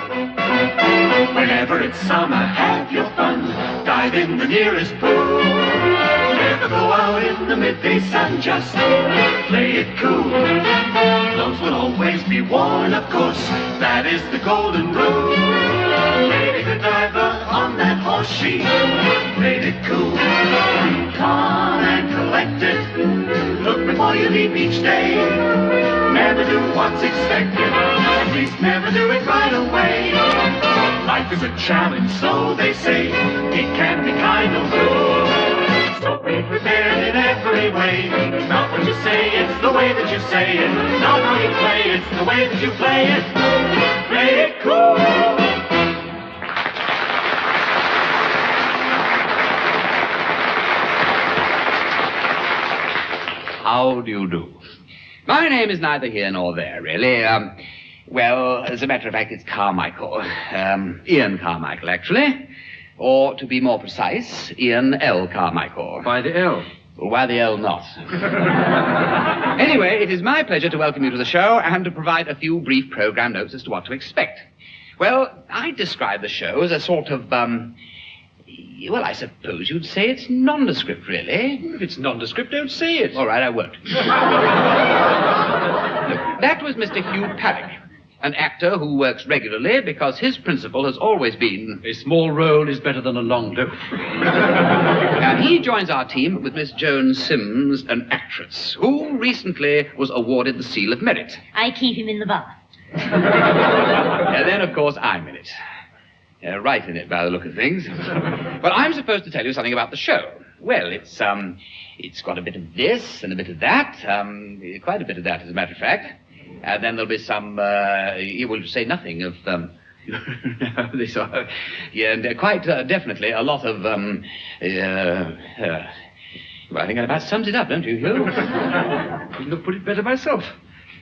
Whenever it's summer, have your fun. Dive in the nearest pool. Never go out in the midday sun, just play it cool. Clothes will always be worn, of course, that is the golden rule. Lady the diver on that horse, she played it cool. Calm and collected, look before you leap each day. Never do what's expected, at least never do it right away. Life is a challenge, so they say, it can be kind of cruel. So be prepared in every way. It's not what you say, it's the way that you say it. Not how you play, it's the way that you play it. Play it cool. How do you do? My name is neither here nor there, really. Well, as a matter of fact, it's Carmichael. Ian Carmichael, actually. Or, to be more precise, Ian L. Carmichael. Why the L? Well, why the L not? Anyway, it is my pleasure to welcome you to the show and to provide a few brief program notes as to what to expect. Well, I describe the show as a sort of, well, I suppose you'd say it's nondescript, really. If it's nondescript, don't say it. All right, I won't. That was Mr. Hugh Paddick, an actor who works regularly because his principle has always been... A small role is better than a long dose. And he joins our team with Miss Joan Sims, an actress, who recently was awarded the Seal of Merit. I keep him in the bath. And then, of course, I'm in it. Right in it, by the look of things. But I'm supposed to tell you something about the show. Well, it's got a bit of this and a bit of that. Quite a bit of that, as a matter of fact. And then there'll be some, you will say nothing of, this, yeah, and quite definitely a lot of, well, I think that about sums it up, don't you, Hugh? Couldn't have put it better myself.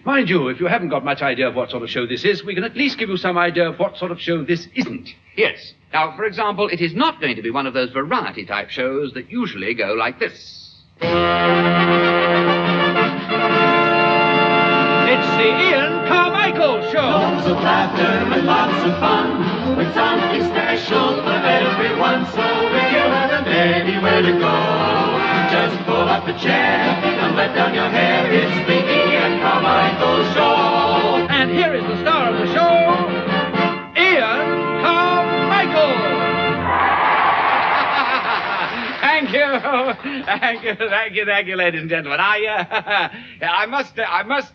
Mind you, if you haven't got much idea of what sort of show this is, we can at least give you some idea of what sort of show this isn't. Yes. Now, for example, it is not going to be one of those variety-type shows that usually go like this. It's the Ian Carmichael Show. Lots of laughter and lots of fun, with something special for everyone. So if you haven't anywhere to go, just pull up a chair and let down your hair. It's the Ian Carmichael Show. And here is the star of the show, Ian Carmichael. Thank you, ladies and gentlemen. I must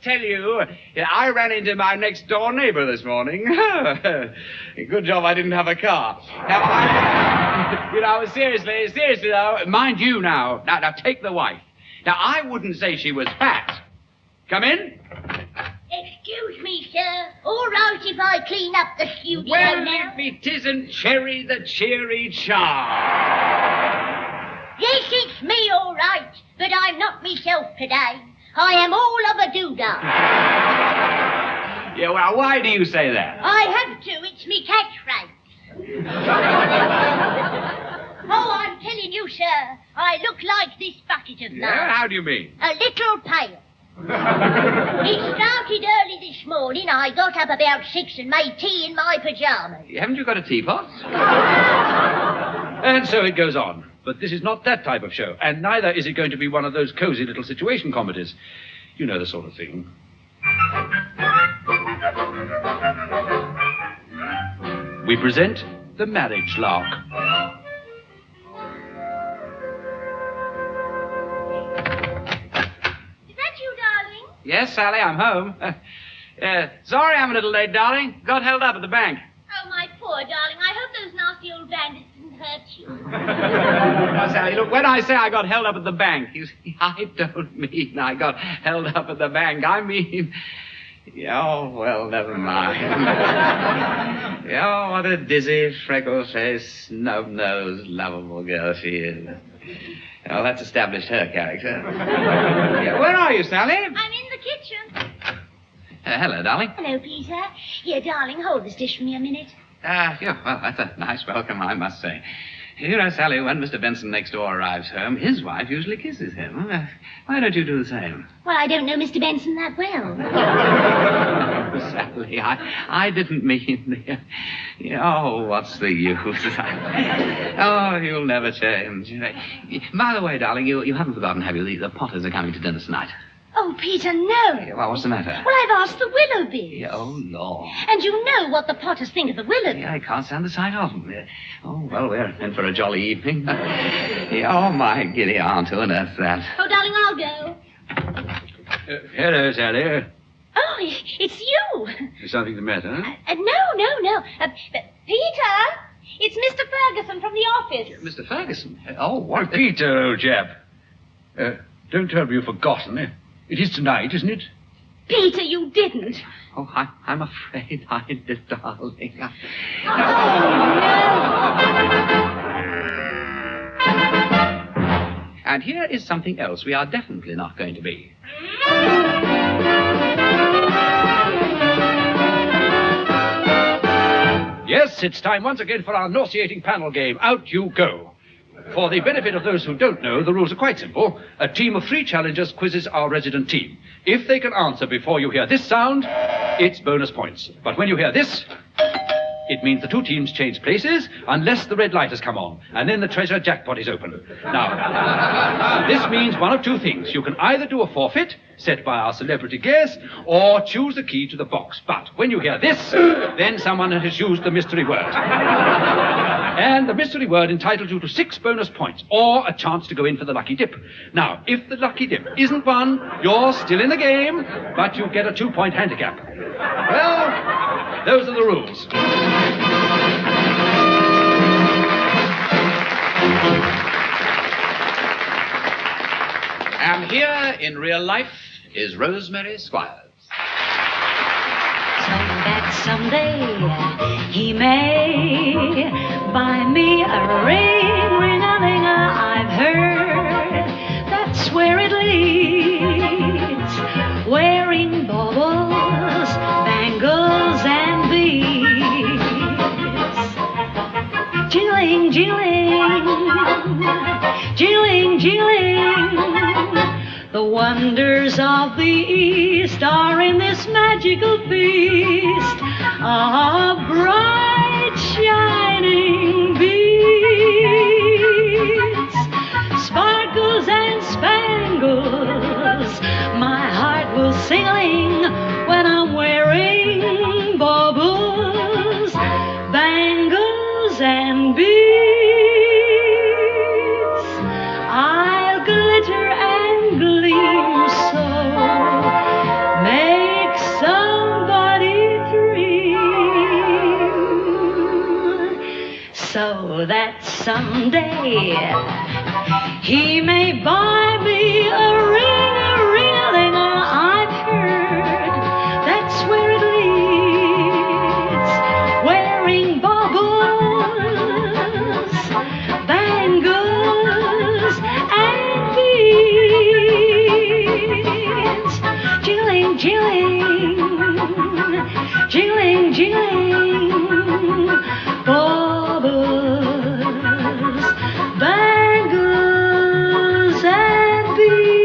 tell you, I ran into my next door neighbor this morning. Good job I didn't have a car. Now, seriously though, mind you now take the wife. Now, I wouldn't say she was fat. Come in. Excuse me, sir. All right if I clean up the studio Well, now? if it isn't Cherry the Cheery Charm. Yes, it's me, all right. But I'm not myself today. I am all of a doodah. Yeah, well, why do you say that? I have to. It's me catchphrase. Oh, I'm telling you, sir, I look like this bucket of mine. Yeah, how do you mean? A little pale. It started early this morning. I got up about 6 and made tea in my pajamas. Haven't you got a teapot? And so it goes on. But this is not that type of show, and neither is it going to be one of those cozy little situation comedies. You know the sort of thing. We present The Marriage Lark. Is that you, darling? Yes, Sally, I'm home. Sorry I'm a little late, darling. Got held up at the bank. Oh, my poor darling. I hope those nasty old bandits didn't hurt you. Now, Sally, look, when I say I got held up at the bank, you see, I don't mean I got held up at the bank. I mean... Oh, well, never mind. Oh, what a dizzy, freckle-faced, snub-nosed, lovable girl she is. Well, that's established her character. Yeah, where are you, Sally? I'm in the kitchen. Hello, darling. Hello, Peter. Here, darling, hold this dish for me a minute. Yeah, well, that's a nice welcome, I must say. You know, Sally, when Mr. Benson next door arrives home, his wife usually kisses him. Why don't you do the same? Well, I don't know Mr. Benson that well. darling, I didn't mean... Oh, what's the use? Oh, you'll never change. By the way, darling, you haven't forgotten, have you? The Potters are coming to dinner tonight. Oh, Peter, no. Well, what's the matter? Well, I've asked the Willoughbys. Yeah, oh, Lord. And you know what the Potters think of the Willoughbys. Yeah, I can't stand the sight of them. Oh, well, we're in for a jolly evening. Oh, my giddy aunt, who on earth's that? Oh, darling, I'll go. Hello, Sally. Oh, it's you. Is something the matter? No. Peter, it's Mr. Ferguson from the office. Mr. Ferguson? Oh, what? Peter, old chap. Don't tell me you've forgotten. It is tonight, isn't it? Peter, you didn't. Oh, I'm afraid I did, darling. Oh, no. And here is something else we are definitely not going to be. Yes, it's time once again for our nauseating panel game. Out you go. For the benefit of those who don't know, the rules are quite simple. A team of 3 challengers quizzes our resident team. If they can answer before you hear this sound, it's bonus points. But when you hear this, it means the 2 teams change places unless the red light has come on, and then the treasure jackpot is open. Now, this means one of 2 things. You can either do a forfeit, set by our celebrity guest, or choose the key to the box. But when you hear this, then someone has used the mystery word. And the mystery word entitles you to 6 bonus points, or a chance to go in for the lucky dip. Now, if the lucky dip isn't won, you're still in the game, but you get a 2-point handicap. Well, those are the rules. And here, in real life, is Rosemary Squires. So that someday he may buy me a ring-a-ling-a. I've heard that's where it leads. Wearing baubles, bangles, and beads. Jingling, jingling, jingling, jingling. The wonders of the East are in this magical feast of bright shining beads, sparkles and spangles. My heart will sing when I'm wearing baubles, bangles and beads. I'll glitter and gleam so, make somebody dream, so that someday he may buy me a ring-a-ling-a. I've heard that's where it leads, wearing baubles, bangles, and beads. Jingling, jingling, jingling, jingling, baubles, bangles, and beads.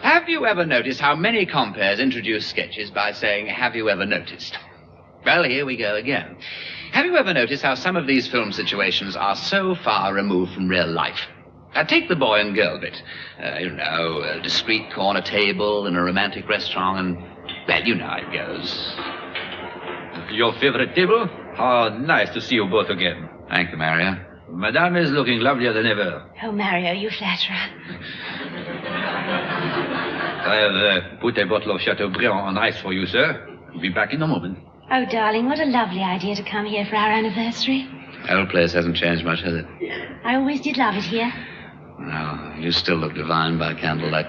Have you ever noticed how many compares introduce sketches by saying, "Have you ever noticed?" Well, here we go again. Have you ever noticed how some of these film situations are so far removed from real life? Take the boy and girl bit. A discreet corner table in a romantic restaurant, and, well, you know how it goes. Your favorite table? How nice to see you both again. Thank you, Mario. Madame is looking lovelier than ever. Oh, Mario, you flatter her. I have put a bottle of Chateaubriand on ice for you, sir. I'll be back in a moment. Oh, darling, what a lovely idea to come here for our anniversary. The old place hasn't changed much, has it? I always did love it here. No, you still look divine by candlelight.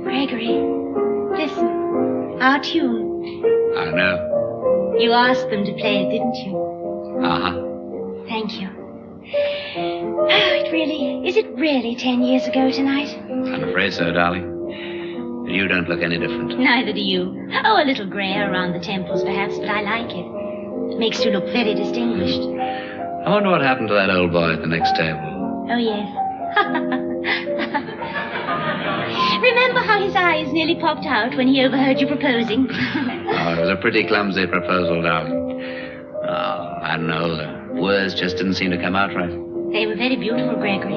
Gregory, listen. Our tune. I know. You asked them to play it, didn't you? Uh-huh. Thank you. Oh, is it really 10 years ago tonight? I'm afraid so, darling. You don't look any different. Neither do you. Oh, a little grey around the temples, perhaps, but I like it. It makes you look very distinguished. I wonder what happened to that old boy at the next table. Oh, yes. Remember how his eyes nearly popped out when he overheard you proposing? Oh, it was a pretty clumsy proposal, darling. Oh, I don't know. The words just didn't seem to come out right. They were very beautiful, Gregory.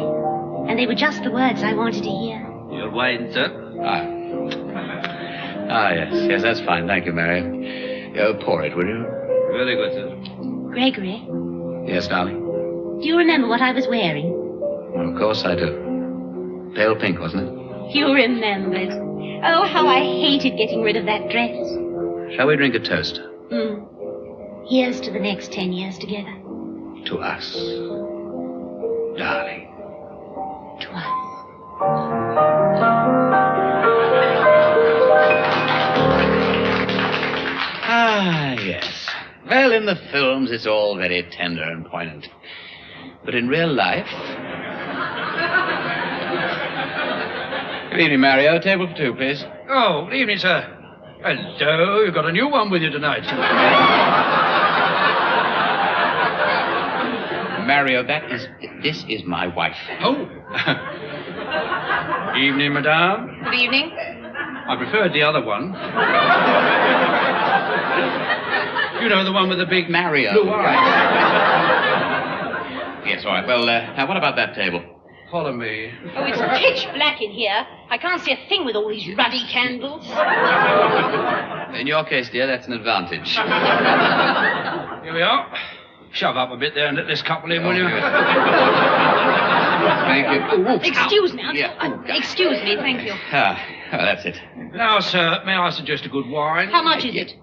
And they were just the words I wanted to hear. Your wine, sir? Yes, that's fine. Thank you, Mary. Pour it, will you? Very good, sir. Gregory, Yes, darling? do you remember what I was wearing? Well, of course I do. Pale pink, wasn't it? You remembered. Oh, how I hated getting rid of that dress. Shall we drink a toast? Here's to the next 10 years together. To us. Darling. To us. Yes. Well, in the films, it's all very tender and poignant. But in real life... Good evening, Mario. Table for two, please. Oh, good evening, sir. Hello, you've got a new one with you tonight. Mario, this is my wife. Oh. Evening, madame. Good evening. I preferred the other one. You know, the one with the big Mario. blue eyes. Yes, all right. Well, now, what about that table? Follow me. Oh, it's pitch black in here. I can't see a thing with all these ruddy candles. In your case, dear, that's an advantage. Here we are. Shove up a bit there and let this couple in, will you? Thank you. Ooh, Excuse me. Yeah. Excuse me, thank you. That's it. Now, sir, may I suggest a good wine? How much is it?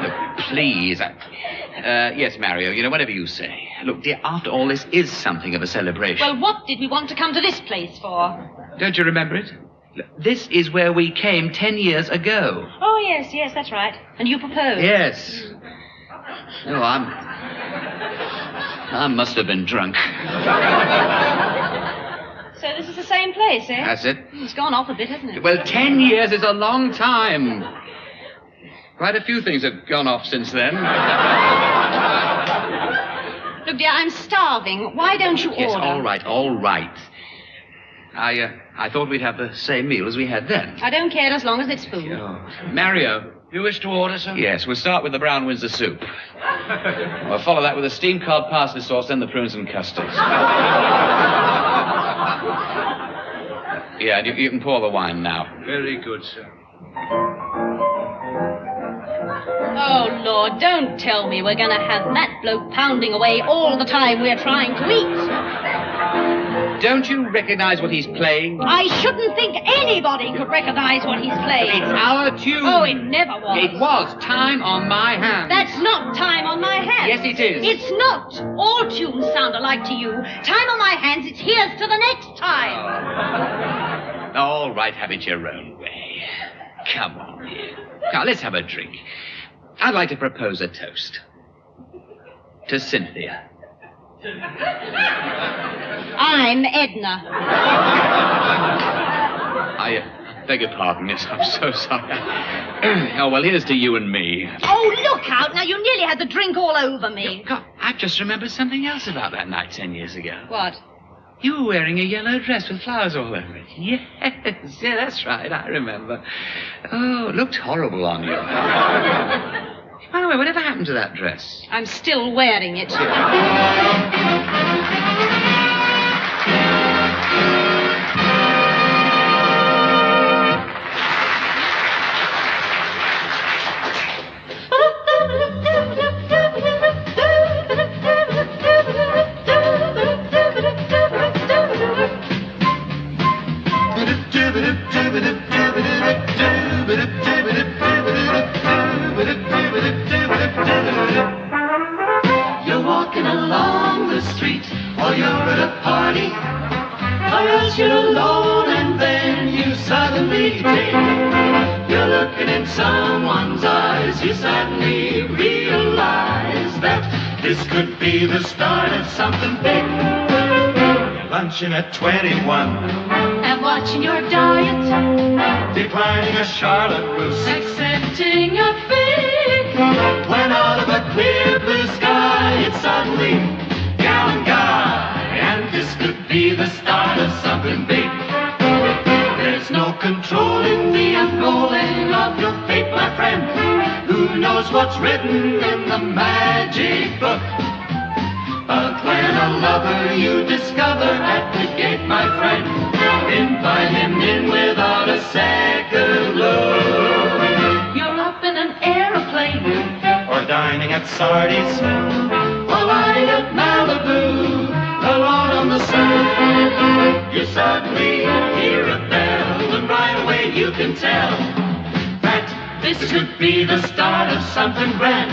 Look, please. Yes, Mario, whatever you say. Look, dear, after all, this is something of a celebration. Well, what did we want to come to this place for? Don't you remember it? Look, this is where we came 10 years ago. Oh, yes, that's right. And you proposed. Yes. No, I must have been drunk. So this is the same place, eh? That's it. It's gone off a bit, hasn't it? Well, 10 years is a long time. Quite a few things have gone off since then. Look, dear, I'm starving. Why don't you order? Yes, all right. I thought we'd have the same meal as we had then. I don't care as long as it's food. Oh. Mario. You wish to order, sir? Yes, we'll start with the brown Windsor soup. We'll follow that with a steamed cod parsley sauce, then the prunes and custards. Yeah, you can pour the wine now. Very good, sir. Oh, Lord, don't tell me we're going to have that bloke pounding away all the time we're trying to eat. Don't you recognize what he's playing? I shouldn't think anybody could recognize what he's playing. It's our tune. Oh, it never was. It was. Time on my hands. That's not Time on My Hands. Yes, it is. It's not. All tunes sound alike to you. Time on My Hands, it's here's to the next time. All right, have it your own way. Come on, dear. Now, let's have a drink. I'd like to propose a toast. To Cynthia. I'm Edna. I beg your pardon, miss. I'm so sorry. Oh, well, here's to you and me. Oh, look out. Now, you nearly had the drink all over me. God, I've just remembered something else about that night 10 years ago. What? You were wearing a yellow dress with flowers all over it. Yes, yeah, that's right, I remember. Oh, it looked horrible on you. By the way, whatever happened to that dress? I'm still wearing it. You're walking along the street, or you're at a party, or else you're alone and then you suddenly take. You're looking in someone's eyes, you suddenly realize that this could be the start of something big. luncheon at 21. And watching your diet, Declining a Charlotte Russe. accepting a fake. When out of a clear blue sky, it's suddenly gal and guy. And this could be the start of something big. There's no controlling the unrolling of your fate, my friend. Who knows what's written in the magic book? But when a lover you discover at the gate, my friend, invite him in without a second look. You're up in an aeroplane, Or dining at Sardi's, or lying at Malibu, alone on the surf. You suddenly hear a bell, and right away you can tell that this could be the start of something grand.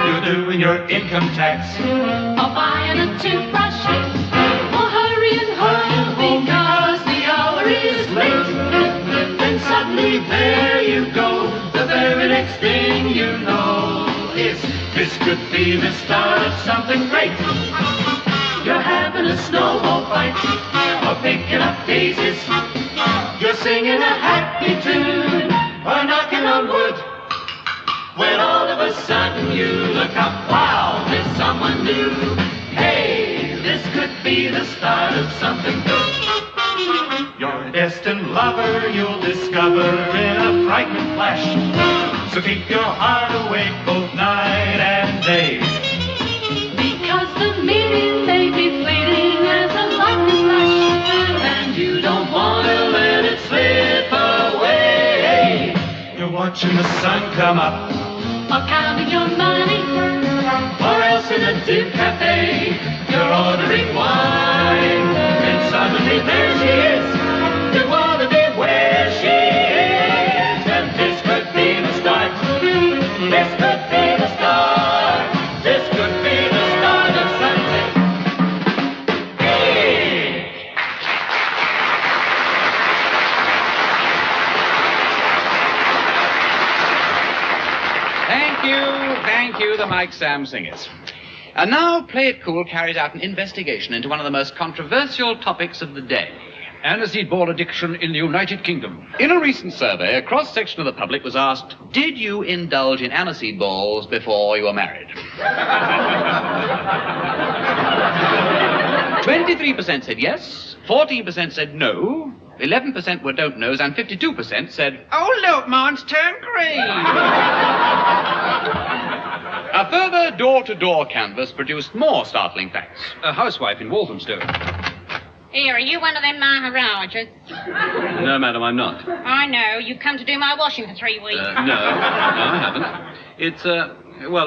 You're doing your income tax, or buying a toothbrush, or hurrying home because the hour is late. then suddenly there you go. The very next thing you know is this could be the start of something great. You're having a snowball fight, or picking up daisies. You're singing a happy tune, or knocking on wood. When all of a sudden you look up, wow, there's someone new. Hey, this could be the start of something good. Your destined lover you'll discover in a frightening flash. So keep your heart awake both night and day. Because the meaning may be fleeting as a lightning flash, And you don't want to let it slip away. You're watching the sun come up, or counting your money, or else in a dim cafe you're ordering wine. And suddenly there she is. You want to be where she is. And this could be the start. This could be the start. This could be the start of something big. Thank you, the Mike Sam Singers. And now, Play It Cool carries out an investigation into one of the most controversial topics of the day. Aniseed ball addiction in the United Kingdom. In a recent survey, a cross-section of the public was asked, did you indulge in aniseed balls before you were married? 23% said yes, 14% said no, 11% were don't knows, and 52% said, oh, look, mine's turned green. A further door-to-door canvass produced more startling facts. A housewife in Walthamstow. Here, are you one of them Maharajas? No, madam, I'm not. I know. You come to do my washing for 3 weeks. No, I haven't. It's, a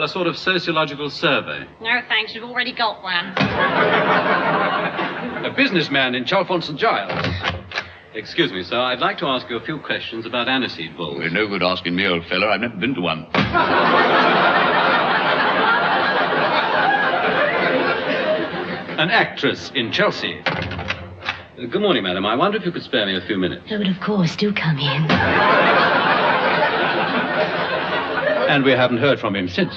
sort of sociological survey. No, thanks. You've already got one. A businessman in Chalfont St Giles. Excuse me, sir, I'd like to ask you a few questions about aniseed balls. Well, no good asking me, old fella. I've never been to one. An actress in Chelsea. Good morning, madam. I wonder if you could spare me a few minutes. Oh, but of course, do come in. And we haven't heard from him since.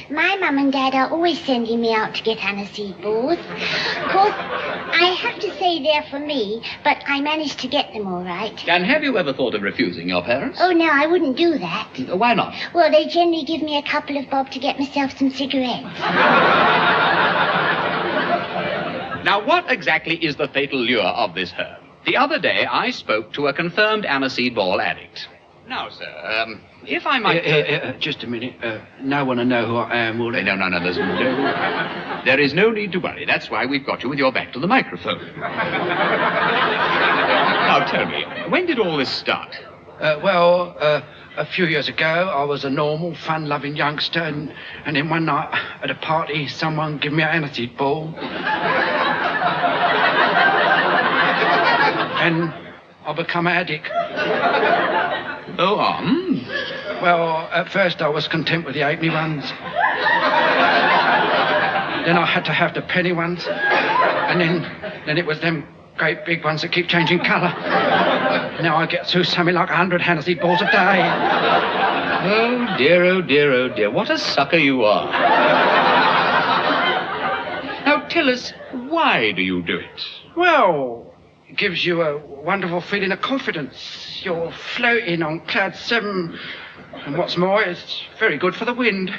My mum and dad are always sending me out to get aniseed balls. Of course, I have to say they're for me, but I managed to get them all right. And have you ever thought of refusing your parents? Oh, no, I wouldn't do that. Why not? Well, they generally give me a couple of bob to get myself some cigarettes. Now, what exactly is the fatal lure of this herb? The other day, I spoke to a confirmed aniseed ball addict. Now, sir, if I might... Just a minute. No one will know who I am, will they? No, there is no need to worry. That's why we've got you with your back to the microphone. Now, tell me, when did all this start? A few years ago, I was a normal, fun-loving youngster, and then one night at a party, someone gave me an aniseed ball. And I become an addict. Oh, Well, at first I was content with the halfpenny ones. Then I had to have the penny ones. And then it was them great big ones that keep changing colour. Now I get through something like 100 Hennessy balls a day. Oh, dear, oh, dear, oh, dear. What a sucker you are. Now, tell us, why do you do it? Well, it gives you a wonderful feeling of confidence. You're floating on cloud 7. And what's more, it's very good for the wind.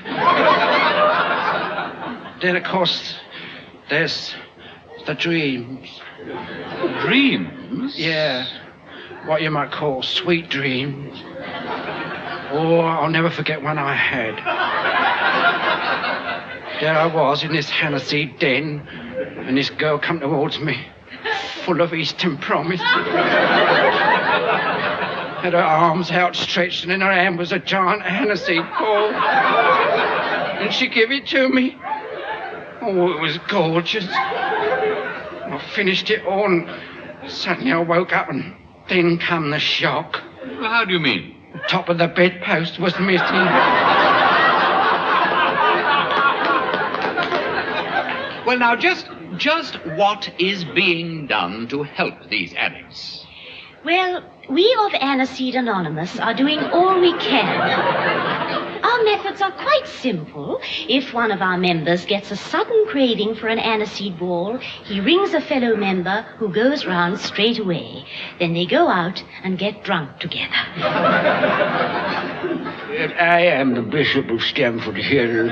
Then, of course, there's the dreams. Dreams? Yeah, what you might call sweet dreams. Oh, I'll never forget one I had. There I was in this Hennessy den, and this girl come towards me, full of Eastern promise. Had her arms outstretched, and in her hand was a giant Hennessy ball. And she gave it to me. Oh, it was gorgeous. I finished it all, and suddenly I woke up, and then come the shock. Well, how do you mean? The top of the bedpost was missing. Well, now, just what is being done to help these addicts? Well, we of Aniseed Anonymous are doing all we can. Our methods are quite simple. If one of our members gets a sudden craving for an aniseed ball, he rings a fellow member who goes round straight away. Then they go out and get drunk together. I am the Bishop of Stamford Hill.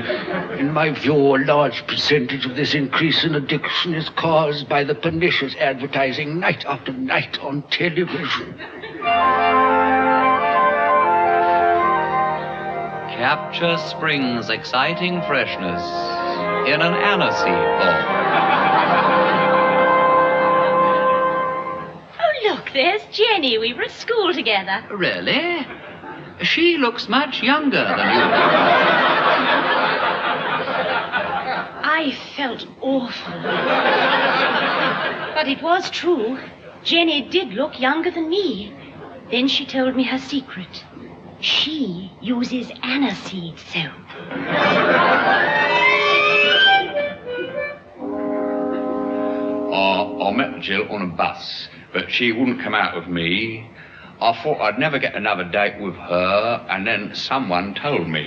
In my view, a large percentage of this increase in addiction is caused by the pernicious advertising night after night on television. Capture Spring's exciting freshness in an aniseed ball. Oh, look, there's Jenny. We were at school together. Really? She looks much younger than you. I felt awful. But it was true. Jenny did look younger than me. Then she told me her secret. She uses aniseed soap. I met Jill on a bus, but she wouldn't come out with me. I thought I'd never get another date with her, and then someone told me.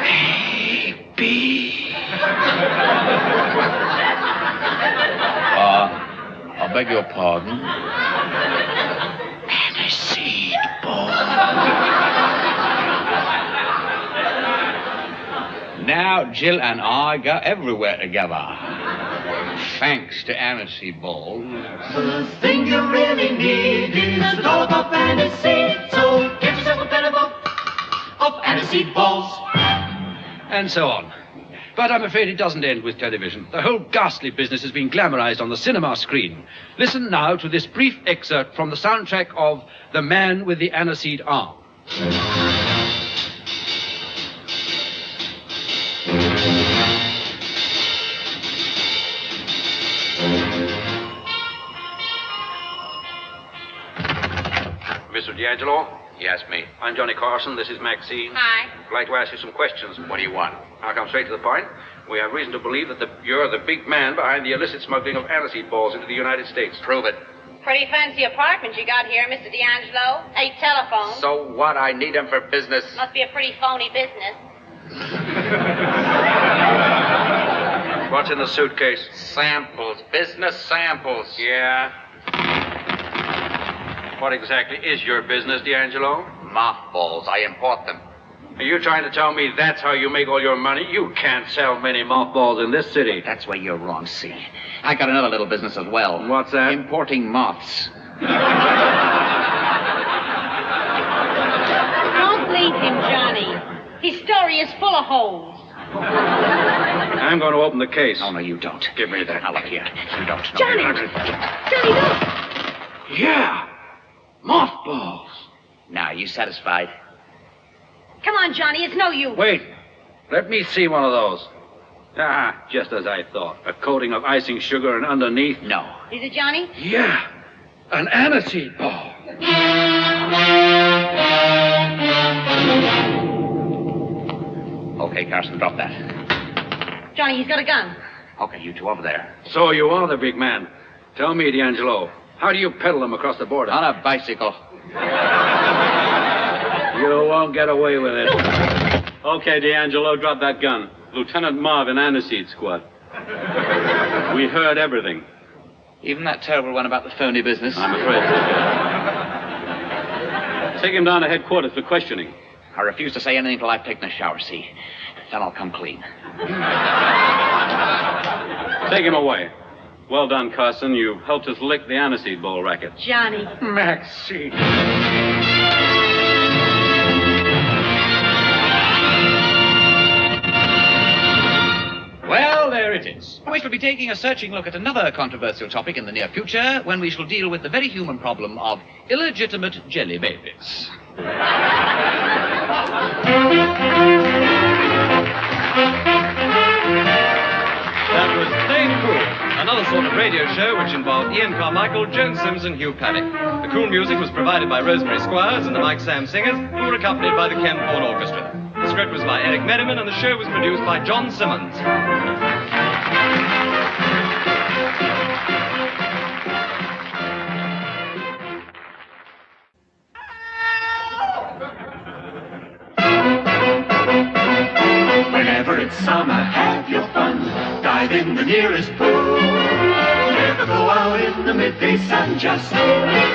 Hey, B. I beg your pardon? Aniseed ball. Now Jill and I go everywhere together. Thanks to aniseed balls. The thing you really need is a dollop of aniseed. So get yourself a bellable of aniseed balls. And so on. But I'm afraid it doesn't end with television. The whole ghastly business has been glamorized on the cinema screen. Listen now to this brief excerpt from the soundtrack of The Man with the Aniseed Arm. Mr. D'Angelo? Yes, me. I'm Johnny Carson. This is Maxine. Hi. I'd like to ask you some questions. What do you want? I'll come straight to the point. We have reason to believe that you're the big man behind the illicit smuggling of aniseed balls into the United States. Prove it. Pretty fancy apartment you got here, Mr. D'Angelo. 8 telephones. So what? I need them for business. Must be a pretty phony business. What's in the suitcase? Samples. Business samples. Yeah. What exactly is your business, D'Angelo? Mothballs. I import them. Are you trying to tell me that's how you make all your money? You can't sell many mothballs in this city. That's where you're wrong, see. I got another little business as well. What's that? Importing moths. Don't believe him, Johnny. His story is full of holes. I'm going to open the case. Oh, no, you don't. Give me that. Now, look here. You don't. No, Johnny! you don't. Johnny, look! Yeah. Mothballs. Now, you satisfied? Come on, Johnny, it's no use. Wait. Let me see one of those. Ah, just as I thought. A coating of icing sugar and underneath. No. Is it, Johnny? Yeah. An aniseed ball. Okay, Carson, drop that. Johnny, he's got a gun. Okay, you two over there. So you are the big man. Tell me, D'Angelo, how do you peddle them across the border? On a bicycle. You won't get away with it. Okay, D'Angelo, drop that gun. Lieutenant Marvin, Aniseed Squad. We heard everything. Even that terrible one about the phony business? I'm afraid so. Take him down to headquarters for questioning. I refuse to say anything till I've taken a shower, see? Then I'll come clean. Take him away. Well done, Carson. You helped us lick the Aniseed Bowl racket. Johnny. Maxine. Well, there it is. We shall be taking a searching look at another controversial topic in the near future when we shall deal with the very human problem of illegitimate jelly babies. That was Play It Cool, another sort of radio show which involved Ian Carmichael, Joan Sims, and Hugh Paddick. The cool music was provided by Rosemary Squires and the Mike Sam Singers, who were accompanied by the Ken Horne Orchestra. The script was by Erick Merriman, and the show was produced by John Simmons. Whenever it's summer, have your fun. Dive in the nearest pool. Never go out in the midday sun, just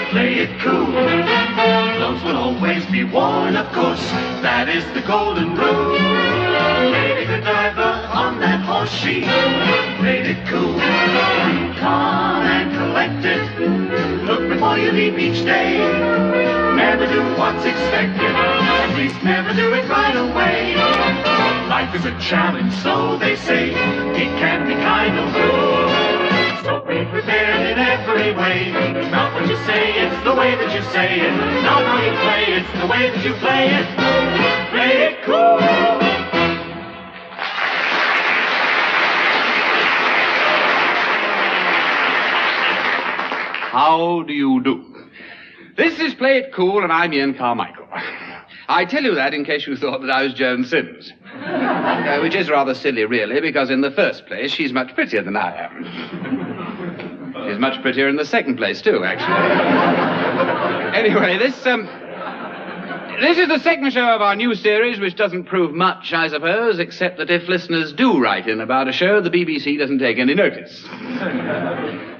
play it cool. Clothes will always be worn, of course. That is the golden rule. Lady the diver on that horse, she played it cool. Calm and collected. Look before you leave each day. Never do what's expected. At least never do it right away. Life is a challenge, so they say. It can be kind of cruel. So be prepared in every way. It's not what you say, it's the way that you say it. Not how you play, it's the way that you play it. Play it cool. How do you do? This is Play It Cool, and I'm Ian Carmichael. I tell you that in case you thought that I was Joan Sims. Which is rather silly, really, because in the first place, she's much prettier than I am. She's much prettier in the second place, too, actually. Anyway, this is the second show of our new series, which doesn't prove much, I suppose, except that if listeners do write in about a show, the BBC doesn't take any notice.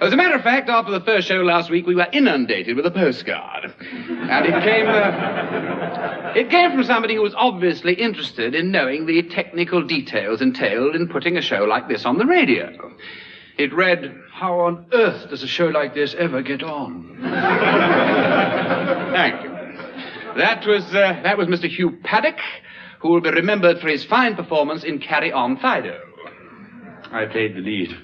As a matter of fact, after the first show last week, we were inundated with a postcard. And it came from somebody who was obviously interested in knowing the technical details entailed in putting a show like this on the radio. It read, How on earth does a show like this ever get on? Thank you. That was Mr. Hugh Paddick, who will be remembered for his fine performance in Carry On, Fido. I played the lead.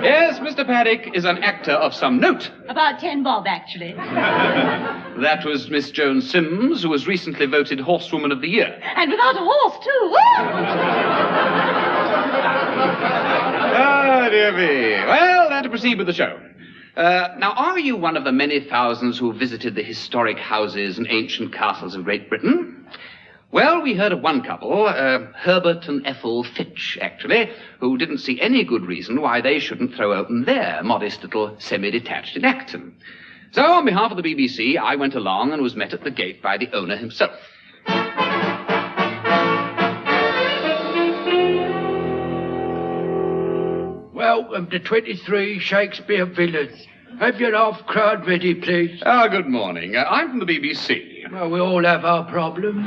Yes, Mr. Paddick is an actor of some note. About 10 bob, actually. That was Miss Joan Sims, who was recently voted Horsewoman of the Year. And without a horse, too. Ah, dear me. Well, now to proceed with the show. Now, are you one of the many thousands who visited the historic houses and ancient castles of Great Britain? Well, we heard of one couple, Herbert and Ethel Fitch, actually, who didn't see any good reason why they shouldn't throw open their modest little semi-detached in Acton. So, on behalf of the BBC, I went along and was met at the gate by the owner himself. Welcome to 23 Shakespeare Villas. Have your half-crowd ready, please. Ah, good morning. I'm from the BBC. Well, we all have our problems.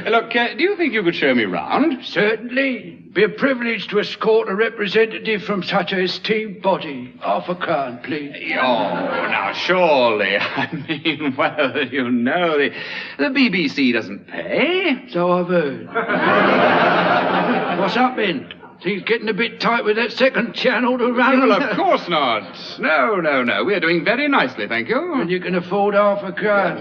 Look, do you think you could show me round? Certainly. Be a privilege to escort a representative from such an esteemed body. Half a crown, please. Oh, now, surely. I mean, well, you know, the BBC doesn't pay. So I've heard. What's up, then? Things getting a bit tight with that second channel to run? Well, of course not. No. We're doing very nicely, thank you. And you can afford half a crown.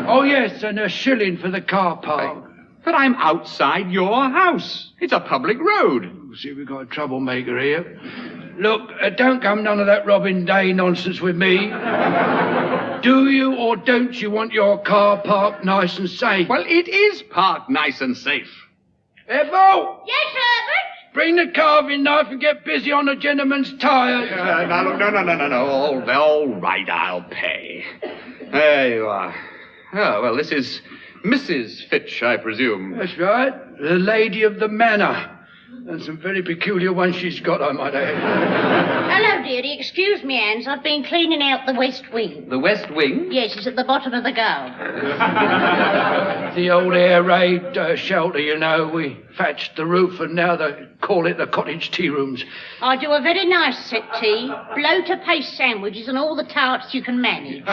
Oh, yes, and a shilling for the car park. But I'm outside your house. It's a public road. See, we've got a troublemaker here. Look, don't come none of that Robin Day nonsense with me. Do you or don't you want your car parked nice and safe? Well, it is parked nice and safe. Ethel! Yes, Herbert? Bring the carving knife and get busy on the gentleman's tyres. No. All right, I'll pay. There you are. Oh, well, this is Mrs. Fitch, I presume. That's right. The lady of the manor. And some very peculiar ones she's got, I might add. Hello, dearie. Excuse me, Anne. I've been cleaning out the west wing. The West Wing? Yes, it's at the bottom of the garden. The old air raid shelter, you know. We thatched the roof and now they call it the cottage tea rooms. I do a very nice set tea, bloater paste sandwiches and all the tarts you can manage.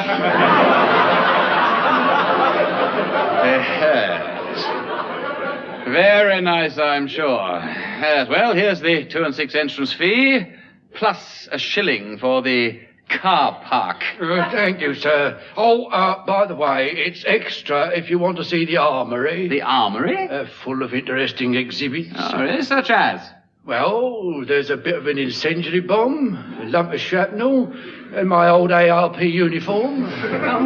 Very nice, I'm sure. Yes, well, here's the 2 and 6 entrance fee, plus a shilling for the car park. Thank you, sir. Oh, by the way, it's extra if you want to see the armoury. The armoury? Full of interesting exhibits. Oh, really? Such as? Well, there's a bit of an incendiary bomb, a lump of shrapnel, and my old ARP uniform.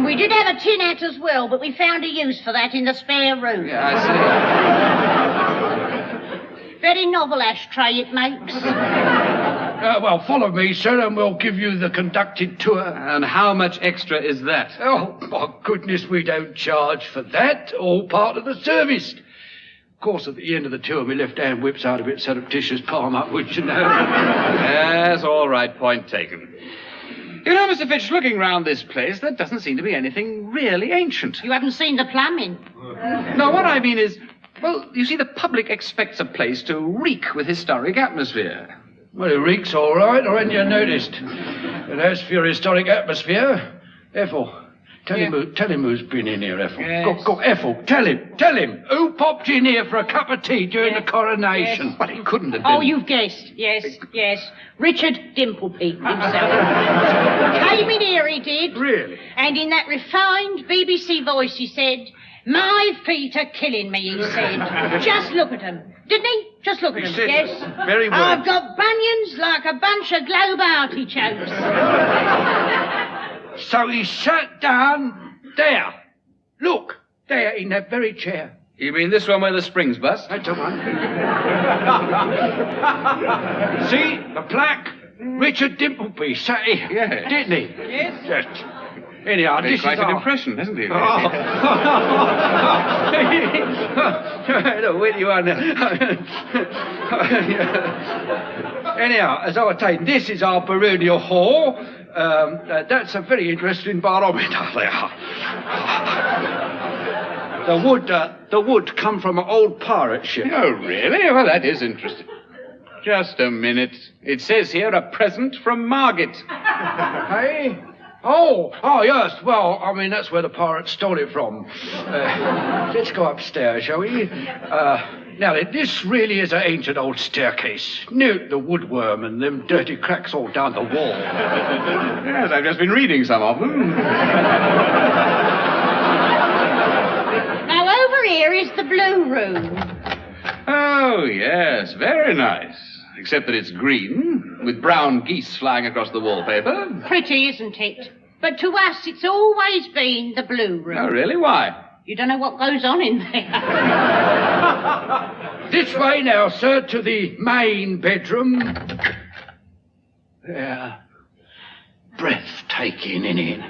We did have a tin hat as well, but we found a use for that in the spare room. Yeah, I see. Very novel ashtray it makes. Well, follow me, sir, and we'll give you the conducted tour. And how much extra is that? Oh, my goodness, we don't charge for that. All part of the service. Of course, at the end of the tour, my left hand whips out a bit surreptitious palm upwards, you know. Yes, all right, point taken. You know, Mr. Fitch, looking round this place, there doesn't seem to be anything really ancient. You haven't seen the plumbing. No, what I mean is, well, you see, the public expects a place to reek with historic atmosphere. Well, it reeks all right, or hadn't you noticed? And as for your historic atmosphere, Ethel, tell him who's been in here, Ethel. Yes. Go, Ethel, tell him. Who popped in here for a cup of tea during the coronation? Yes. But it couldn't have been... Oh, you've guessed. Yes. Richard Dimplepeak himself. Came in here, he did. Really? And in that refined BBC voice, he said, "My feet are killing me," he said. Just look at them. Didn't he? Just look at them, said yes? very well. I've got bunions like a bunch of globe artichokes. So he sat down there. Look, there in that very chair. You mean this one where the springs bust? That's the one. See, the plaque? Richard Dimplepeak sat here. Yeah. Didn't he? Yes. Yes. Anyhow, Made this quite is an our... impression, hasn't he? No, where you are now. Anyhow, as I was saying, this is our baronial hall. That's a very interesting barometer there. The wood come from an old pirate ship. Oh, really? Well, that is interesting. Just a minute. It says here, a present from Margate. Hey? Oh, yes. Well, I mean, that's where the pirates stole it from. Let's go upstairs, shall we? Now, this really is an ancient old staircase. Note the woodworm and them dirty cracks all down the wall. Yes, I've just been reading some of them. Now, over here is the blue room. Oh, yes, very nice. Except that it's green, with brown geese flying across the wallpaper. Pretty, isn't it? But to us, it's always been the blue room. Oh, really? Why? You don't know what goes on in there. This way now, sir, to the main bedroom. There. Breathtaking, innit?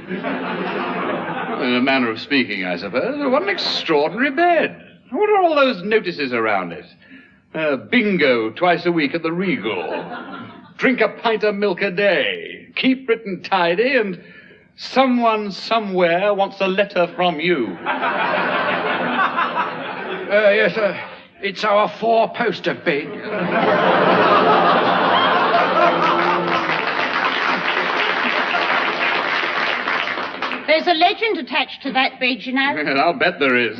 In a manner of speaking, I suppose. What an extraordinary bed. What are all those notices around it? Bingo twice a week at the Regal. Drink a pint of milk a day. Keep Britain tidy, and someone somewhere wants a letter from you. Yes, sir. It's our four-poster bed. There's a legend attached to that bed, you know. I'll bet there is.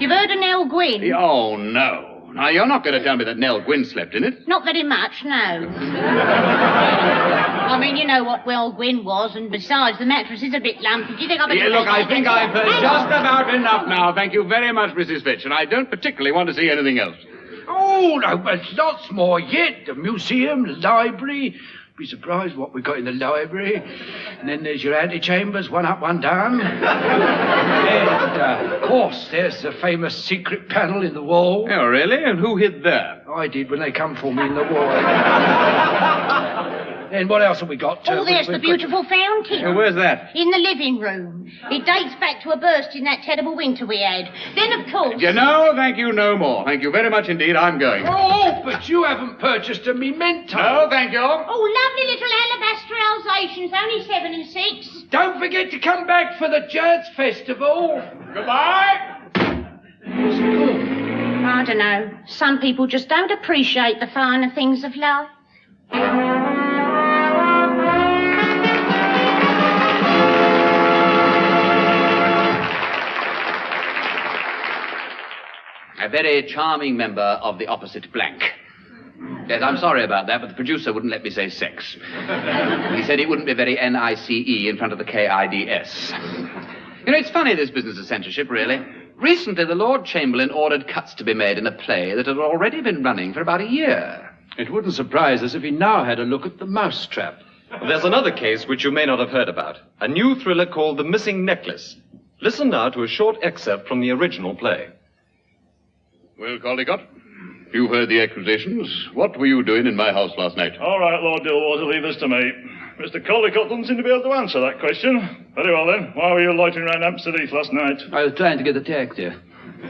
You've heard of Nell Gwynn? Oh, no. Now, you're not going to tell me that Nell Gwynn slept in it. Not very much, no. I mean, you know what Nell Gwynn was, and besides, the mattress is a bit lumpy. Do you think I better... Yeah, look, I think I've heard just about enough now. Thank you very much, Mrs. Fitch, and I don't particularly want to see anything else. Oh, no, but lots more yet. The museum, the library, Be surprised what we got in the library. And then there's your antechambers, one up, one down. And, of course, there's the famous secret panel in the wall. Oh, really? And who hid there? I did when they come for me in the wall. And what else have we got? Oh, there's the beautiful fountain. Oh, where's that? In the living room. It dates back to a burst in that terrible winter we had. Then, of course... No, thank you, no more. Thank you very much indeed. I'm going. Oh, but you haven't purchased a memento. No, thank you. Oh, lovely little alabaster Alsatians, only 7 and 6. Don't forget to come back for the Jazz Festival. Goodbye. I don't know. Some people just don't appreciate the finer things of life. A very charming member of the opposite blank. Yes, I'm sorry about that, but the producer wouldn't let me say sex. He said it wouldn't be very NICE in front of the KIDS. You know, it's funny, this business of censorship, really. Recently, the Lord Chamberlain ordered cuts to be made in a play that had already been running for about a year. It wouldn't surprise us if he now had a look at the mousetrap. There's another case which you may not have heard about. A new thriller called The Missing Necklace. Listen now to a short excerpt from the original play. Well, Caldecott, you've heard the accusations. What were you doing in my house last night? All right, Lord Dilwater, leave this to me. Mr. Caldecott doesn't seem to be able to answer that question. Very well, then. Why were you loitering around Hampstead Heath last night? I was trying to get a taxi.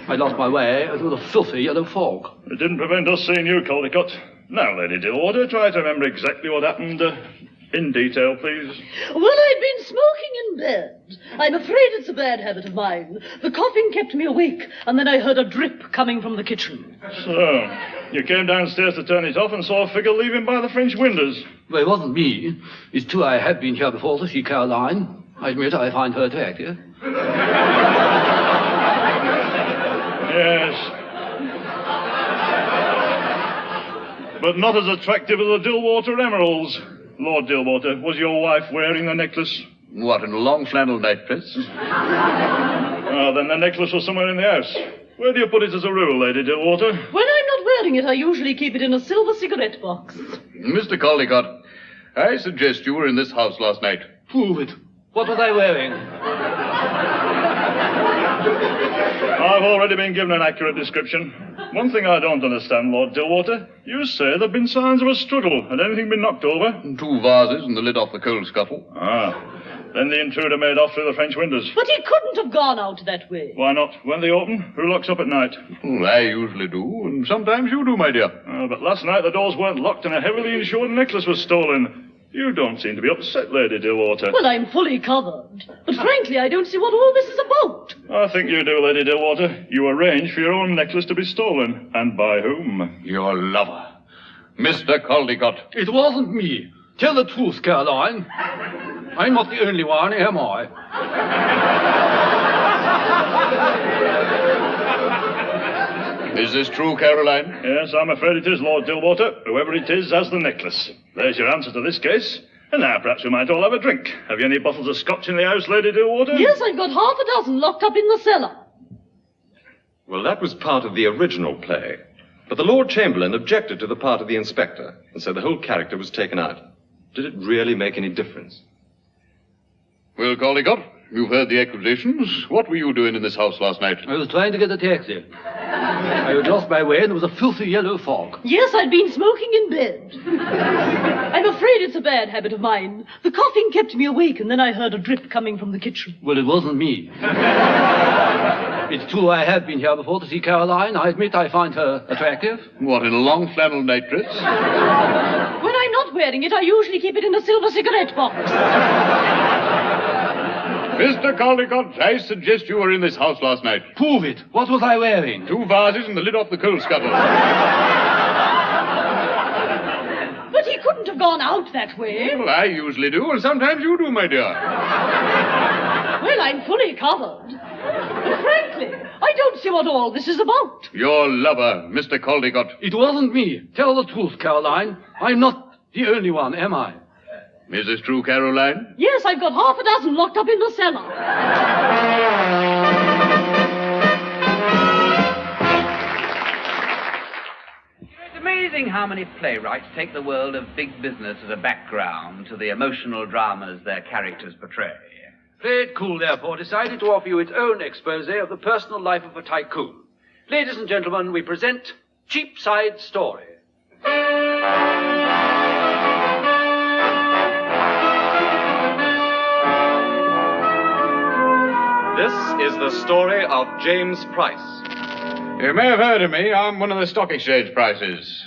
I lost my way through the filthy yellow fog. It didn't prevent us seeing you, Caldecott. Now, Lady Dilwater, try to remember exactly what happened in detail, please. Well, I'd been smoking in bed. I'm afraid it's a bad habit of mine. The coughing kept me awake, and then I heard a drip coming from the kitchen. So, you came downstairs to turn it off and saw a figure leaving by the French windows. Well, it wasn't me. It's true I have been here before to see Caroline. I admit I find her attractive. Yes. But not as attractive as the Dilwater emeralds. Lord Dilwater, was your wife wearing the necklace? What, in a long flannel night dress? Oh, then the necklace was somewhere in the house. Where do you put it as a rule, Lady Dilwater? When I'm not wearing it, I usually keep it in a silver cigarette box. Mr. Caldecott, I suggest you were in this house last night. Prove it. What was I wearing? I've already been given an accurate description. One thing I don't understand, Lord Dilwater. You say there have been signs of a struggle. Had anything been knocked over? 2 vases and the lid off the coal scuttle. Ah. Then the intruder made off through the French windows. But he couldn't have gone out that way. Why not? When they open, who locks up at night? Well, I usually do, and sometimes you do, my dear. Oh, but last night the doors weren't locked and a heavily insured necklace was stolen. You don't seem to be upset, Lady Dilwater. Well, I'm fully covered. But frankly, I don't see what all this is about. I think you do, Lady Dilwater. You arranged for your own necklace to be stolen. And by whom? Your lover, Mr. Caldecott. It wasn't me. Tell the truth, Caroline. I'm not the only one, am I? Is this true, Caroline? Yes, I'm afraid it is, Lord Dilwater. Whoever it is has the necklace. There's your answer to this case. And now perhaps we might all have a drink. Have you any bottles of scotch in the house, Lady Dilwater? Yes, I've got half a dozen locked up in the cellar. Well, that was part of the original play. But the Lord Chamberlain objected to the part of the inspector, and so the whole character was taken out. Did it really make any difference? Well, Caldecott, you've heard the accusations. What were you doing in this house last night? I was trying to get a taxi. I had lost my way and there was a filthy yellow fog. Yes, I'd been smoking in bed. I'm afraid it's a bad habit of mine. The coughing kept me awake, and then I heard a drip coming from the kitchen. Well, it wasn't me. It's true I have been here before to see Caroline. I admit I find her attractive. What, in a long flannel night dress? When I'm not wearing it, I usually keep it in a silver cigarette box. Mr. Caldecott, I suggest you were in this house last night. Prove it. What was I wearing? 2 vases and the lid off the coal scuttle. But he couldn't have gone out that way. Well, I usually do, and sometimes you do, my dear. Well, I'm fully covered. But frankly, I don't see what all this is about. Your lover, Mr. Caldecott. It wasn't me. Tell the truth, Caroline. I'm not the only one, am I? Is this true, Caroline? Yes, I've got half a dozen locked up in the cellar. Give it to me, amazing how many playwrights take the world of big business as a background to the emotional dramas their characters portray. Play It Cool, therefore, decided to offer you its own expose of the personal life of a tycoon. Ladies and gentlemen, we present Cheapside Story. This is the story of James Price. You may have heard of me. I'm one of the stock exchange prices.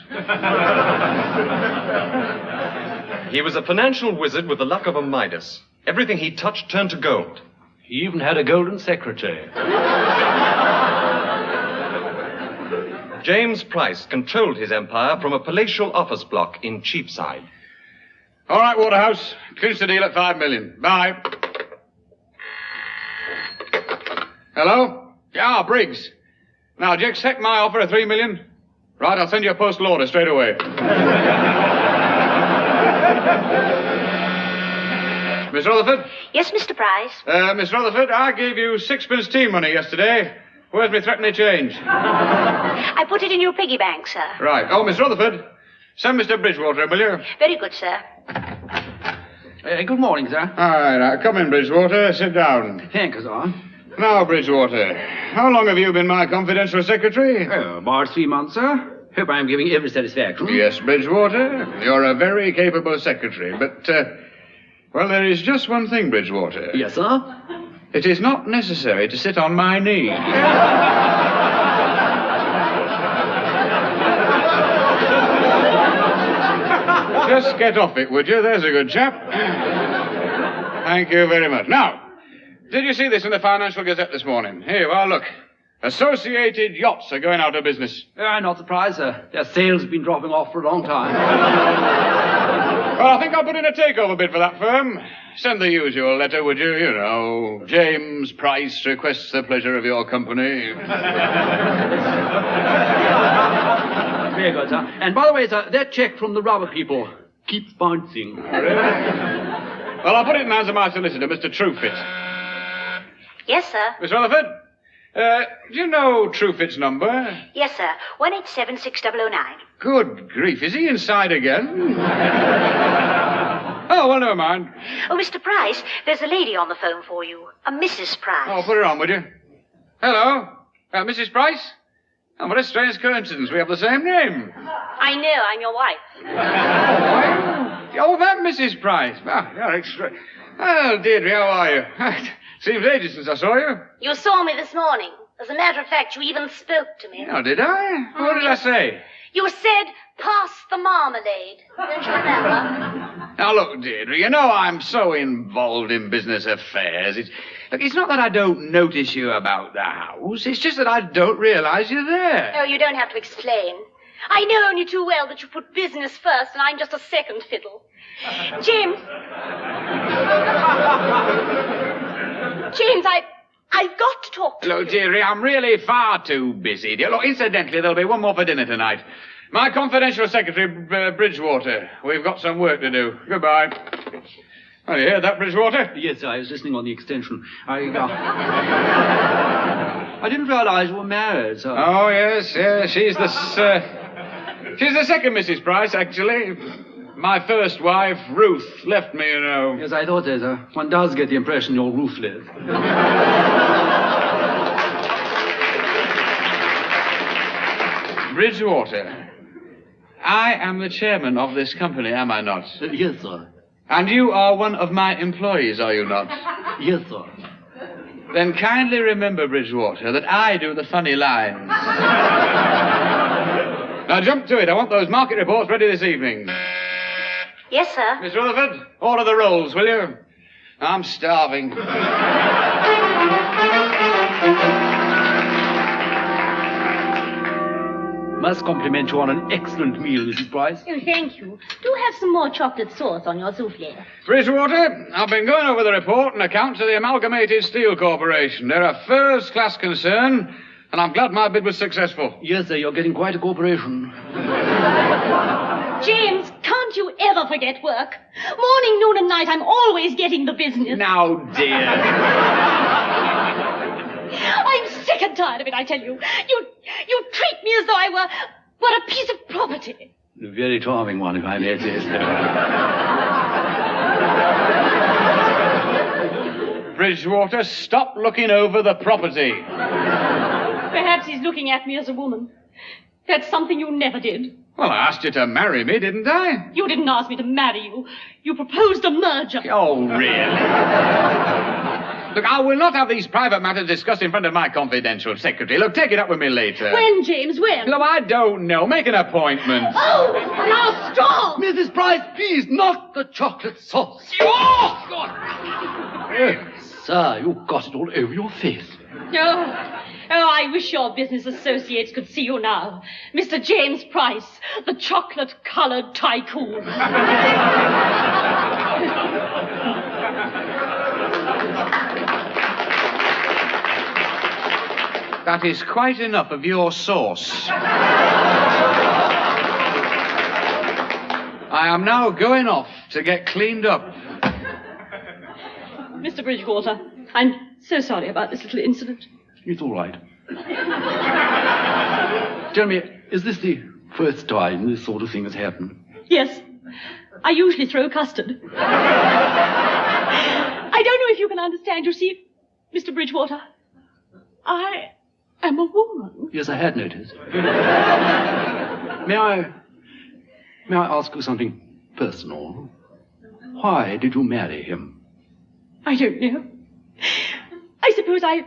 He was a financial wizard with the luck of a Midas. Everything he touched turned to gold. He even had a golden secretary. James Price controlled his empire from a palatial office block in Cheapside. All right, Waterhouse. Clinch the deal at $5 million. Bye. Hello? Yeah, Briggs. Now, do you accept my offer of $3 million? Right, I'll send you a postal order straight away. Miss Rutherford? Yes, Mr. Price. Miss Rutherford, I gave you 6pence tea money yesterday. Where's my threepenny change? I put it in your piggy bank, sir. Right. Oh, Miss Rutherford, send Mr. Bridgewater, will you? Very good, sir. Good morning, sir. All right, now, come in, Bridgewater. Sit down. Thank you, sir. Now, Bridgewater, how long have you been my confidential secretary? Oh, about 3 months, sir. Hope I am giving every satisfaction. Yes, Bridgewater. You're a very capable secretary, but, well, there is just one thing, Bridgewater. Yes, sir? It is not necessary to sit on my knee. Just get off it, would you? There's a good chap. Thank you very much. Now, did you see this in the Financial Gazette this morning? Here you are, look. Associated yachts are going out of business. I'm not surprised, sir. Their sales have been dropping off for a long time. Well, I think I'll put in a takeover bid for that firm. Send the usual letter, would you? You know, James Price requests the pleasure of your company. Very good, sir. And by the way, sir, that check from the rubber people keeps bouncing. Well, I'll put it in the hands of my solicitor, Mr. Truefit. Yes, sir. Miss Rutherford, do you know Truefit's number? Yes, sir. 1876009. Good grief, is he inside again? Oh, well, never mind. Oh, Mr. Price, there's a lady on the phone for you. A Mrs. Price. Oh, put her on, would you? Hello? Mrs. Price? Oh, what a strange coincidence. We have the same name. I know, I'm your wife. Oh, that Mrs. Price. Oh, you're extra. Oh, Deirdre, how are you? Seems ages since I saw you. You saw me this morning. As a matter of fact, you even spoke to me. Oh, did I? What did I say? You said, pass the marmalade. Don't you remember? Now, look, Deirdre, you know I'm so involved in business affairs. It's not that I don't notice you about the house. It's just that I don't realize you're there. Oh, you don't have to explain. I know only too well that you put business first and I'm just a second fiddle. James, I've got to talk to you. Look, dearie, I'm really far too busy. Dear. Look, incidentally, there'll be one more for dinner tonight. My confidential secretary, Bridgewater. We've got some work to do. Goodbye. Oh, you heard that, Bridgewater? Yes, I was listening on the extension. I didn't realize you were married, sir. Oh, yes. She's the second Mrs. Price, actually. My first wife, Ruth, left me, you know. Yes, I thought so, sir. One does get the impression you're ruthless. Bridgewater, I am the chairman of this company, am I not? Yes, sir. And you are one of my employees, are you not? Yes, sir. Then kindly remember, Bridgewater, that I do the funny lines. Now jump to it. I want those market reports ready this evening. Yes, sir. Miss Rutherford, order the rolls, will you? I'm starving. Must compliment you on an excellent meal, Mrs. Price. Oh, thank you. Do have some more chocolate sauce on your souffle. Bridgewater, I've been going over the report and accounts of the Amalgamated Steel Corporation. They're a first-class concern, and I'm glad my bid was successful. Yes, sir, you're getting quite a corporation. James, can't you ever forget work? Morning, noon, and night, I'm always getting the business. Now, dear. I'm sick and tired of it, I tell you. You treat me as though I were, What a piece of property. A very charming one, if I may say so. Bridgewater, stop looking over the property. Perhaps he's looking at me as a woman. That's something you never did. Well, I asked you to marry me, didn't I? You didn't ask me to marry you. You proposed a merger. Oh, really? Look, I will not have these private matters discussed in front of my confidential secretary. Look, take it up with me later. When, James, when? No, I don't know. Make an appointment. Oh, now stop! Mrs. Price, please, not the chocolate sauce. Oh! Sir, you've got it all over your face. Oh, I wish your business associates could see you now. Mr. James Price, the chocolate-colored tycoon. That is quite enough of your sauce. I am now going off to get cleaned up. Mr. Bridgewater, I'm so sorry about this little incident. It's all right. Tell me, is this the first time this sort of thing has happened? Yes. I usually throw custard. I don't know if you can understand. You see, Mr. Bridgewater, I am a woman. Yes, I had noticed. May I ask you something personal? Why did you marry him? I don't know. I suppose I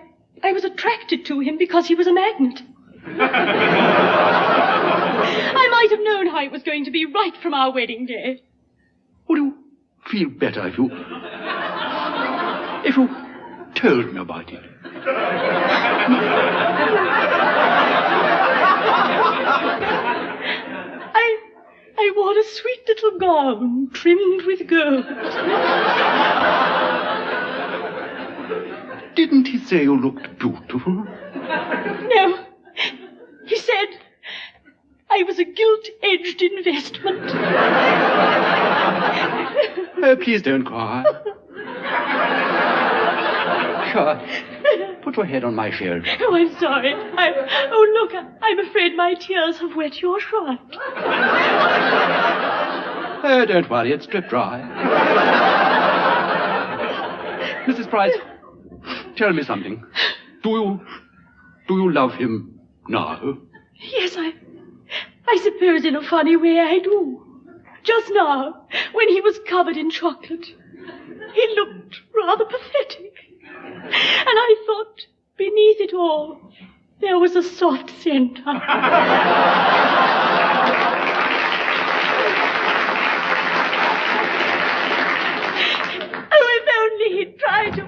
was attracted to him because he was a magnet. I might have known how it was going to be right from our wedding day. Would you feel better if you told me about it? I wore a sweet little gown trimmed with gold. Didn't he say you looked beautiful? No. He said I was a gilt-edged investment. Oh, please don't cry. Sure. Put your head on my shoulder. Oh, I'm sorry. Oh, look, I'm afraid my tears have wet your shirt. Oh, don't worry, it's drip dry. Mrs. Price, tell me something. Do you love him now? Yes, I suppose in a funny way I do. Just now, when he was covered in chocolate, he looked rather pathetic. And I thought, beneath it all, there was a soft center. Oh, if only he'd tried to...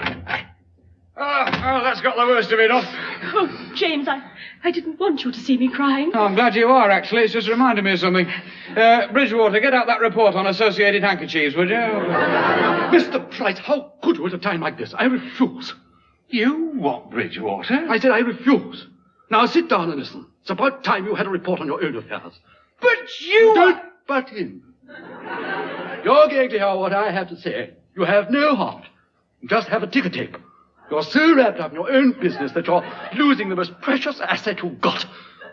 Oh, that's got the worst of it off. Oh, James, I didn't want you to see me crying. Oh, I'm glad you are, actually. It's just reminded me of something. Bridgewater, get out that report on associated handkerchiefs, would you? Mr. Price, how could you at a time like this? I refuse. You what, Bridgewater? I said I refuse. Now sit down and listen. It's about time you had a report on your own affairs. But you... Don't butt in. You're going to hear what I have to say. You have no heart. You just have a ticker tape. You're so wrapped up in your own business that you're losing the most precious asset you've got.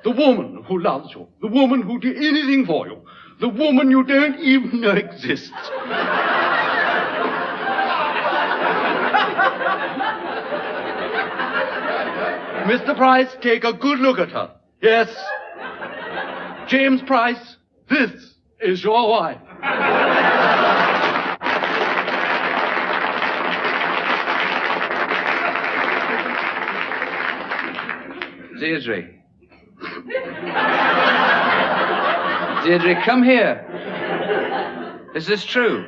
The woman who loves you. The woman who'd do anything for you. The woman you don't even know exists. Mr. Price, take a good look at her. Yes. James Price, this is your wife. Deirdre. Deirdre, come here. Is this true?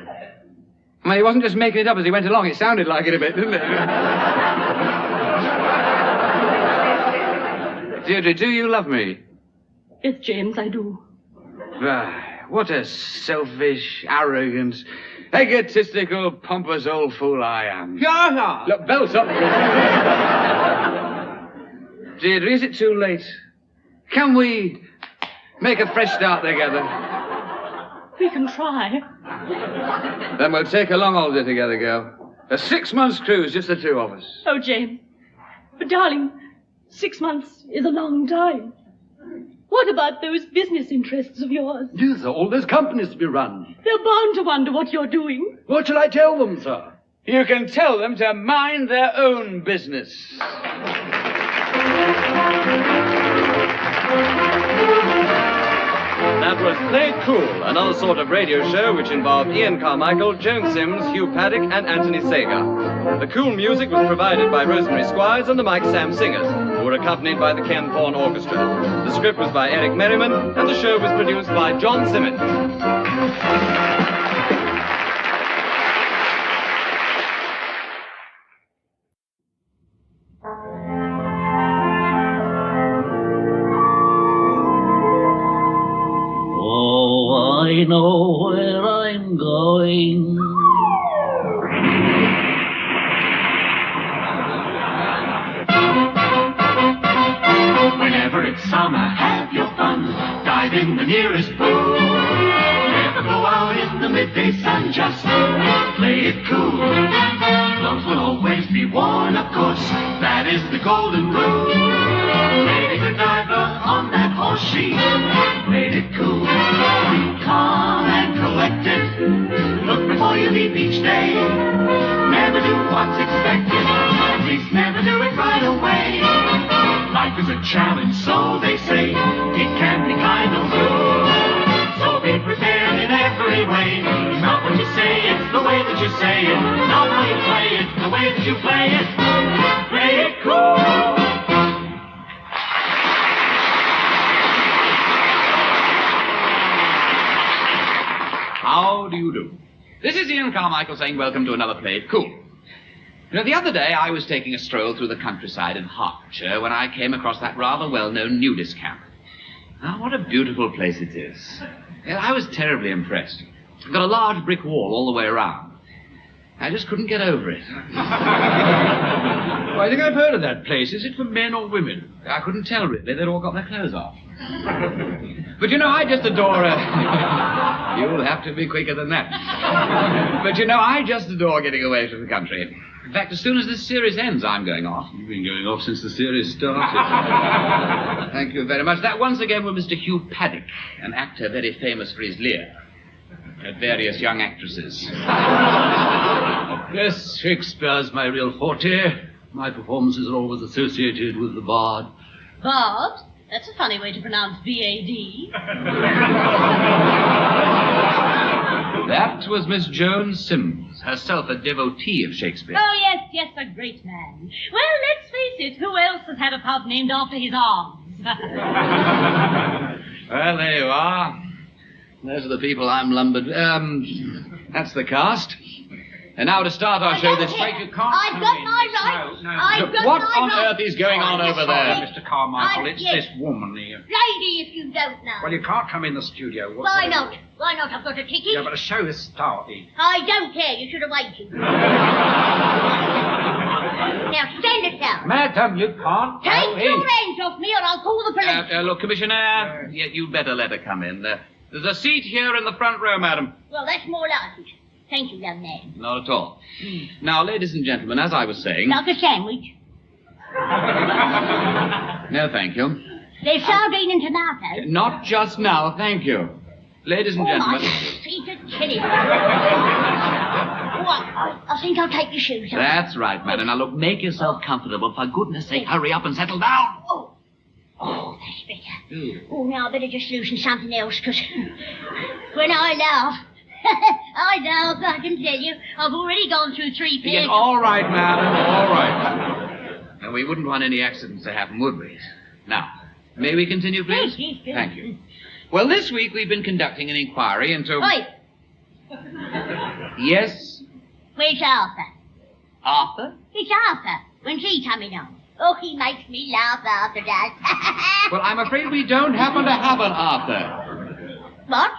I mean, he wasn't just making it up as he went along. It sounded like it a bit, didn't it? Deirdre, do you love me? Yes, James, I do. Ah, what a selfish, arrogant, egotistical, pompous old fool I am. Yeah. Look, belt up. Deirdre, is it too late? Can we make a fresh start together? We can try. Then we'll take a long holiday together, girl. A 6 months cruise, just the two of us. Oh, James. But, darling, 6 months is a long time. What about those business interests of yours? Yes, sir, all those companies to be run. They're bound to wonder what you're doing. What shall I tell them, sir? You can tell them to mind their own business. That was Play Cool, another sort of radio show which involved Ian Carmichael, Joan Sims, Hugh Paddick, and Anthony Sager. The cool music was provided by Rosemary Squires and the Mike Sam Singers, who were accompanied by the Ken Thorne Orchestra. The script was by Erick Merriman, and the show was produced by Joan Sims. I know where I'm going. Whenever it's summer, have your fun. Dive in the nearest pool. Never go out in the midday sun, just play it cool. Clothes will always be worn, of course. That is the golden rule. Lady good diver on that horse, she played it cool. Be calm and collected. Look before you leave each day. Never do what's expected. At least never do it right away. Life is a challenge, so they say. It can be kind of cruel. So be prepared in every way. Not what you say, it's the way that you say it. Not how you play it, the way that you play it. Play it cool. How do you do? This is Ian Carmichael saying welcome to another Play It Cool. You know, the other day I was taking a stroll through the countryside in Hertfordshire when I came across that rather well-known nudist camp. Now, what a beautiful place it is. Yeah, I was terribly impressed. It's got a large brick wall all the way around. I just couldn't get over it. Well, I think I've heard of that place. Is it for men or women? I couldn't tell, really. They'd all got their clothes off. But, you know, I just adore... You'll have to be quicker than that. But, you know, I just adore getting away from the country. In fact, as soon as this series ends, I'm going off. You've been going off since the series started. Thank you very much. That once again was Mr. Hugh Paddick, an actor very famous for his leer at various young actresses. Yes, Shakespeare's my real forte. My performances are always associated with the bard. Bard? That's a funny way to pronounce B-A-D. That was Miss Joan Sims, herself a devotee of Shakespeare. Oh, yes, a great man. Well, let's face it, who else has had a pub named after his arms? Well, there you are. Those are the people I'm lumbered... that's the cast. And now to start our show this week, you can't... I've got my rights. What on earth is going on over there? Mr. Carmichael, it's yes. this woman here. Lady, if you don't know. Well, you can't come in the studio. Why not? Why not? I've got a ticket. Yeah, but the show has started. I don't care. You should have waited. Now, stand it down. Madam, you can't Take go your in. hands off me or I'll call the police. Look, Commissioner, you'd better let her come in. There's a seat here in the front row, madam. Well, that's more like it. Thank you, young man. Not at all. Now, ladies and gentlemen, as I was saying... Like a sandwich. No, thank you. There's sardine and tomato. Not just now, thank you. Ladies and Oh, gentlemen... my feet are chilly. I think I'll take your shoes off. That's right, madam. Now, look, make yourself comfortable. For goodness sake, hurry up and settle down. Oh, that's better. Oh, now I better just loosen something else, because when I laugh, I can tell you, I've already gone through 3 pairs. Yes, all right, madam, all right. And we wouldn't want any accidents to happen, would we? Now, may we continue, please? Yes. Thank you. Well, this week we've been conducting an inquiry into... Oi, Yes? where's Arthur? Arthur? It's Arthur. When's he coming on? Oh, he makes me laugh, Arthur does. Well, I'm afraid we don't happen to have an Arthur. What?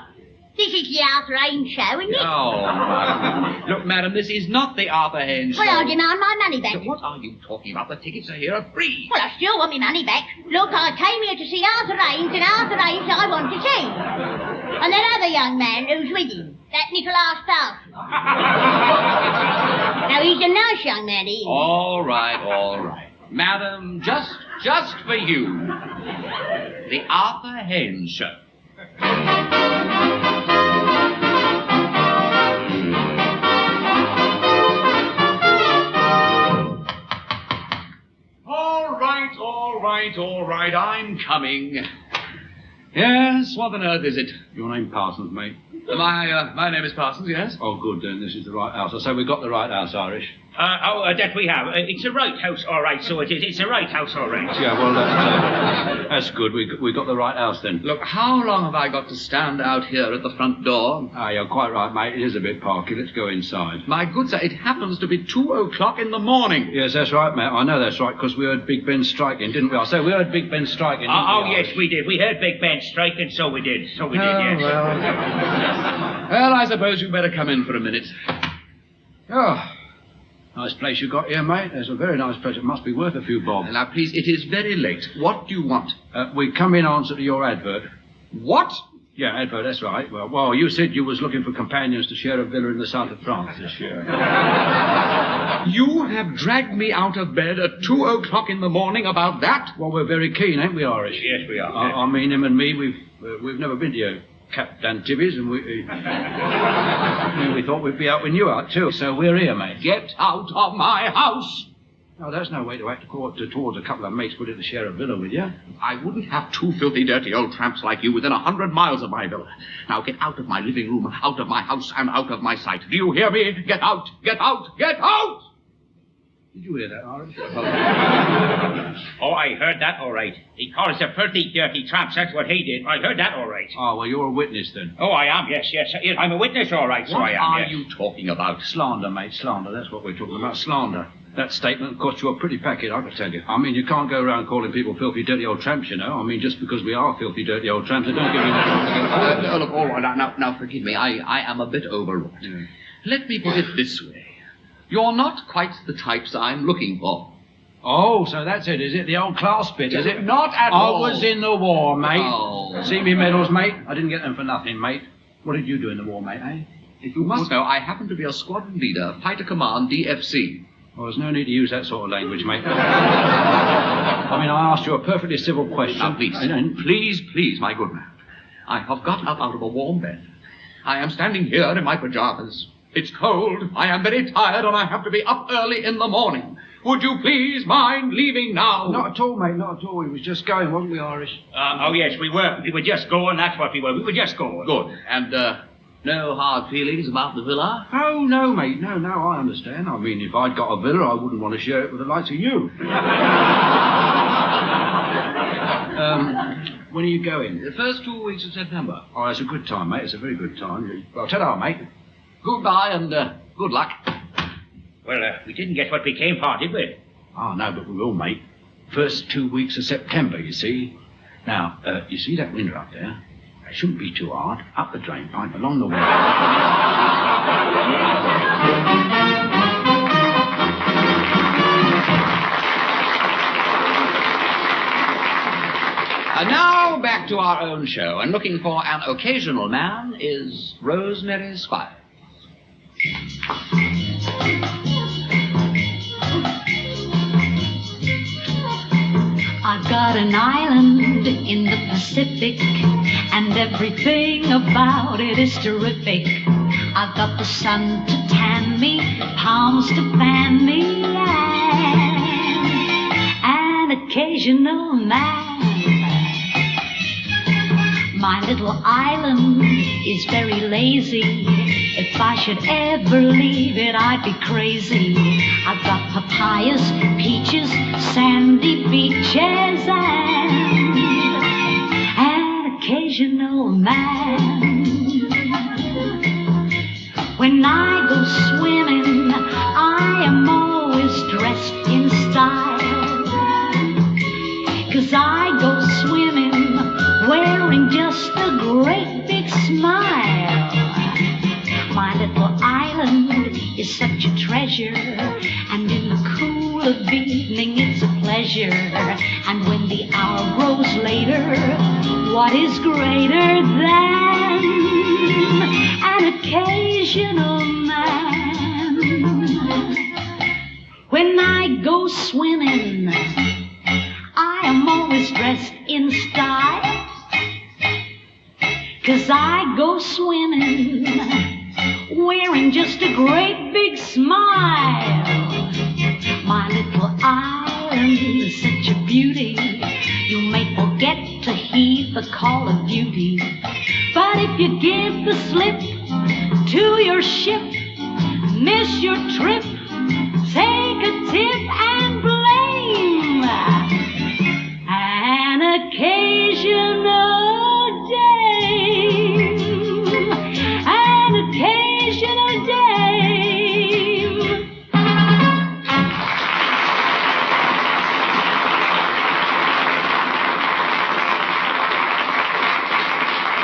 This is the Arthur Haynes show, isn't it? Oh, madam. Look, madam, this is not the Arthur Haynes show. Well, I demand my money back. What are you talking about? The tickets are here are free. Well, I still want my money back. Look, I came here to see Arthur Haynes, and Arthur Haynes I want to see. And that other young man who's with him, that Nicholas Parson. Now, he's a nice young man, he is. All right. Madam, just just for you. The Arthur Haynes Show. All right, I'm coming. Yes, what on earth is it? Your name Parsons, mate. My name is Parsons, yes? Oh, good, then. This is the right house. I say we've got the right house, Irish. That we have. It's a right house, all right, so it is. It's a right house, all right. Yeah, well, that's good. We got the right house, then. Look, how long have I got to stand out here at the front door? Ah, you're quite right, mate. It is a bit parky. Let's go inside. My good sir, it happens to be 2 o'clock in the morning. Yes, that's right, mate. I know that's right, because we heard Big Ben striking, didn't we? I say we heard Big Ben striking, didn't we? Yes, we did. We heard Big Ben striking, so we did. So we did, yes. Well, I suppose you better come in for a minute. Oh, nice place you got here, mate. It's a very nice place. It must be worth a few bob. Now, please, it is very late. What do you want? We come in answer to your advert. What? Yeah, advert, that's right. Well, you said you was looking for companions to share a villa in the south of France this year. You have dragged me out of bed at 2 o'clock in the morning about that? Well, we're very keen, ain't we, Irish? Yes, we are. I mean, him and me, we've never been to your Captain Tibby's, and we thought we'd be out with you out, too. So we're here, mate. Get out of my house! No, that's no way to act towards a couple of mates willing to share a villa with you. I wouldn't have 2 filthy, dirty old tramps like you within 100 miles of my villa. Now get out of my living room, out of my house, and out of my sight. Do you hear me? Get out! Get out! Get out! Did you hear that, Irish? I heard that all right. He called us a filthy, dirty tramps. That's what he did. I heard that all right. Oh, well, you're a witness, then. Oh, I am, yes. I'm a witness, all right, so What I am, are yes. you talking about? Slander, mate, slander. That's what we're talking about, slander. That statement cost you a pretty packet, I can tell you. I mean, you can't go around calling people filthy, dirty old tramps, you know. I mean, just because we are filthy, dirty old tramps, it don't give you... Look, all right, now, forgive me. I am a bit overwrought. Yeah. Let me put it this way. You're not quite the types I'm looking for. Oh, so that's it, is it? The old class bit, is it? Not at all. I was in the war, mate. Oh. See me medals, mate? I didn't get them for nothing, mate. What did you do in the war, mate, eh? If you must know, I happen to be a squadron leader, fighter command, DFC. Well, there's no need to use that sort of language, mate. I mean, I asked you a perfectly civil question. Now, please, my good man. I have got up out of a warm bed. I am standing here in my pajamas. It's cold, I am very tired, and I have to be up early in the morning. Would you please mind leaving now? Not at all, mate, not at all. We was just going, wasn't we, Irish? Yes, we were. We were just going, that's what we were. We were just going. Good. And, no hard feelings about the villa? Oh, no, mate. No, I understand. I mean, if I'd got a villa, I wouldn't want to share it with the likes of you. When are you going? The first 2 weeks of September. Oh, it's a good time, mate. It's a very good time. Well, ta-ra, mate. Goodbye and good luck. Well, we didn't get what we came for, did we? Oh, no, but we will, mate. First 2 weeks of September, you see. Now, you see that window up there? It shouldn't be too hard. Up the drain pipe, along the wall. And now back to our own show. And looking for an occasional man is Rosemary Squires. I've got an island in the Pacific, and everything about it is terrific. I've got the sun to tan me, palms to fan me, and an occasional man. My little island is very lazy. If I should ever leave it, I'd be crazy. I've got papayas, peaches, sandy beaches, and an occasional man. When I go swimming, I am always dressed in style, 'cause I go swimming wearing just a great big smile. My little island is such a treasure, and in the cool of evening it's a pleasure. And when the hour grows later, what is greater than an occasional man? When I go swimming, always dressed in style. 'Cause I go swimming, wearing just a great big smile. My little island is such a beauty, you may forget to heed the call of duty. But if you give the slip to your ship, miss your trip, take a tip and blame an occasional dame, an occasional dame.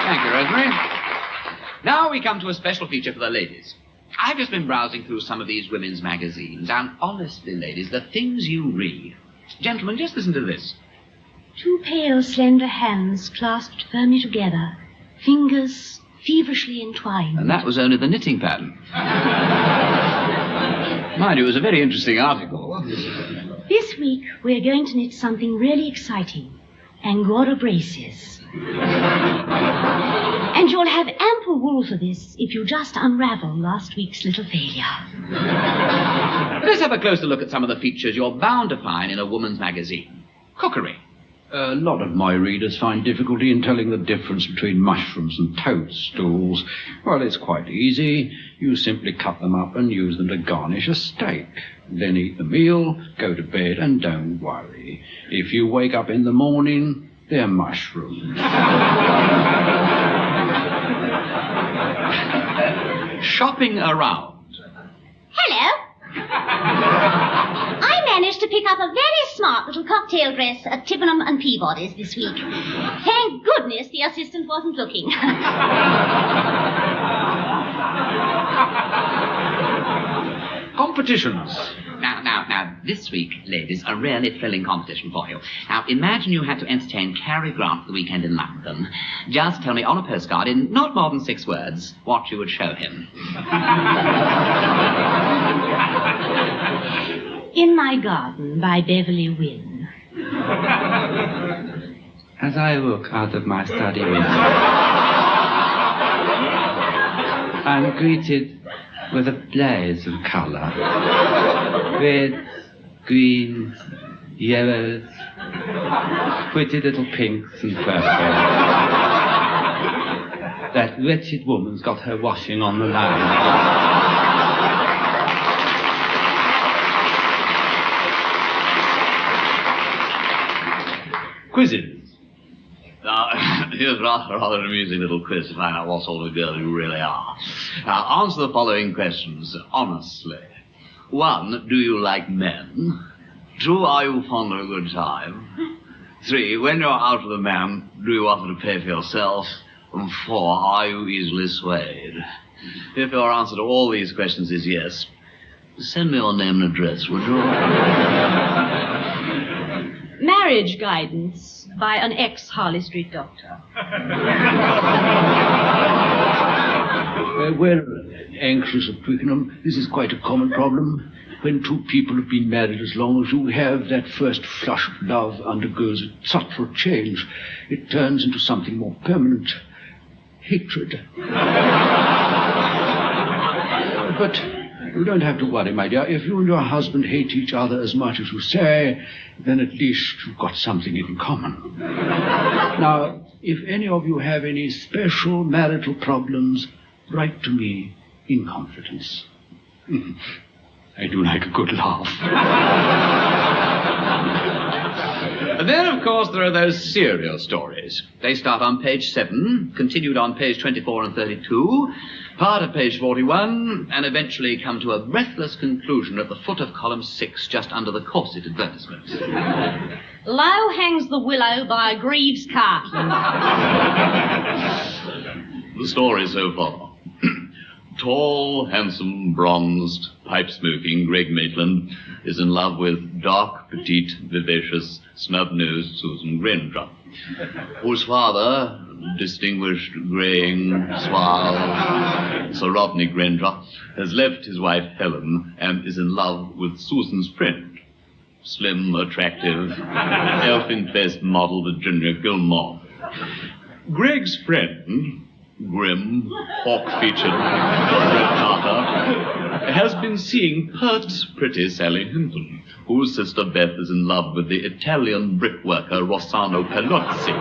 Thank you, Rosemary. Now we come to a special feature for the ladies. I've just been browsing through some of these women's magazines, and honestly, ladies, the things you read. Gentlemen, just listen to this. Two pale, slender hands clasped firmly together, fingers feverishly entwined. And that was only the knitting pattern. Mind you, it was a very interesting article. This week, we're going to knit something really exciting. Angora braces. And you'll have ample wool for this if you just unravel last week's little failure. Let's have a closer look at some of the features you're bound to find in a woman's magazine. Cookery. A lot of my readers find difficulty in telling the difference between mushrooms and toadstools. Well, it's quite easy. You simply cut them up and use them to garnish a steak. Then eat the meal, go to bed, and don't worry. If you wake up in the morning, they're mushrooms. Shopping around. Hello. I managed to pick up a very smart little cocktail dress at Tippenham and Peabody's this week. Thank goodness the assistant wasn't looking. Competitions. Now, this week, ladies, a really thrilling competition for you. Now, imagine you had to entertain Cary Grant for the weekend in London. Just tell me on a postcard, in not more than 6 words, what you would show him. In My Garden by Beverly Wynne. As I look out of my study window, I'm greeted with a blaze of colour. Reds, greens, yellows, pretty little pinks and purples. That wretched woman's got her washing on the line. Quizzes. Now, here's a rather amusing little quiz to find out what sort of girl you really are. Now, answer the following questions honestly. 1, do you like men? 2, are you fond of a good time? 3, when you're out with a man, do you offer to pay for yourself? And 4, are you easily swayed? If your answer to all these questions is yes, send me your name and address, would you? Marriage guidance by an ex-Harley Street doctor. We're anxious at Twickenham. This is quite a common problem. When two people have been married as long as you have, that first flush of love undergoes a subtle change. It turns into something more permanent. Hatred. But you don't have to worry, my dear. If you and your husband hate each other as much as you say, then at least you've got something in common. Now, if any of you have any special marital problems, write to me in confidence. I do like a good laugh. And then, of course, there are those serial stories. They start on page 7, continued on page 24 and 32, part of page 41, and eventually come to a breathless conclusion at the foot of column 6, just under the corset advertisement. Low hangs the willow by Greaves Cartland. The story so far. Tall, handsome, bronzed, pipe-smoking Greg Maitland is in love with dark, petite, vivacious, snub-nosed Susan Granger, whose father, distinguished, greying, suave Sir Rodney Granger, has left his wife Helen and is in love with Susan's friend, Slim, attractive, elfin-faced model Virginia Gilmore. Greg's friend, grim, hawk-featured Fred Carter, has been seeing pert, pretty Sally Hinton, whose sister Beth is in love with the Italian brickworker Rossano Pelozzi.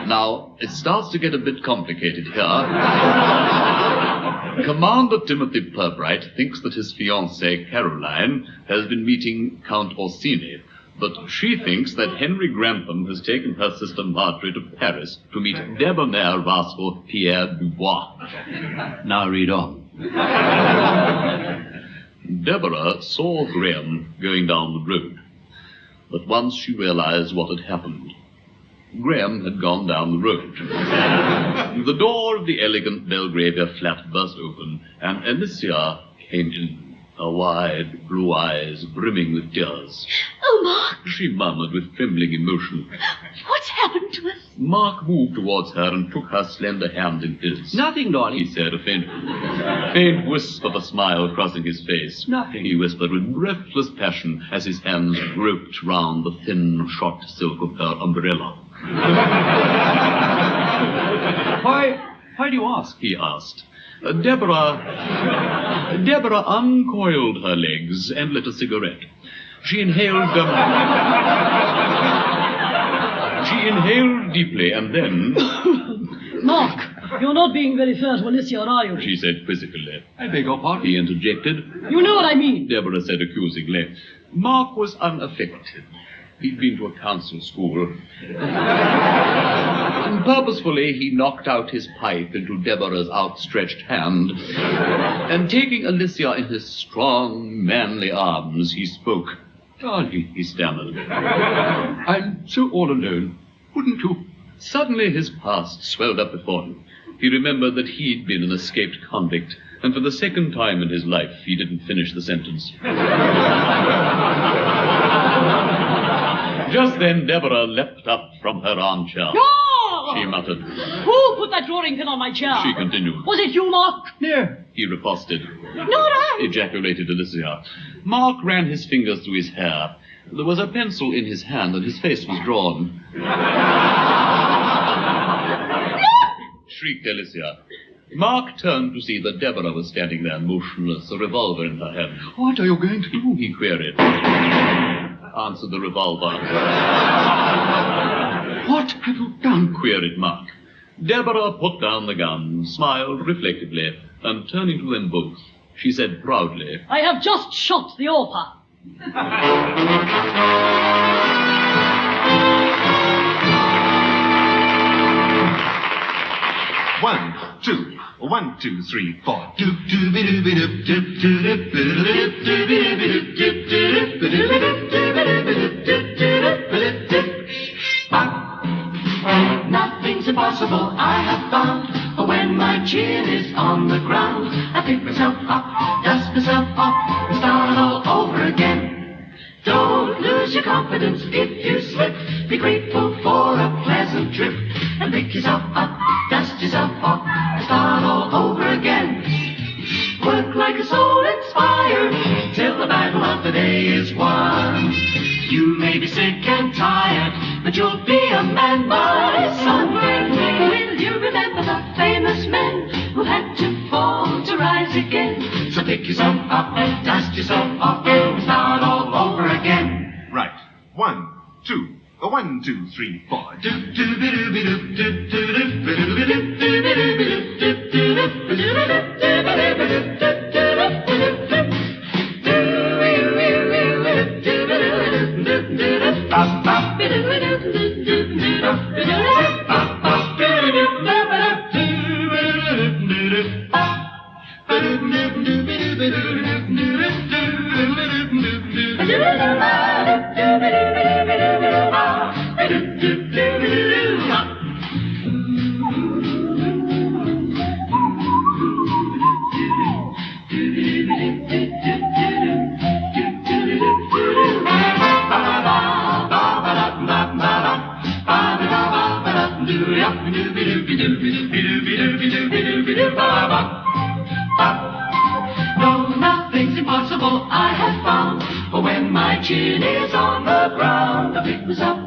Now, it starts to get a bit complicated here. Commander Timothy Purbright thinks that his fiancée, Caroline, has been meeting Count Orsini, but she thinks that Henry Grantham has taken her sister Marjorie to Paris to meet debonair rascal Pierre Dubois. Now read on. Deborah saw Graham going down the road, but once she realized what had happened. Graham had gone down the road. The door of the elegant Belgravia flat burst open, and Alicia came in, her wide blue eyes brimming with tears. Oh, Mark! She murmured with trembling emotion. What's happened to us? Mark moved towards her and took her slender hand in his. Nothing, darling. He said, a faint wisp of a smile crossing his face. Nothing. He whispered with breathless passion as his hands groped round the thin, short silk of her umbrella. Why do you ask? He asked. Deborah uncoiled her legs and lit a cigarette. She inhaled deeply and then... Mark, you're not being very fair to Alicia, are you? She said quizzically. I beg your pardon? He interjected. You know what I mean. Deborah said accusingly. Mark was unaffected. He'd been to a council school. Purposefully, he knocked out his pipe into Deborah's outstretched hand, and taking Alicia in his strong, manly arms, he spoke. Darling, he stammered. I'm so all alone. Wouldn't you? Suddenly, his past swelled up before him. He remembered that he'd been an escaped convict, and for the second time in his life, he didn't finish the sentence. Just then, Deborah leapt up from her armchair. No! She muttered. Who put that drawing pin on my chair? She continued. Was it you, Mark? No. He riposted. Not I. Ejaculated Alicia. Mark ran his fingers through his hair. There was a pencil in his hand, and his face was drawn. Shrieked Alicia. Mark turned to see that Deborah was standing there motionless, a revolver in her hand. What are you going to do? He queried. Answered the revolver. What have you done? Queried Mark. Deborah put down the gun, smiled reflectively, and turning to them both, she said proudly, I have just shot the author. One, two, 1, 2, 3, 4. Nothing's impossible, I have found. But when my chin is on the ground, I pick myself up, dust myself off, and start all over again. Don't lose your confidence if you slip. Be grateful for a pleasant trip, and pick yourself up, dust yourself off, and start all over again. Work like a soul inspired, till the battle of the day is won. You may be sick and tired, but you'll be a man, my son. Will you remember the famous men who had to fall to rise again? So pick yourself up, dust yourself off, and start all over again. Right. 1, 2, 1, 2, 3, 4. No, nothing's impossible, I have found. But when chin is on the ground. The pick was up,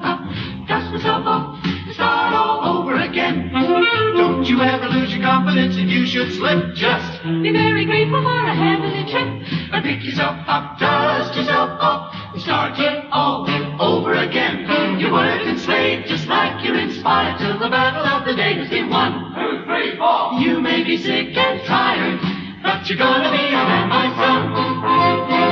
dust myself off, start all over again. Don't you ever lose your confidence if you should slip. Just be very grateful for a heavenly trip. Pick yourself up, dust yourself off, and start it all over again. You work and slave just like you're inspired till the battle of the day has been won. 2, 3, 4. You may be sick and tired, but you're gonna be a man, my son.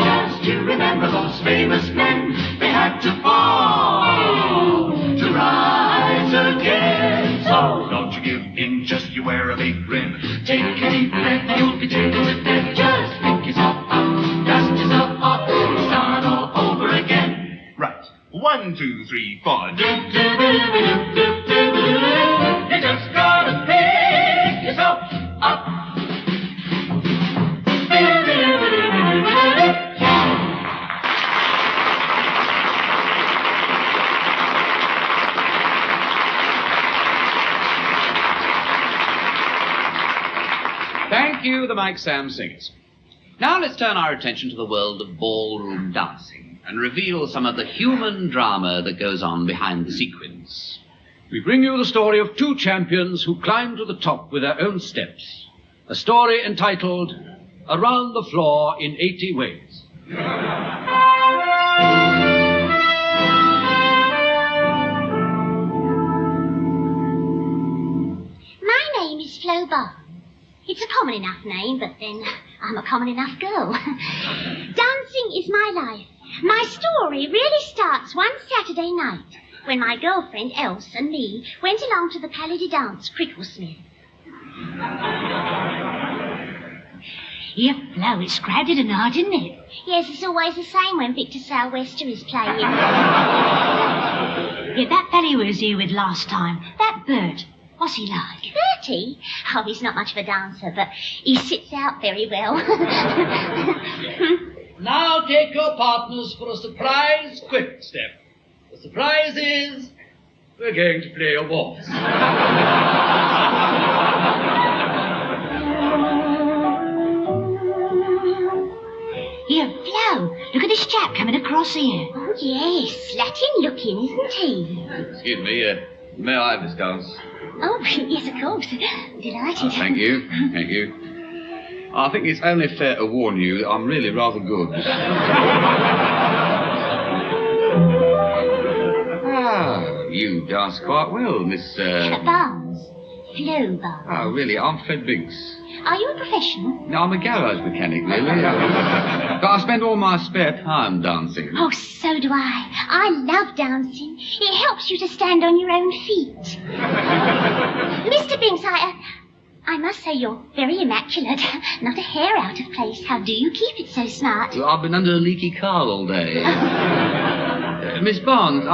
Just you remember those famous men, they had to fall to rise again. So don't you give in, just you wear a big grin. Take a deep breath, you'll be taken to bed. Just pick yourself up, dust yourself off, start all over again. Right. 1, 2, 3, 4. You just gotta pick yourself up. Thank you, the Mike Sam Singers. Now let's turn our attention to the world of ballroom dancing and reveal some of the human drama that goes on behind the sequins. We bring you the story of 2 champions who climbed to the top with their own steps. A story entitled Around the Floor in 80 Ways. My name is Flo Barnes. It's a common enough name, but then I'm a common enough girl. Dancing is my life. My story really starts one Saturday night when my girlfriend Else and me went along to the Palais de Dance, Cricklesmith. Yeah, Flo, it's crowded tonight, isn't it? Yes, it's always the same when Victor Salwester is playing. Yeah, that fellow who was here with last time, that Bert, what's he like? Bertie? Oh, he's not much of a dancer, but he sits out very well. Now take your partners for a surprise quick step. The surprise is we're going to play a waltz. Here, Flo, look at this chap coming across here. Oh, yes, Latin looking, isn't he? Excuse me, may I have this dance? Oh, yes, of course. Delighted. Thank you, thank you. I think it's only fair to warn you that I'm really rather good. You dance quite well, Miss... Barnes. Flo Barnes. Oh, really? I'm Fred Binks. Are you a professional? No, I'm a garage mechanic, really. But I spend all my spare time dancing. Oh, so do I. I love dancing. It helps you to stand on your own feet. Mr. Binks, I must say you're very immaculate. Not a hair out of place. How do you keep it so smart? Well, I've been under a leaky car all day. Miss Barnes,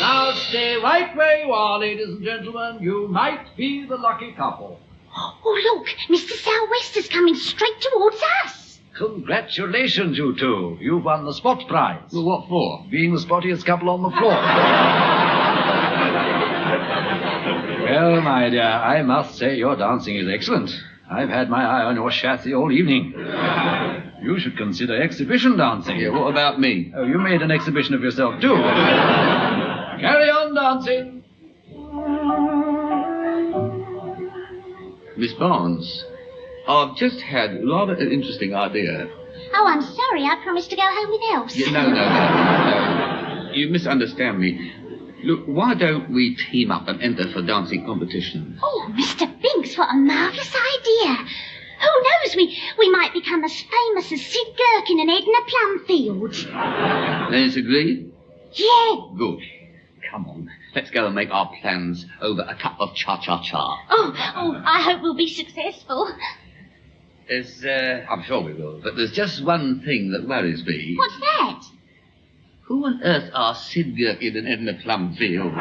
Now stay right where you are, ladies and gentlemen. You might be the lucky couple. Oh, look, Mr. Salwester's coming straight towards us. Congratulations, you two. You've won the spot prize. Well, what for? Being the spottiest couple on the floor. Well, my dear, I must say your dancing is excellent. I've had my eye on your chassis all evening. You should consider exhibition dancing. Yeah, what about me? Oh, you made an exhibition of yourself, too. Carry on dancing. Miss Barnes, I've just had rather an interesting idea. Oh, I'm sorry. I promised to go home with Else. Yeah, no. You misunderstand me. Look, why don't we team up and enter for dancing competitions? Oh, Mr. Binks, what a marvellous idea. Who knows, we might become as famous as Sid Gherkin and Edna Plumfield. Then it's agreed? Yeah. Good. Come on, let's go and make our plans over a cup of cha-cha-cha. Oh, I hope we'll be successful. I'm sure we will, but there's just one thing that worries me. What's that? Who on earth are Sid Gherkin and Edna Plumfield?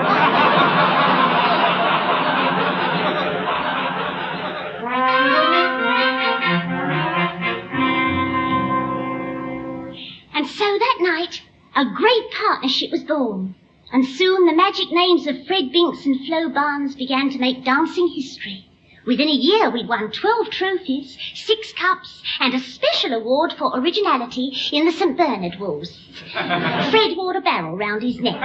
And so that night, a great partnership was born. And soon the magic names of Fred Binks and Flo Barnes began to make dancing history. Within a year, we'd won 12 trophies, 6 cups, and a special award for originality in the St. Bernard Wars. Fred wore a barrel round his neck.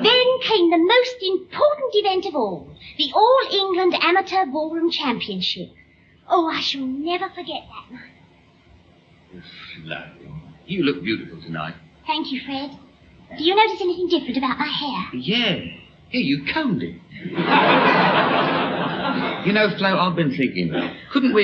Then came the most important event of all, the All-England Amateur Ballroom Championship. Oh, I shall never forget that night. Flo, you look beautiful tonight. Thank you, Fred. Do you notice anything different about my hair? Yeah. Here, you combed it. You know, Flo, I've been thinking, couldn't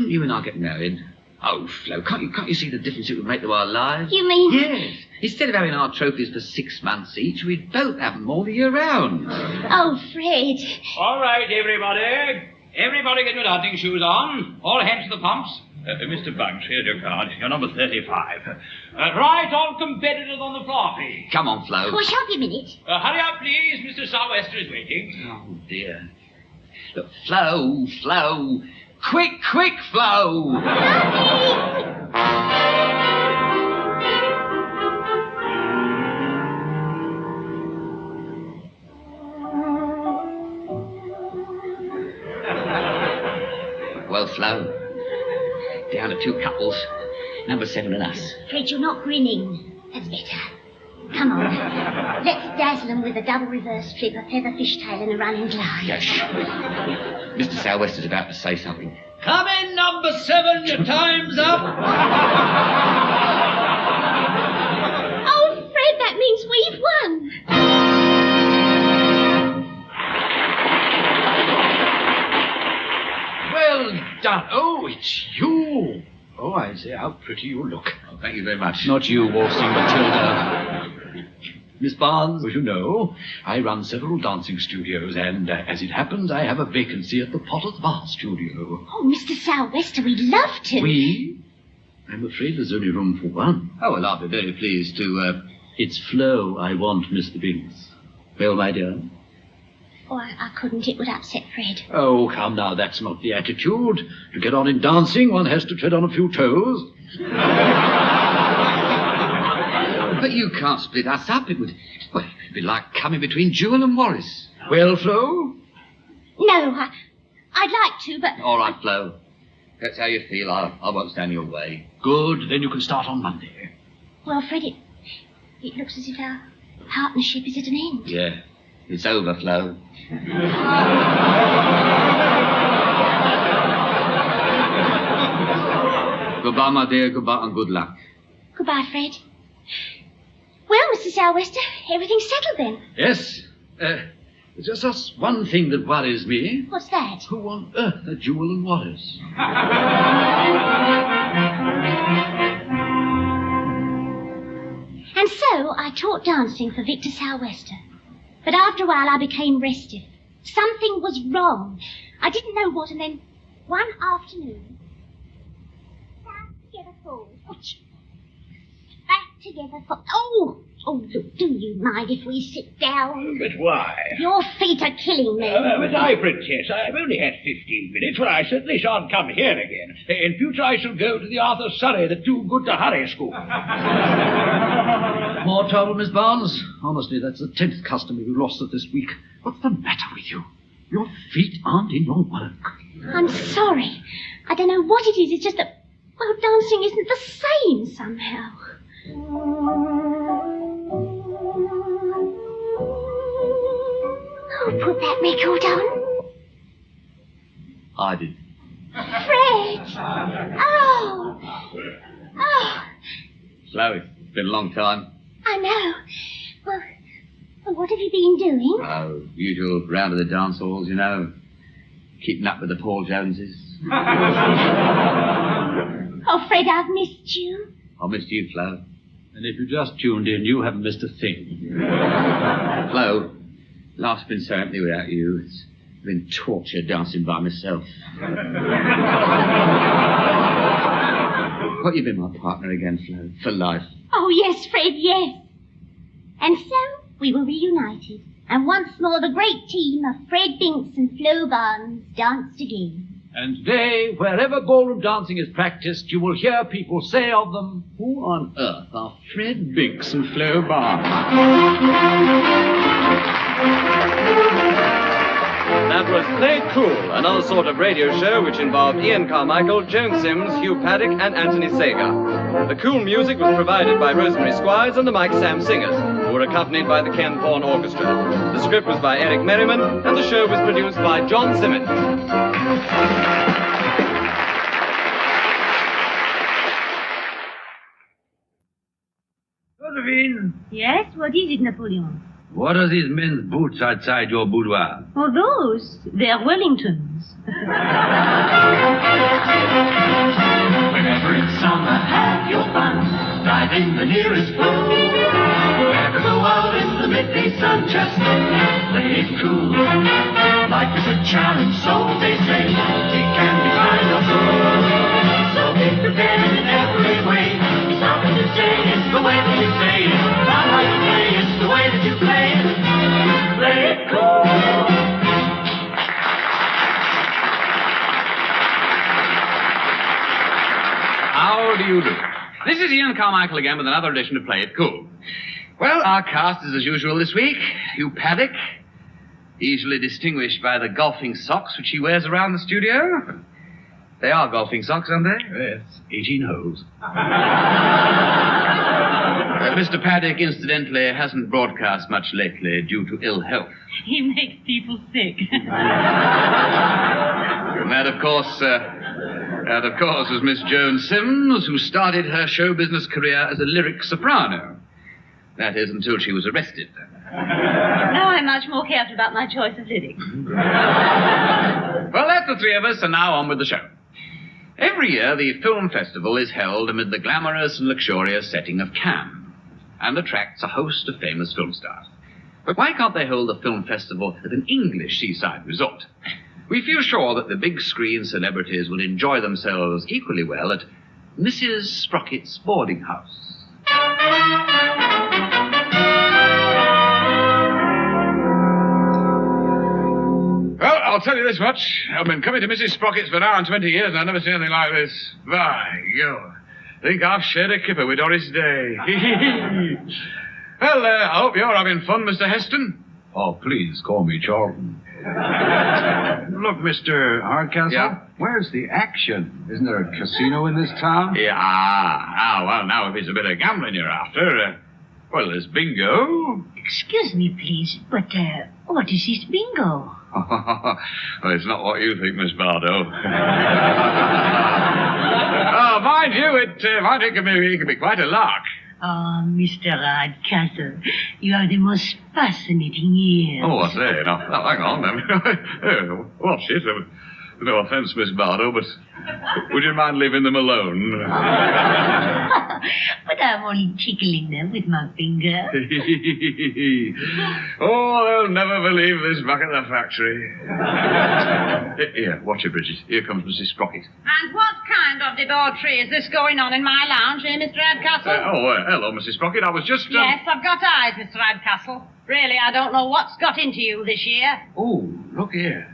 you and I get married? Oh, Flo, can't you see the difference it would make to our lives? You mean... Yes. Instead of having our trophies for 6 months each, we'd both have them all the year round. Oh, Fred. All right, everybody. Everybody get your dancing shoes on. All hands to the pumps. Mr. Bunch, here's your card. You're number 35. Right, all competitors on the floor, please. Come on, Flo. Oh, I shan't be a minute. Hurry up, please. Mr. Southwester is waiting. Oh, dear. Look, Flo. Quick, Flo. Well, Flo, down to 2 couples, number 7 and us. Fred, you're not grinning. That's better. Come on. Let's dazzle them with a double reverse flip, a feather fishtail, and a running glide. Yeah, shh. Mr. Southwester's about to say something. Come in, number 7. Your time's up. Oh, Fred, that means we've won. Well done. Oh, it's you. Oh, I say, how pretty you look. Oh, thank you very much. Not you, waltzing Matilda. Miss Barnes, as you know, I run several dancing studios, and as it happens, I have a vacancy at the Potter's Bar studio. Oh, Mr. Southwester, we'd love to. We? I'm afraid there's only room for one. Oh, well, I'll be very pleased to, It's Flo I want, Mr. Binks. Well, my dear? Oh, I couldn't. It would upset Fred. Oh, come now, that's not the attitude. To get on in dancing, one has to tread on a few toes. But you can't split us up. It'd be like coming between Jewel and Morris. Well, Flo? No, I'd like to, but... All right, Flo. That's how you feel. I won't stand in your way. Good. Then you can start on Monday. Well, Fred, it looks as if our partnership is at an end. Yeah. It's over, Flo. Goodbye, my dear. Goodbye and good luck. Goodbye, Fred. Well, Mr. Southwester, everything's settled then. Yes. There's just one thing that worries me. What's that? Who on earth are Jewel and Wallace? And so I taught dancing for Victor Southwester. But after a while I became restive. Something was wrong. I didn't know what, and then one afternoon... Back together forward. Back together for... Oh, look, do you mind if we sit down? But why? Your feet are killing me. But I protest. I've only had 15 minutes, but I certainly shan't come here again. In future, I shall go to the Arthur Surrey, the Too Good to Hurry school. More trouble, Miss Barnes? Honestly, that's the 10th customer we've lost this week. What's the matter with you? Your feet aren't in your work. I'm sorry. I don't know what it is. It's just that, well, dancing isn't the same somehow. Who put that record on? I did. Fred! Oh! Flo, it's been a long time. I know. Well, what have you been doing? Oh, usual round of the dance halls, you know. Keeping up with the Paul Joneses. Oh, Fred, I've missed you. I missed you, Flo. And if you just tuned in, you haven't missed a thing. Flo, life's been so empty without you. It's been torture dancing by myself. Well, you've been my partner again, Flo, for life. Oh, yes, Fred, yes. And so we were reunited. And once more the great team of Fred Binks and Flo Barnes danced again. And today, wherever ballroom dancing is practiced, you will hear people say of them, who on earth are Fred Binks and Flo Barnes? That was Play It Cool, another sort of radio show which involved Ian Carmichael, Joan Sims, Hugh Paddick, and Anthony Sager. The cool music was provided by Rosemary Squires and the Mike Sam Singers, who were accompanied by the Ken Horne Orchestra. The script was by Erick Merriman, and the show was produced by Joan Sims. Josephine, Yes, what is it, Napoleon? what are these men's boots outside your boudoir? Oh, those. They're Wellingtons. Whenever it's summer, have your fun. Dive in the nearest pool. Never go out in the midday sun, just play it cool. Life is a challenge, so they say. It can be kind of cruel. So be prepared in every way. It's not what you say, it's the way that you say it. Not how you play, it's the way that you play it. Play it cool. How do you do? This is Ian Carmichael again with another edition of Play It Cool. Well, our cast is as usual this week. Hugh Paddick, easily distinguished by the golfing socks which he wears around the studio. They are golfing socks, aren't they? Yes, 18 holes. Mr. Paddick, incidentally, hasn't broadcast much lately due to ill health. He makes people sick. And that, of course, was Miss Joan Sims, who started her show business career as a lyric soprano. That is, until she was arrested. Now I'm much more careful about my choice of lyrics. Well, that's the three of us, and now on with the show. Every year, the film festival is held amid the glamorous and luxurious setting of Cannes, and attracts a host of famous film stars. But why can't they hold the film festival at an English seaside resort? We feel sure that the big screen celebrities will enjoy themselves equally well at Mrs. Sprocket's boarding house. Well, I'll tell you this much. I've been coming to Mrs. Sprocket's for now 20 years, and I've never seen anything like this. By God, I think I've shared a kipper with Doris Day. Well, I hope you're having fun, Mr. Heston. Oh, please call me Charlton. Look, Mr. Hardcastle, Yeah? where's the action? Isn't there a casino in this town? Yeah, well, now if it's a bit of gambling you're after, well, there's bingo. Excuse me, please, but, what is this bingo? Well, it's not what you think, Miss Bardo. Oh, mind you, it can be quite a lark. Oh, Mr. Hardcastle, you have the most fascinating ears. Oh, I say, now hang on. Watch it. No offence, Miss Bardo, but would you mind leaving them alone? But I'm only tickling them with my finger. Oh, they'll never believe this back at the factory. Here, watch it, Bridget. Here comes Mrs. Sprocket. And what kind of debauchery is this going on in my lounge, Mr. Radcastle? Hello, Mrs. Sprocket. I was just... Yes, I've got eyes, Mr. Radcastle. Really, I don't know what's got into you this year. Oh, look here.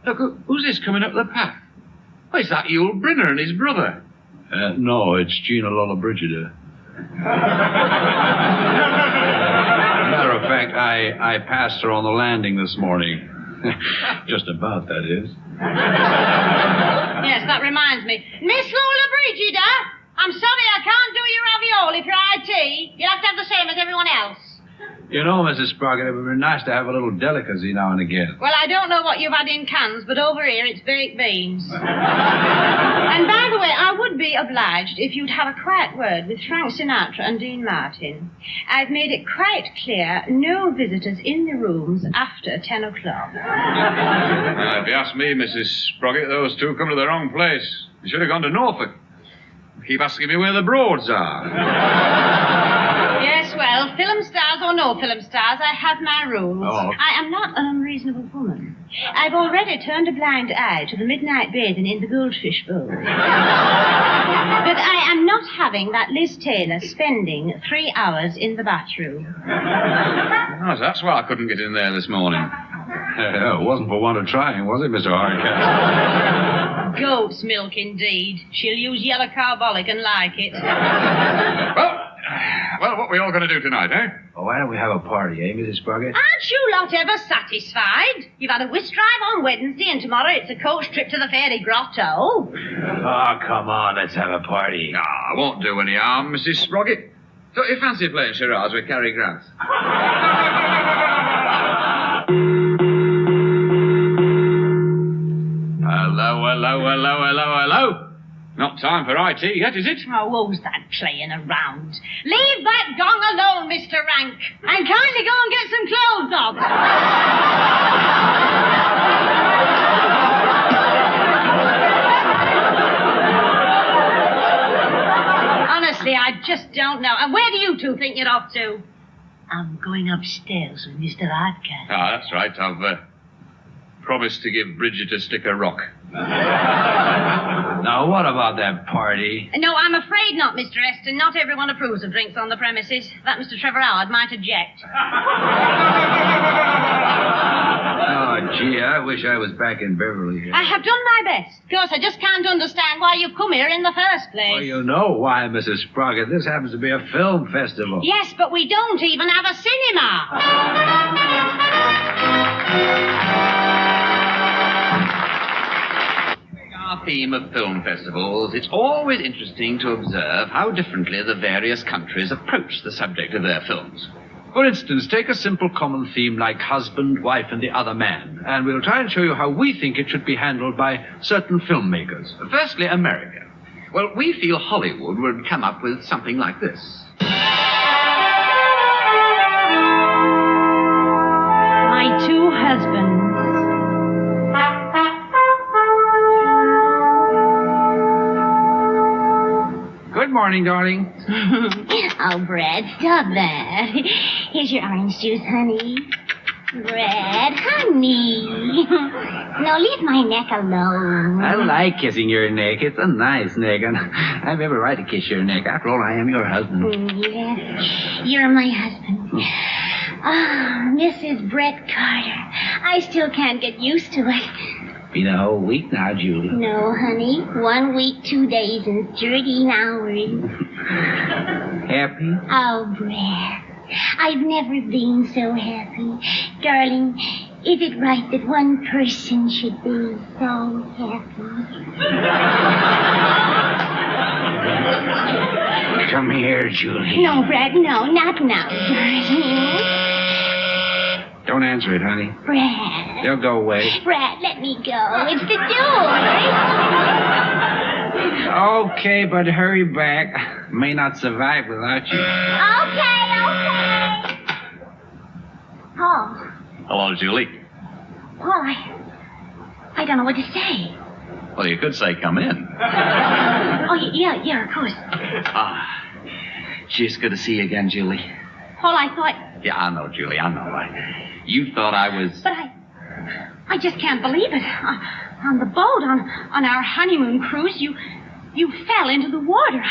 Look, who's this coming up the path? Oh, is that Yule Brynner and his brother? No, it's Gina Lollobrigida. Matter of fact, I passed her on the landing this morning. Just about, that is. Yes, that reminds me. Miss Lola Brigida, I'm sorry I can't do your ravioli for IT. You'll have to have the same as everyone else. You know, Mrs. Sprocket, it would be nice to have a little delicacy now and again. Well, I don't know what you've had in cans, but over here it's baked beans. And by the way, I would be obliged if you'd have a quiet word with Frank Sinatra and Dean Martin. I've made it quite clear, no visitors in the rooms after 10 o'clock. If you ask me, Mrs. Sprocket, those two come to the wrong place. They should have gone to Norfolk. They keep asking me where the Broads are. Yes, well, film stars or no film stars, I have my rules. Oh. I am not an unreasonable woman. I've already turned a blind eye to the midnight bathing in the goldfish bowl. But I am not having that Liz Taylor spending 3 hours in the bathroom. Oh, that's why I couldn't get in there this morning. It wasn't for want of trying, was it, Mr. Hardcastle? Goat's milk, indeed. She'll use yellow carbolic and like it. Well, Well, what are we all going to do tonight, eh? Well, why don't we have a party, eh, Mrs. Sprocket? Aren't you lot ever satisfied? You've had a whist drive on Wednesday, and tomorrow it's a coach trip to the Fairy Grotto. Oh, come on, let's have a party. Ah, I won't do any harm, Mrs. Sprocket. Don't you fancy playing charades with Cary Grant? Hello. Not time for IT yet, is it? Oh, who's that playing around? Leave that gong alone, Mr. Rank, and kindly go and get some clothes off. Honestly, I just don't know. And where do you two think you're off to? I'm going upstairs with Mr. Hardcat. Ah, that's right. I've promised to give Bridget a stick of rock. Now, what about that party? No, I'm afraid not, Mr. Eston. Not everyone approves of drinks on the premises. That Mr. Trevor Howard might object. Oh, gee, I wish I was back in Beverly Hills. I have done my best. Of course, I just can't understand why you've come here in the first place. Well, you know why, Mrs. Sprocket. This happens to be a film festival. Yes, but we don't even have a cinema. Our theme of film festivals, it's always interesting to observe how differently the various countries approach the subject of their films. For instance, take a simple common theme like husband, wife, and the other man, and we'll try and show you how we think it should be handled by certain filmmakers. Firstly, America. Well, we feel Hollywood would come up with something like this. My two husbands. Good morning, darling. Oh, Brad, stop that. Here's your orange juice, honey. Brad, honey. No, leave my neck alone. I like kissing your neck. It's a nice neck, and I've every right to kiss your neck. After all, I am your husband. Yes, you're my husband. Ah, Mrs. Brett Carter. I still can't get used to it. Been a whole week now, Julie. No, honey. 1 week, 2 days, and 13 hours. Happy? Oh, Brad. I've never been so happy. Darling, is it right that one person should be so happy? Come here, Julie. No, Brad, no, not now, darling. Don't answer it, honey. Brad. They'll go away. Brad, let me go. It's the door. Okay, but hurry back. May not survive without you. Okay. Paul. Hello, Julie. Paul, I don't know what to say. Well, you could say come in. Oh, yeah, of course. Ah, just good to see you again, Julie. Paul, I thought... Yeah, I know, Julie, I know. You thought I was... But I just can't believe it. On the boat, on our honeymoon cruise, you fell into the water.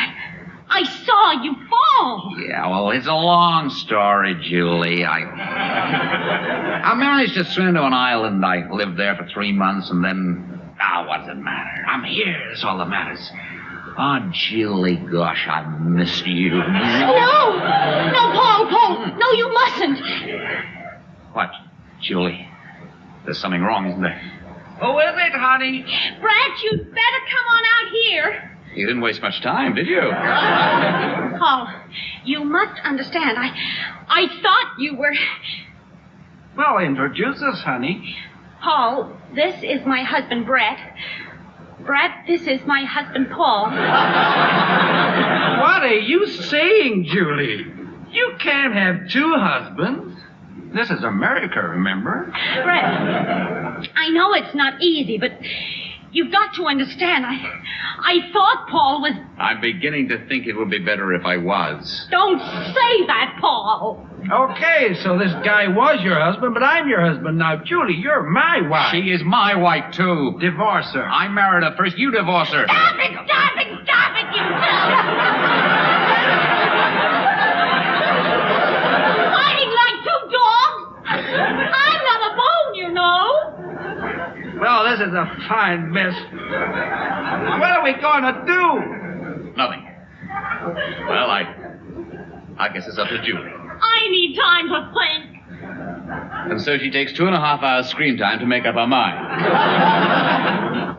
I saw you fall. Yeah, well, it's a long story, Julie. I managed to swim to an island. I lived there for 3 months, and then... what does it matter? I'm here. That's all that matters. Oh, Julie, gosh, I missed you. No, Paul. No, you mustn't. What, Julie? There's something wrong, isn't there? Who is it, honey? Brad, you'd better come on out here. You didn't waste much time, did you? Paul, you must understand. I thought you were... Well, introduce us, honey. Paul, this is my husband, Brett. Brett, this is my husband, Paul. What are you saying, Julie? You can't have two husbands. This is America, remember? Brett, I know it's not easy, but you've got to understand. I thought Paul was... I'm beginning to think it would be better if I was. Don't say that, Paul. Okay, so this guy was your husband, but I'm your husband now. Julie, you're my wife. She is my wife, too. Divorce her. I married her first. You divorce her. Stop it, you... Fighting like two dogs? I'm not a bone, you know. Well, this is a fine mess. What are we going to do? Nothing. Well, I guess it's up to Julian. I need time to think. And so she takes 2.5 hours screen time to make up her mind.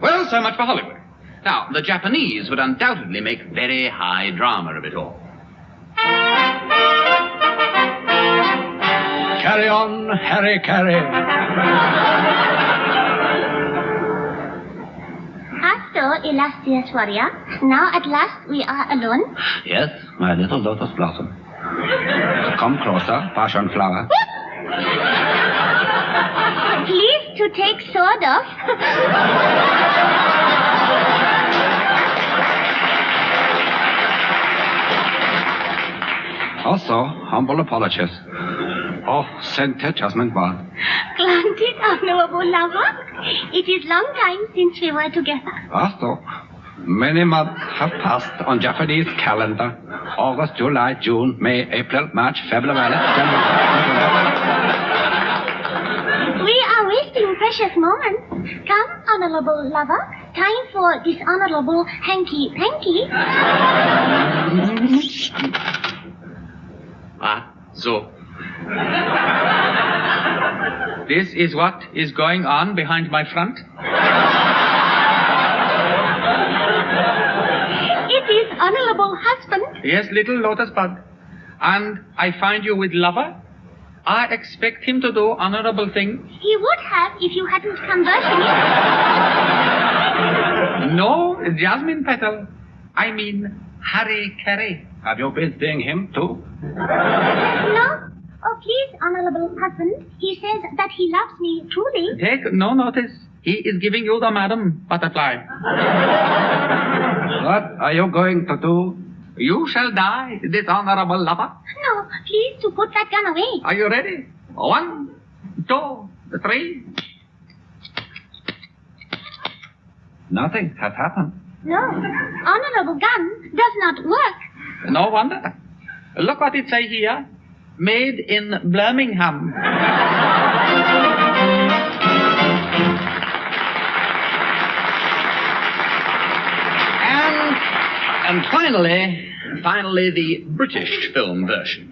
Well, so much for Hollywood. Now, the Japanese would undoubtedly make very high drama of it all. Carry on, Harry, carry. So, illustrious warrior, now at last we are alone. Yes, my little lotus blossom. Come closer, passion flower. Please to take sword off. Also, humble apologies. Oh, scented jasmine bud. Granted, honorable lover. It is long time since we were together. Also, many months have passed on Japanese calendar. August, July, June, May, April, March, February, January. We are wasting precious moments. Come, honorable lover. Time for dishonorable hanky-panky. So. This is what is going on behind my front? It is honorable husband. Yes, little lotus bud. And I find you with lover? I expect him to do honorable things. He would have if you hadn't converted him. No, jasmine petal. I mean, Harry Carey. Have you been seeing him too? No. Oh, please, honorable husband. He says that he loves me truly. Take no notice. He is giving you the Madam Butterfly. What are you going to do? You shall die, dishonorable lover. No, please to put that gun away. Are you ready? 1, 2, 3. Nothing has happened. No, honorable gun does not work. No wonder. Look what it says here. Made in Birmingham. And finally, the British film version.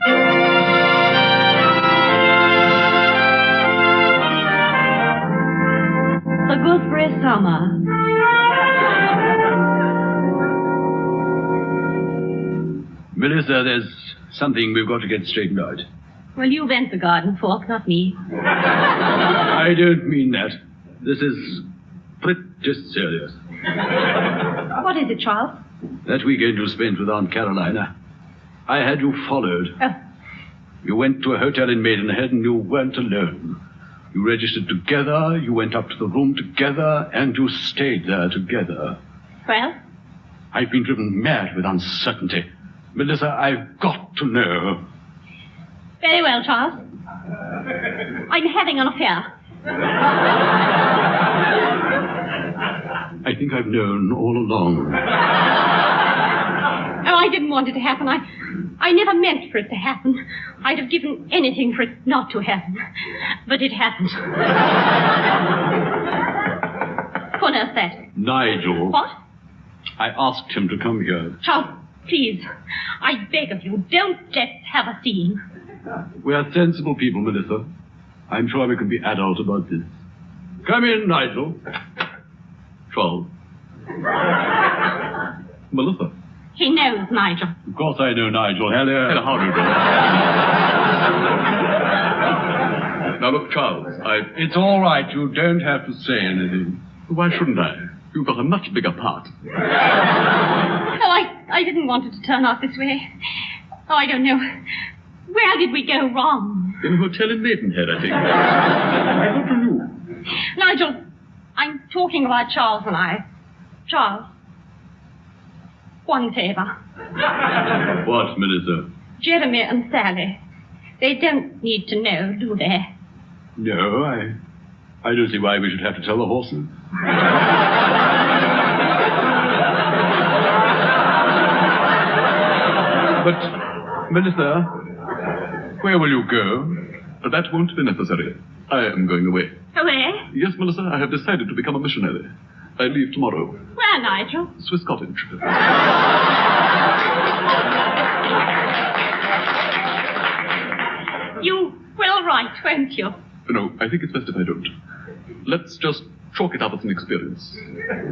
The Gooseberry Summer. Melissa, there's something we've got to get straightened out. Well, you vent the garden fork, not me. I don't mean that. This is pretty serious. What is it, Charles? That weekend you spent with Aunt Carolina, I had you followed. Oh. You went to a hotel in Maidenhead and you weren't alone. You registered together, you went up to the room together, and you stayed there together. Well? I've been driven mad with uncertainty. Melissa, I've got to know. Very well, Charles. I'm having an affair. I think I've known all along. Oh, I didn't want it to happen. I never meant for it to happen. I'd have given anything for it not to happen. But it happened. Who knows that? Nigel. What? I asked him to come here. Charles, please. I beg of you, don't let's have a scene. We are sensible people, Melissa. I'm sure we can be adult about this. Come in, Nigel. Charles. Melissa. He knows, Nigel. Of course I know Nigel. Hello. How do you do? Now look, Charles, It's all right. You don't have to say anything. Why shouldn't I? You've got a much bigger part. Oh, I didn't want it to turn out this way. Oh, I don't know. Where did we go wrong? In a hotel in Maidenhead, I think. I thought you knew. Nigel, I'm talking about Charles and I. Charles. One favor. What, Melissa? Jeremy and Sally. They don't need to know, do they? No, I don't see why we should have to tell the horses. But, Melissa, where will you go? That won't be necessary. I am going away. Away? Yes, Melissa, I have decided to become a missionary. I leave tomorrow. Where, Nigel? Swiss Cottage. all right, won't you? No, I think it's best if I don't. Let's just chalk it up as an experience.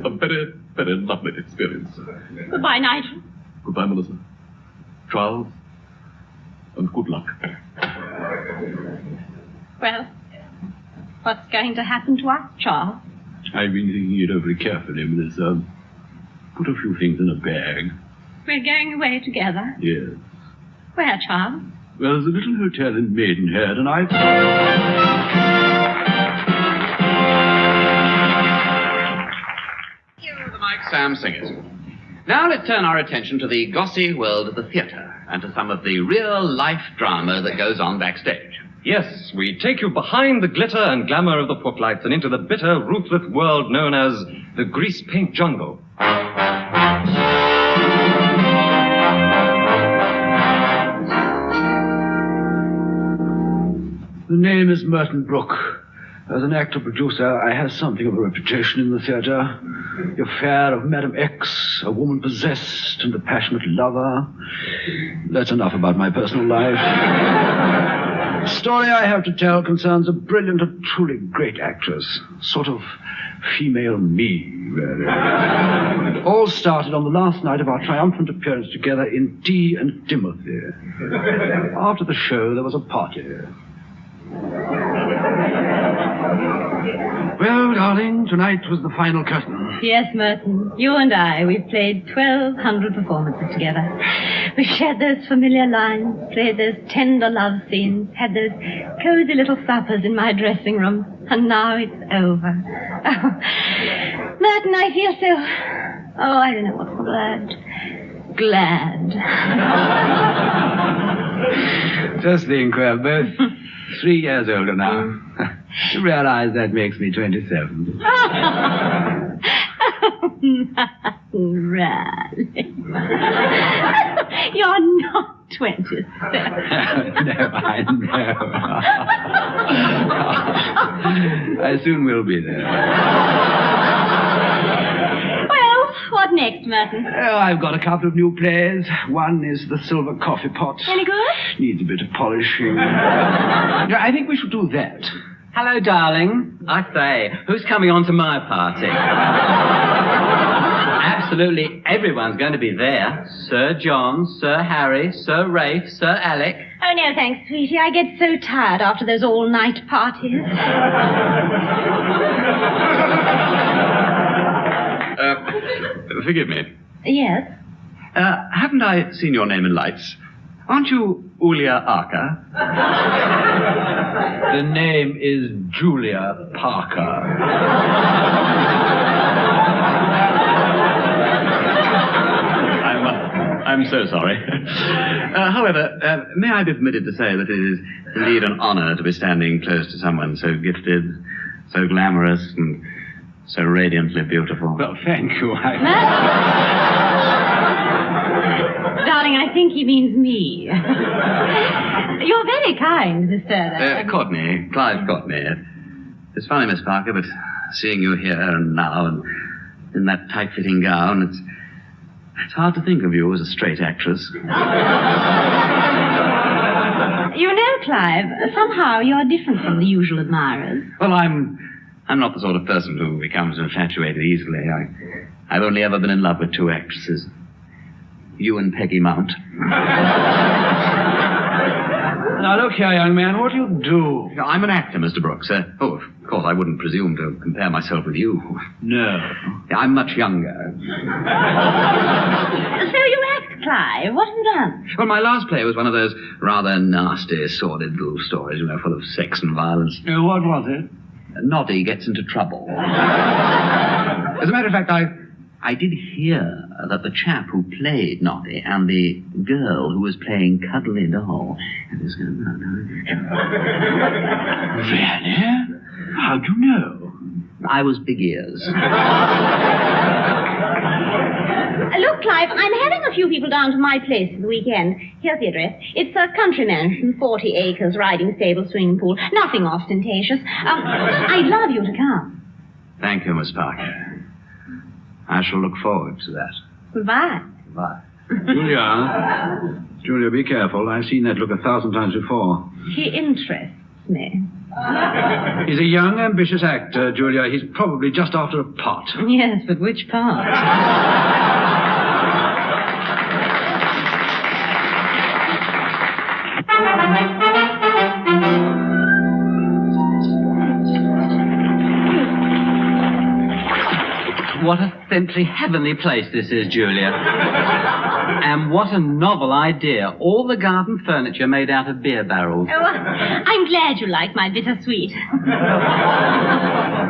A very, very lovely experience. Goodbye, Nigel. Goodbye, Melissa. Charles, and good luck. Well, what's going to happen to us, Charles? I've been thinking it over carefully, Melissa. Put a few things in a bag. We're going away together. Yes. Where, Charles? Well, there's a little hotel in Maidenhead, and I... Sam Singers. Now let's turn our attention to the gossy world of the theatre and to some of the real-life drama that goes on backstage. Yes, we take you behind the glitter and glamour of the footlights and into the bitter, ruthless world known as the grease paint jungle. The name is Merton Brooke. As an actor-producer, I have something of a reputation in the theatre. The affair of Madame X, a woman possessed and a passionate lover. That's enough about my personal life. The story I have to tell concerns a brilliant and truly great actress. Sort of female me, really. It all started on the last night of our triumphant appearance together in Dee and Timothy. After the show, there was a party. Well, darling, tonight was the final curtain. Yes, Merton. You and I, we've played 1,200 performances together. We've shared those familiar lines, played those tender love scenes, had those cozy little suppers in my dressing room, and now it's over. Oh, Merton, I feel so... Oh, I don't know what's the word. Glad. Just think, we're both 3 years older now. You realize that makes me 27. Really? You're not 27. No, I know. I soon will be there. Well, what next, Merton? Oh, I've got a couple of new plays. One is The Silver Coffee Pot. Any good? Needs a bit of polishing. Yeah, I think we should do that. Hello, darling. I say, who's coming on to my party? Absolutely everyone's going to be there. Sir John, Sir Harry, Sir Rafe, Sir Alec. Oh, no, thanks, sweetie. I get so tired after those all-night parties. Forgive me. Yes? Haven't I seen your name in lights? Aren't you Ulia Arca? The name is Julia Parker. I'm so sorry. However, may I be permitted to say that it is indeed an honor to be standing close to someone so gifted, so glamorous, and so radiantly beautiful. Well, thank you. Darling, I think he means me. You're very kind, Mr. Courtney, Clive Courtney. It's funny, Miss Parker, but seeing you here and now and in that tight-fitting gown, it's hard to think of you as a straight actress. You know, Clive, somehow you're different from the usual admirers. Well, I'm not the sort of person who becomes infatuated easily. I've only ever been in love with 2 actresses. You and Peggy Mount. Now, look here, young man, what do you do? I'm an actor, Mr. Brooks. Oh, of course, I wouldn't presume to compare myself with you. No. I'm much younger. So you act, Clive. What have you done? Well, my last play was one of those rather nasty, sordid little stories, full of sex and violence. What was it? Noddy gets into trouble. As a matter of fact, I did hear that the chap who played Noddy and the girl who was playing Cuddly Doll... Really? How'd you know? I was big ears. Look, Clive, I'm having a few people down to my place for the weekend. Here's the address. It's a country mansion, 40 acres, riding stable, swimming pool. Nothing ostentatious. I'd love you to come. Thank you, Miss Parker. I shall look forward to that. Goodbye. Goodbye. Julia, be careful. I've seen that look 1,000 times before. He interests me. He's a young, ambitious actor, Julia. He's probably just after a part. Yes, but which part? What a simply heavenly place this is, Julia. And what a novel idea. All the garden furniture made out of beer barrels. Oh, I'm glad you like my bittersweet. Haven't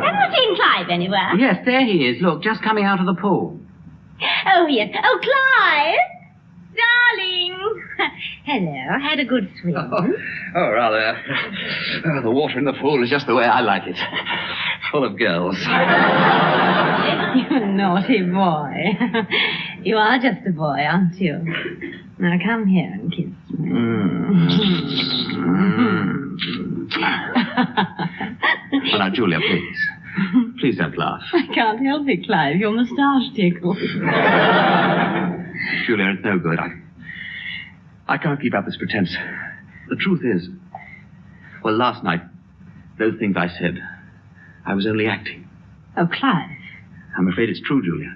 you seen Clive anywhere? Yes, there he is. Look, just coming out of the pool. Oh, yes. Oh, Clive! Darling! Hello. Had a good swim? Oh, rather. The water in the pool is just the way I like it. Full of girls. You naughty boy. You are just a boy, aren't you? Now come here and kiss me. Well, now, Julia, please. Please don't laugh. I can't help it, Clive. Your moustache tickles. Julia, it's no good. I can't keep up this pretense. The truth is, well, last night, those things I said, I was only acting. Oh, Clive. I'm afraid it's true, Julia.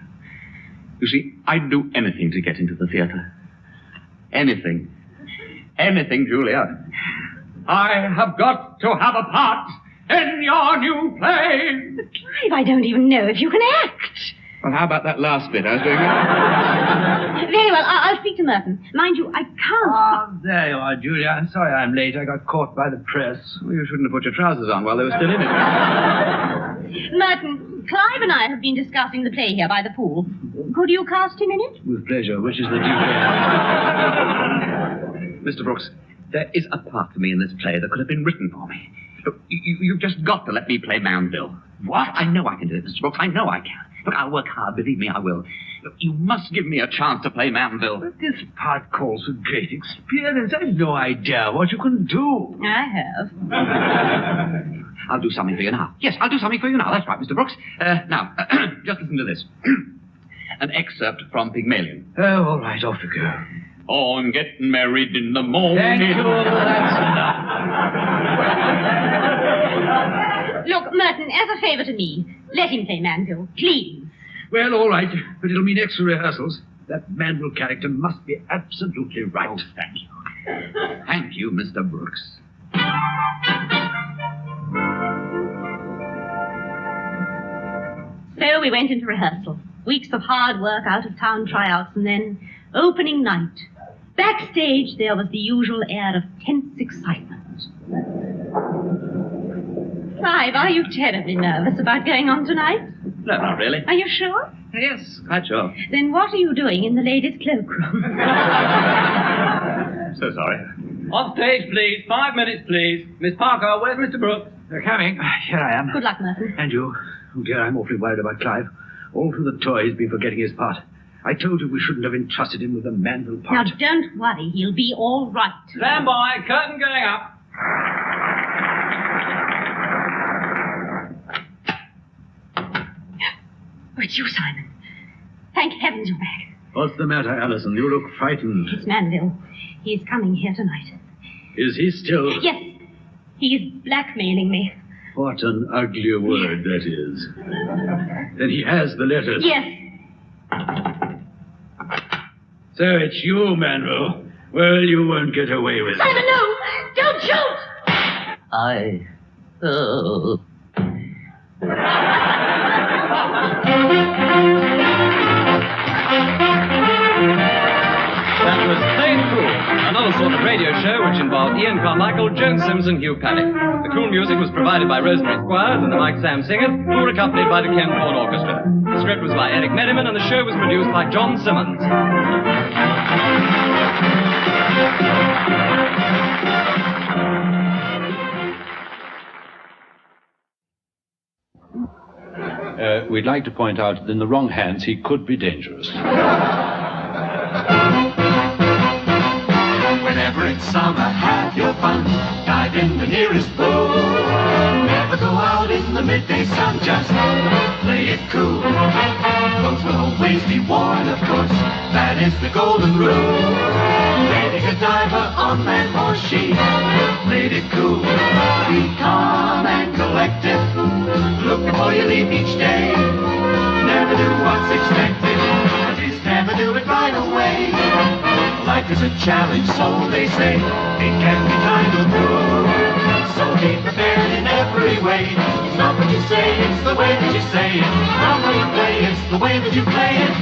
You see, I'd do anything to get into the theater. Anything. Anything, Julia. I have got to have a part in your new play. But, Clive, I don't even know if you can act. Well, how about that last bit? I was doing it. Very well, I'll speak to Merton. Mind you, I can't... Ah, there you are, Julia. I'm sorry I'm late. I got caught by the press. Well, you shouldn't have put your trousers on while they were still in it. Merton, Clive and I have been discussing the play here by the pool. Could you cast him in it? With pleasure. Which is the due Mr. Brooks, there is a part for me in this play that could have been written for me. Look, you've just got to let me play Manville. What? I know I can do it, Mr. Brooks. I know I can. Look, I'll work hard. Believe me, I will. Look, you must give me a chance to play Manville. But this part calls for great experience. I've no idea what you can do. I have. I'll do something for you now. Yes, I'll do something for you now. That's right, Mr. Brooks. Now, just listen to this. An excerpt from Pygmalion. Oh, all right, off you go. On getting married in the morning. Thank you. That's enough. Look, Merton, as a favour to me, let him play Manville, please. Well, all right, but it'll mean extra rehearsals. That Manville character must be absolutely right. Oh, thank you. Thank you, Mr. Brooks. So we went into rehearsal. Weeks of hard work, out-of-town tryouts, and then opening night. Backstage, there was the usual air of tense excitement. Clive, are you terribly nervous about going on tonight? No, not really. Are you sure? Yes, quite sure. Then what are you doing in the ladies' cloakroom? So sorry. On stage, please. 5 minutes, please. Miss Parker, where's Mr. Brooks? They're coming. Here I am. Good luck, Merton. And you? Oh, dear, I'm awfully worried about Clive. All through the tour, he's been forgetting his part. I told you we shouldn't have entrusted him with the Manville Now, part. don't worry. He'll be all right. Stand by. Curtain going up. Oh, it's you, Simon. Thank heavens you're back. What's the matter, Alison? You look frightened. It's Manville. He's coming here tonight. Is he still... Yes. He's blackmailing me. What an ugly word that is. Then he has the letters. Yes. So it's you, Manville. Well, you won't get away with it. Simon, no! Don't shoot! That was Playing Cool, another sort of radio show which involved Ian Carmichael, Joan Sims, and Hugh Paddick. The cool music was provided by Rosemary Squires and the Mike Sam Singers, who were accompanied by the Horne Orchestra. The script was by Erick Merriman, and the show was produced by Joan Sims. We'd like to point out that in the wrong hands, he could be dangerous. Whenever it's summer, have your fun. Dive in the nearest pool. Never go out in the midday sun. Just play it cool. Clothes will always be worn, of course. That is the golden rule. Take a diver on land or shore. she played it cool. Be calm and collected. Look before you leave each day. Never do what's expected. At least never do it right away. Life is a challenge, so they say. It can be kind of cruel. So be prepared in every way. It's not what you say, it's the way that you say it. Not how you play, it's the way that you play it.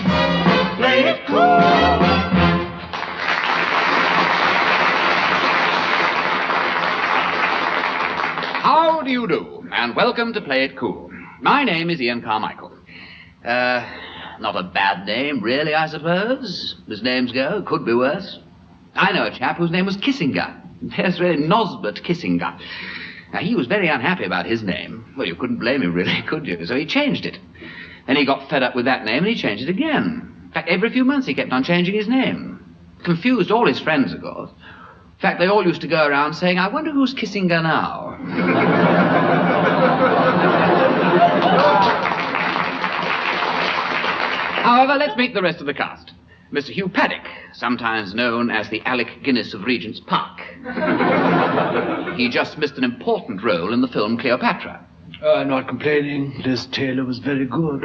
Play it cool. How do you do? And welcome to Play It Cool. My name is Ian Carmichael. Not a bad name, really, I suppose. As names go, could be worse. I know a chap whose name was Kissinger. Yes, really, Nosbert Kissinger. Now, he was very unhappy about his name. Well, you couldn't blame him, really, could you? So he changed it. Then he got fed up with that name and he changed it again. In fact, every few months he kept on changing his name. Confused all his friends, of course. In fact, they all used to go around saying, I wonder who's Kissinger now. However, let's meet the rest of the cast. Mr. Hugh Paddick, sometimes known as the Alec Guinness of Regent's Park. He just missed an important role in the film Cleopatra. I'm not complaining. Liz Taylor was very good.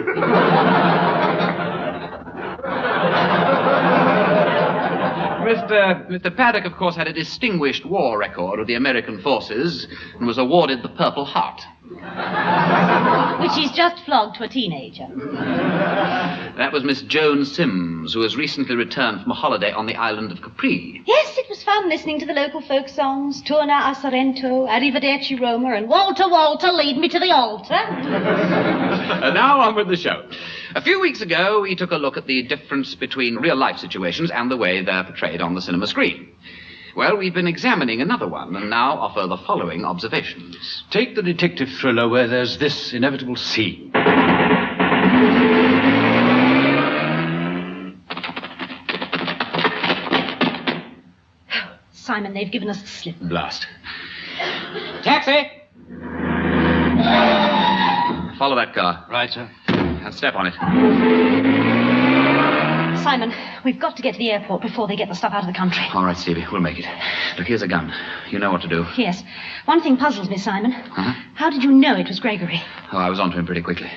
Mr. Paddock, of course, had a distinguished war record with the American forces and was awarded the Purple Heart. Which he's just flogged to a teenager. That was Miss Joan Sims, who has recently returned from a holiday on the island of Capri. Yes, it was fun listening to the local folk songs. Torna a Sorrento, Arrivederci Roma, and Walter, Walter, lead me to the altar. And now on with the show. A few weeks ago, we took a look at the difference between real-life situations and the way they're portrayed on the cinema screen. Well, we've been examining another one, and now offer the following observations. Take the detective thriller where there's this inevitable scene. Simon, they've given us the slip. Blast. Taxi! Follow that car. Right, sir. And step on it. Simon, we've got to get to the airport before they get the stuff out of the country. All right, Stevie, we'll make it. Look, here's a gun. You know what to do. Yes. One thing puzzles me, Simon. Huh? How did you know it was Gregory? Oh, I was onto him pretty quickly.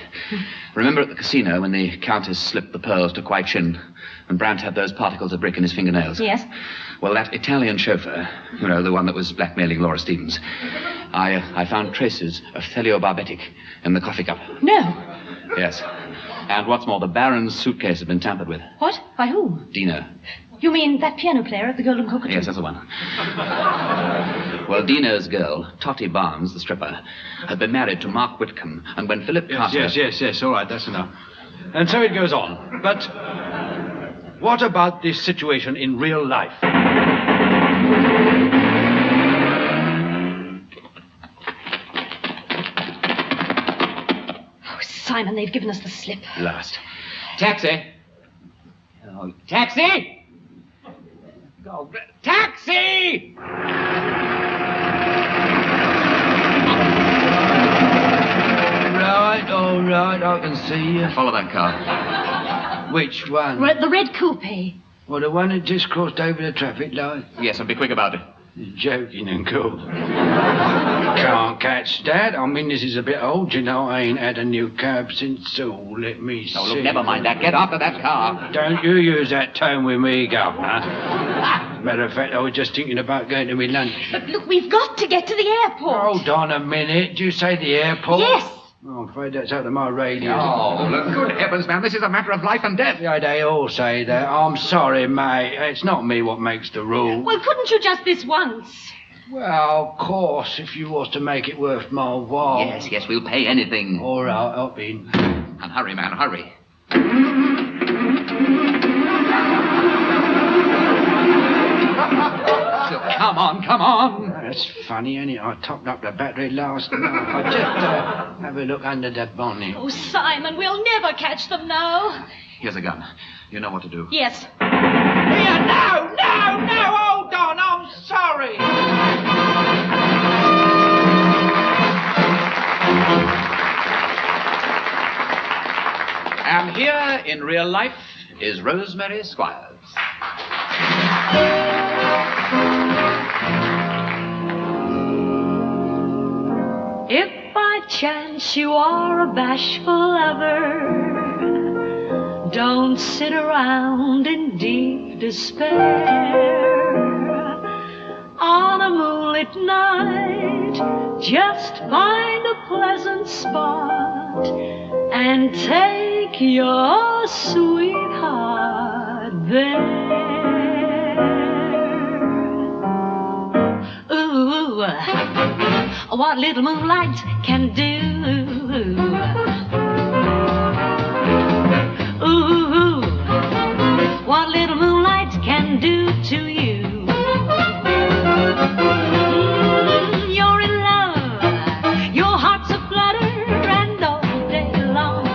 Remember at the casino when the Countess slipped the pearls to Kwai Chin and Brandt had those particles of brick in his fingernails? Yes. Well, that Italian chauffeur, you know, the one that was blackmailing Laura Stevens, I found traces of theliobarbitic in the coffee cup. No. Yes. And what's more, the Baron's suitcase had been tampered with. What? By whom? Dino. You mean that piano player at the Golden Cockatoo? Yes, that's the one. Well, Dino's girl, Tottie Barnes, the stripper, had been married to Mark Whitcomb, and when Philip Carter... Yes, all right, that's enough. And so it goes on. But what about this situation in real life? Simon, they've given us the slip. Last. Taxi! Oh, taxi! Oh, taxi! Right, all right, I can see you. Follow that car. Which one? The red coupe. Well, the one that just crossed over the traffic light? Yes, and be quick about it. You're joking, Uncle. Can't catch that. I mean, this is a bit old, you know. I ain't had a new cab since, let me see. Oh, look, never mind that. Get after that car. Don't you use that tone with me, Governor. Matter of fact, I was just thinking about going to my lunch. But look, we've got to get to the airport. Hold on a minute. Did you say the airport? Yes. Oh, I'm afraid that's out of my radio. Oh, look, good heavens, man. This is a matter of life and death. Yeah, they all say that. I'm sorry, mate. It's not me what makes the rules. Well, couldn't you just this once? Well, of course, if you was to make it worth my while. Yes, we'll pay anything. All right, I'll be in. And hurry, man, hurry. Come on. That's funny, ain't it? I topped up the battery last night. I'll just have a look under the bonnet. Oh, Simon, we'll never catch them now. Here's a gun. You know what to do. Yes. Here, no, hold on, I'm sorry. And here, in real life, is Rosemary Squires. chance you are a bashful lover, don't sit around in deep despair. On a moonlit night, just find a pleasant spot and take your sweetheart there. Ooh, what little moonlight can do. Ooh, what little moonlight can do to you. You're in love, your heart's aflutter, and all day long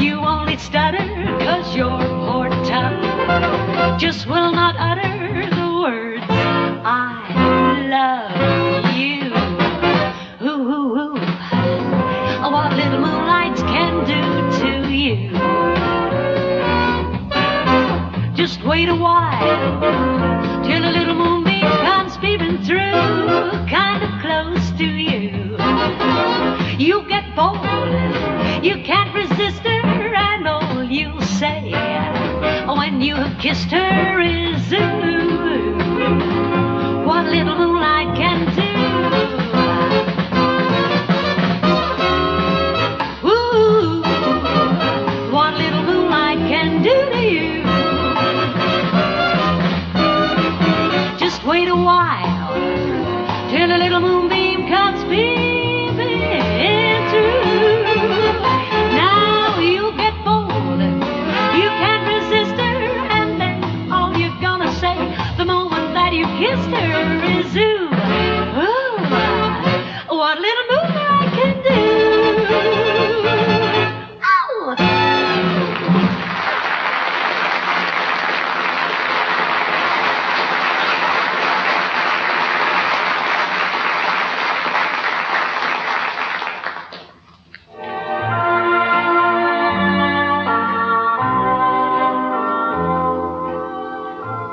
you only stutter 'cause your poor tongue just will not utter the words I love you. Ooh, ooh, ooh. What little moonlight can do to you. Just wait a while till a little moonbeam comes peeping through, kind of close to you. You get bold, you can't resist her, and all you'll say when you have kissed her is ooh, what little moonlight can do. Ooh, what little moonlight can do to you. Just wait a while till a little moonbeam comes peeping through. Now you'll get bold, you can't resist her, and then all you're gonna say the moment that you kissed her is ooh, ooh, what little moonlight can do. Oh!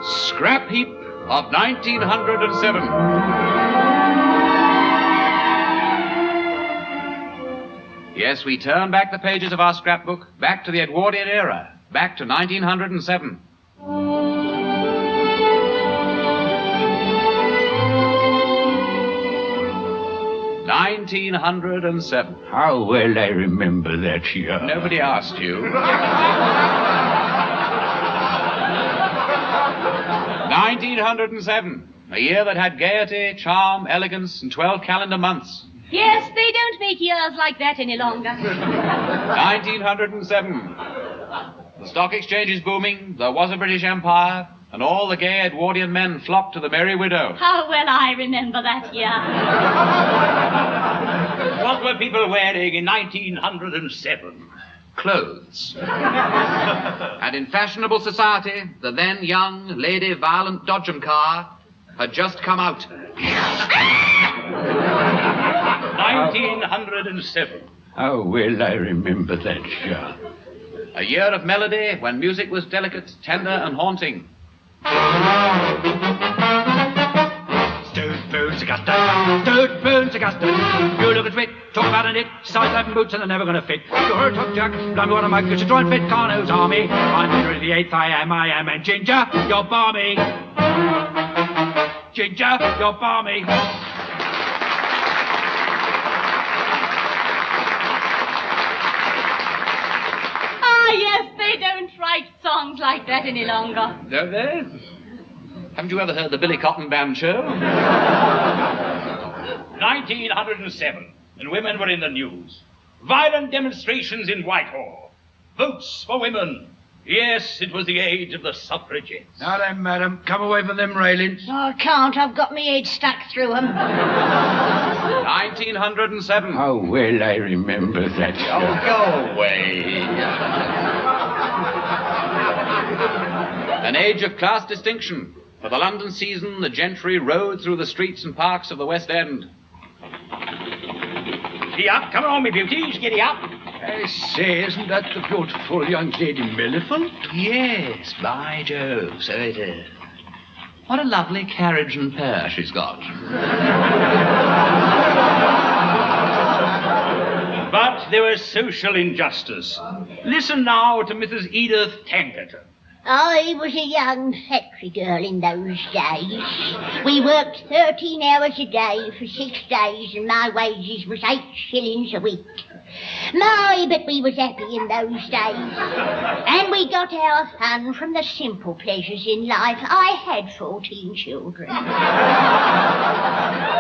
Scrap heap of 1907. Yes, we turn back the pages of our scrapbook, back to the Edwardian era, back to 1907. 1907. How well I remember that year. Nobody asked you. 1907. A year that had gaiety, charm, elegance, and 12 calendar months. Yes, they don't make years like that any longer. 1907. The stock exchange is booming, there was a British Empire, and all the gay Edwardian men flocked to the Merry Widow. How well I remember that year. What were people wearing in 1907? Clothes. And in fashionable society, the then young Lady Violent Dodgem car had just come out. 1907. How well I remember that year. A year of melody when music was delicate, tender, and haunting. Spoons Augusta, spoons Augusta. You look at fit, talk about a knit, size 11 boots and they're never gonna fit. You're a top jack, I'm one of my goods to join fit Carno's army. I'm Henry the Eighth, I am, and Ginger, you're balmy. Ginger, you're balmy. Ah, yes, they don't write songs like that any longer. Don't they? Haven't you ever heard the Billy Cotton Band show? 1907, and women were in the news. Violent demonstrations in Whitehall. Votes for women. Yes, it was the age of the suffragettes. Now then, madam, come away from them railings. Oh, I can't. I've got me head stuck through them. 1907. How well I remember that year. Oh, go away. An age of class distinction. For the London season, the gentry rode through the streets and parks of the West End. Giddy up, come on, me beauties, giddy up. I say, isn't that the beautiful young Lady Millifont? Yes, by Jove, so it is. What a lovely carriage and pair she's got. But there was social injustice. Listen now to Mrs. Edith Tankerton. I was a young factory girl in those days. We worked 13 hours a day for 6 days, and my wages was 8 shillings a week. My, but we was happy in those days. And we got our fun from the simple pleasures in life. I had 14 children.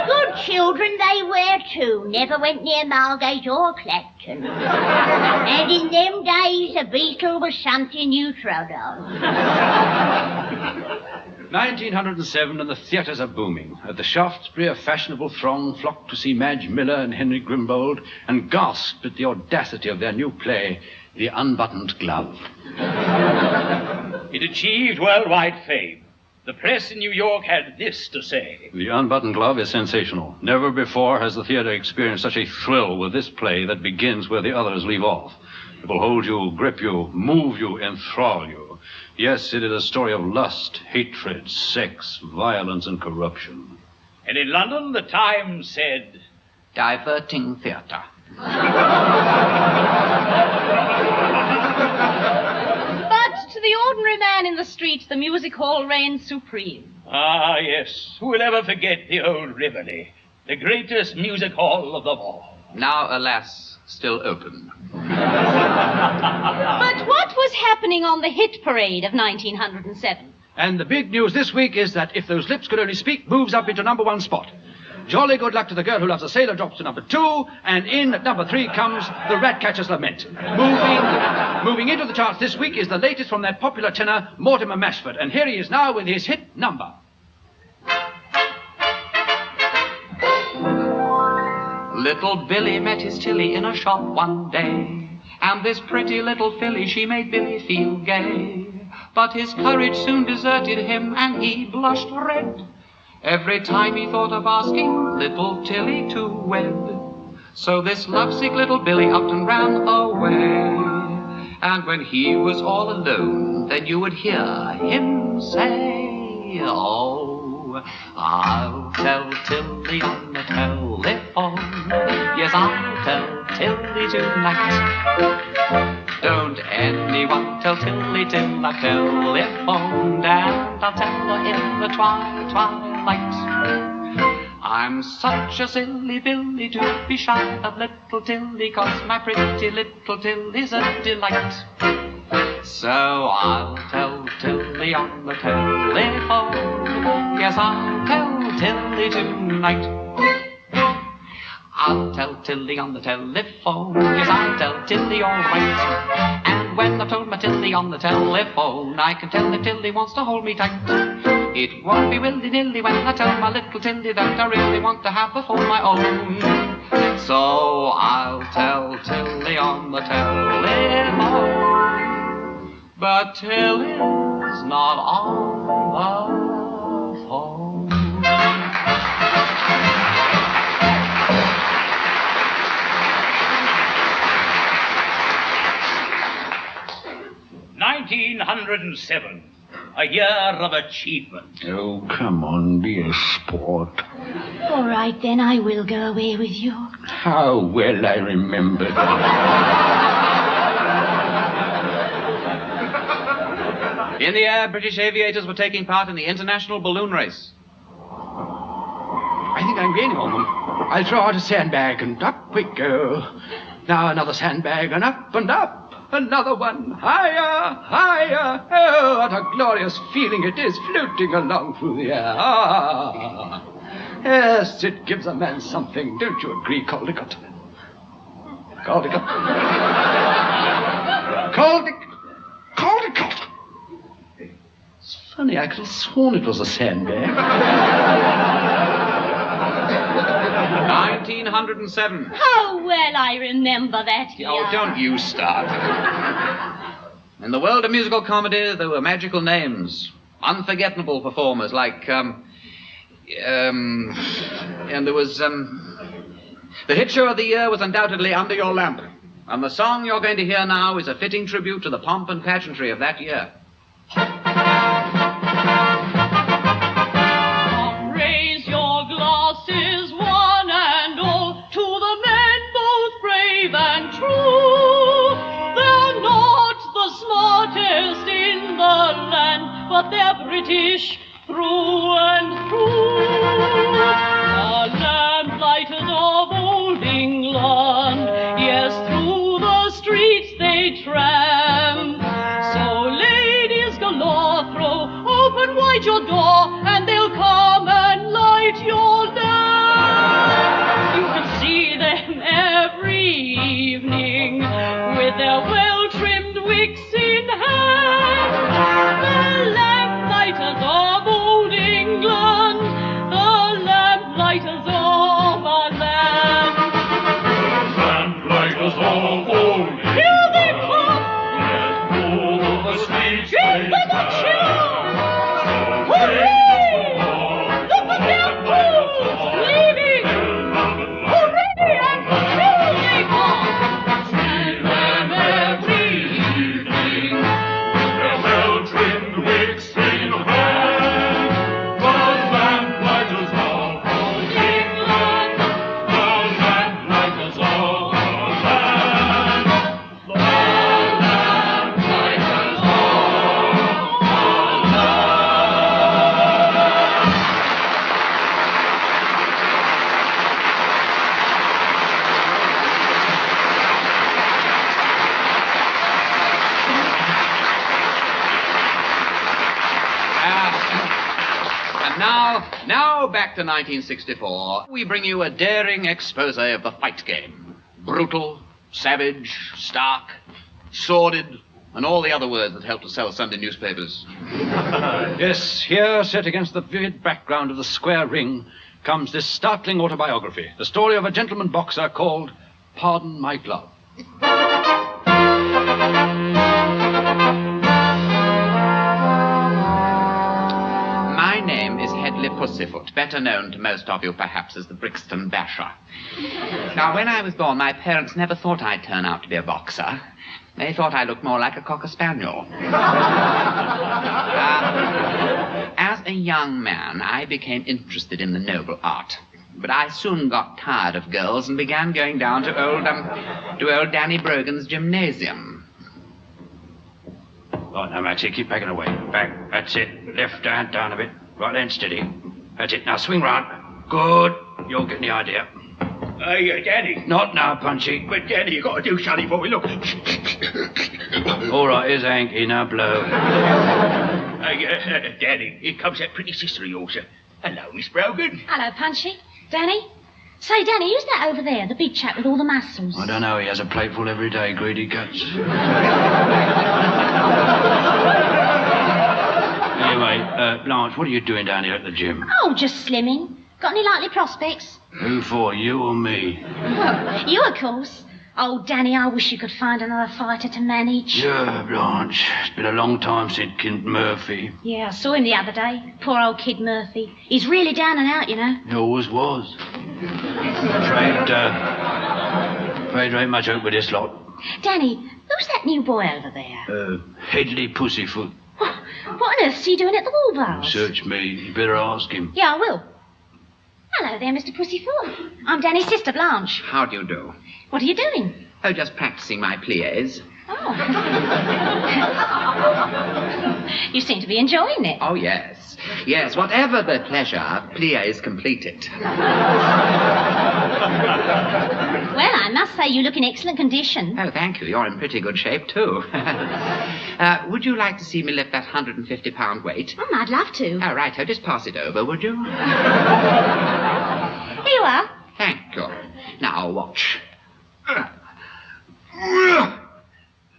Good children they were too. Never went near Margate or Clapton. And in them days, a beetle was something you trod on. 1907 and the theatres are booming. At the Shaftesbury, a fashionable throng flocked to see Madge Miller and Henry Grimbold and gasped at the audacity of their new play, The Unbuttoned Glove. It achieved worldwide fame. The press in New York had this to say. The Unbuttoned Glove is sensational. Never before has the theatre experienced such a thrill with this play that begins where the others leave off. It will hold you, grip you, move you, enthrall you. Yes, it is a story of lust, hatred, sex, violence, and corruption. And in London, the Times said, diverting theatre. But to the ordinary man in the street, the music hall reigns supreme. Ah, yes. Who will ever forget the old Rivoli, the greatest music hall of them all? Now, alas, still open. But what was happening on the hit parade of 1907? And the big news this week is that If Those Lips Could Only Speak moves up into number 1 spot. Jolly good luck to the girl who loves a sailor drops to number 2, and in at number 3 comes The Ratcatcher's Lament. Moving into the charts this week is the latest from that popular tenor, Mortimer Mashford, and here he is now with his hit number. Little Billy met his Tilly in a shop one day, and this pretty little filly, she made Billy feel gay. But his courage soon deserted him, and he blushed red every time he thought of asking little Tilly to wed. So this lovesick little Billy upped and ran away, and when he was all alone, then you would hear him say, oh, I'll tell Tilly on the telephone. Yes, I'll tell Tilly tonight. Don't anyone tell Tilly till I telephoned, and I'll tell her in the twilight. I'm such a silly Billy to be shy of little Tilly, 'cause my pretty little Tilly's a delight. So I'll tell Tilly on the telephone. Yes, I'll tell Tilly tonight. I'll tell Tilly on the telephone. Yes, I'll tell Tilly all right. And when I've told my Tilly on the telephone, I can tell that Tilly wants to hold me tight. It won't be willy-nilly when I tell my little Tilly that I really want to have her for my own. So I'll tell Tilly on the telephone. But Tilly's not on the phone. "1907, a year of achievement." Oh, come on, be a sport. All right, then, I will go away with you. How well I remember that. In the air, British aviators were taking part in the international balloon race. I think I'm gaining on them. I'll throw out a sandbag, and up we go. Now another sandbag, and up and up. Another one, higher, higher. Oh, what a glorious feeling it is floating along through the air. Ah. Yes, it gives a man something. Don't you agree, Caldecott? Caldecott. Caldecott. It's funny, I could have sworn it was a sandbag. 1907. How well I remember that year. Oh, don't you start. In the world of musical comedy, there were magical names, unforgettable performers like, and there was, the hit show of the year was undoubtedly Under Your Lamp. And the song you're going to hear now is a fitting tribute to the pomp and pageantry of that year. Raise your glasses, one and all, to the men both brave and but they're British through and through. The lamplighters of old England, yes, through the streets they tramp. So ladies galore, throw open wide your door, and they'll come and light your lamp. You can see them every evening with their well-trimmed wicks in hand. The lamplighters of old England, the lamplighters of our land. Lamplighters of old England. Here they come! Let all the streets Drink with a chill! Hooray! Look at their fools leaving! Hooray! And chill they come! See them every evening with their well-trimmed wicks in hand. The lamplighters of old England, the lamplighters of our land. The lamplighters of our land. And now back to 1964. We bring you a daring expose of the fight game. Brutal, savage, stark, sordid, and all the other words that help to sell Sunday newspapers. Yes, here, set against the vivid background of the square ring, comes this startling autobiography, the story of a gentleman boxer called Pardon My Glove. My name is Headley Pussyfoot, better known to most of you perhaps as the Brixton Basher. Now, when I was born, my parents never thought I'd turn out to be a boxer. They thought I looked more like a cocker spaniel. As a young man, I became interested in the noble art. But I soon got tired of girls and began going down to old Danny Brogan's gymnasium. Right, now, Maxie, keep backing away. Back, that's it. Left hand down a bit. Right hand steady. That's it. Now swing round. Good. You're getting the idea. Hey, Danny. Not now, Punchy. But, Danny, you got to do something for me. Look. All right, here's Hanky. Now blow. Hey, Danny, here comes that pretty sister of yours. Hello, Miss Brogan. Hello, Punchy. Danny? Say, Danny, who's that over there, the big chap with all the muscles? I don't know. He has a plateful every day, greedy guts. Anyway, Blanche, what are you doing down here at the gym? Oh, just slimming. Got any likely prospects? Who for, you or me? Well, you, of course. Oh, Danny, I wish you could find another fighter to manage. Sure, Blanche. It's been a long time since Kid Murphy. Yeah, I saw him the other day. Poor old Kid Murphy. He's really down and out, you know. He always was. Afraid there ain't much hope with this lot. Danny, who's that new boy over there? Headley Pussyfoot. What on earth's he doing at the Wool Bars? Search me. You better ask him. Yeah, I will. Hello there, Mr. Pussyfoot. I'm Danny's sister, Blanche. How do you do? What are you doing? Oh, just practicing my pliés. Oh. You seem to be enjoying it. Oh, yes. Yes, whatever the pleasure, pliés complete it. Well, I must say you look in excellent condition. Oh, thank you. You're in pretty good shape, too. Would you like to see me lift that 150-pound weight? I'd love to. Oh, right. Oh, just pass it over, would you? Here you are. Thank you. Now, watch.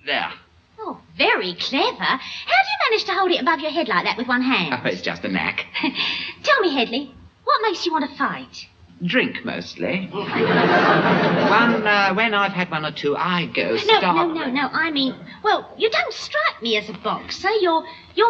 There. Oh, very clever. How do you manage to hold it above your head like that with one hand? Oh, it's just a knack. Tell me, Headley, what makes you want to fight? Drink, mostly. When I've had one or two, I go stark. No. I mean, well, you don't strike me as a boxer. You're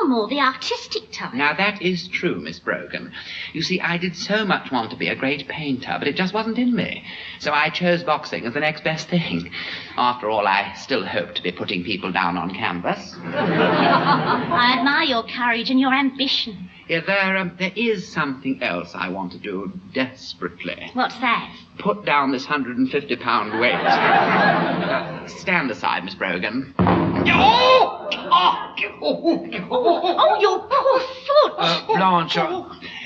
more the artistic type. Now, that is true, Miss Brogan. You see, I did so much want to be a great painter, but it just wasn't in me. So I chose boxing as the next best thing. After all, I still hope to be putting people down on canvas. I admire your courage and your ambition. Yeah, there is something else I want to do desperately. What's that? Put down this 150-pound weight. Stand aside, Miss Brogan. Oh, your poor Blanche.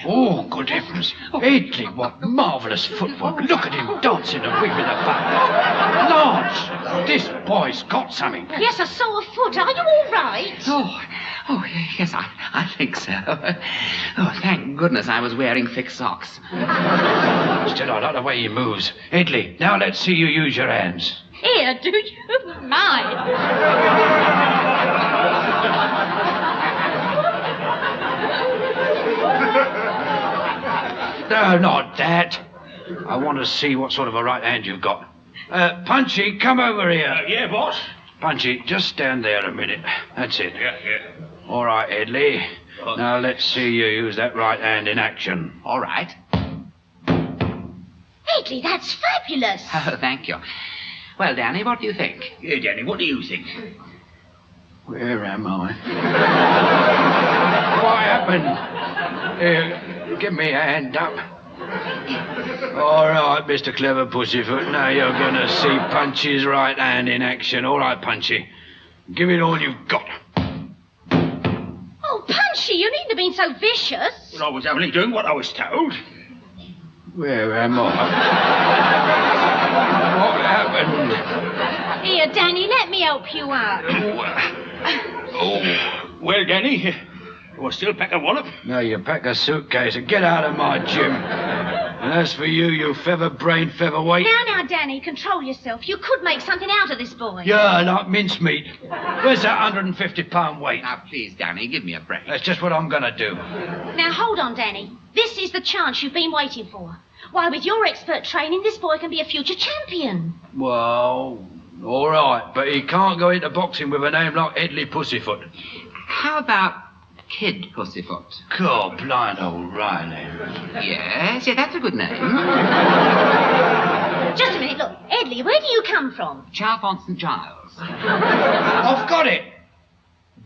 Oh, good heavens. Italy, what marvellous footwork. Look at him dancing and whipping the button. Blanche, this boy's got something. Yes, I saw a foot. Are you all right? Oh, yes, I think so. Oh, thank goodness I was wearing thick socks. Still, I like the way he moves. Italy, now let's see you use your hands. Here, do you mind? No, not that. I want to see what sort of a right hand you've got. Punchy, come over here. Yeah, boss? Punchy, just stand there a minute. That's it. Yeah. All right, Edley. Now let's see you use that right hand in action. All right. Edley, that's fabulous. Oh, thank you. Well, Danny, what do you think? Yeah, Danny, what do you think? Where am I? What happened? Here, give me a hand up. All right, Mr. Clever Pussyfoot. Now you're going to see Punchy's right hand in action. All right, Punchy. Give it all you've got. Oh, Punchy, you needn't have been so vicious. Well, I was only doing what I was told. Where am I? What happened? Here, Danny, let me help you out. Well, Danny, we'll still pack a wallop. No, you pack a suitcase and get out of my gym. And as for you, you feather-brained featherweight. Now, Danny, control yourself. You could make something out of this boy. Yeah, like mincemeat. Where's that 150-pound weight? Now, please, Danny, give me a break. That's just what I'm going to do. Now, hold on, Danny. This is the chance you've been waiting for. Why, with your expert training, this boy can be a future champion. Well, all right, but he can't go into boxing with a name like Edley Pussyfoot. How about Kid Pussyfoot? God, blind old Riley. Yes, that's a good name. Just a minute, look. Edley, where do you come from? Chalfont St. Giles. I've got it.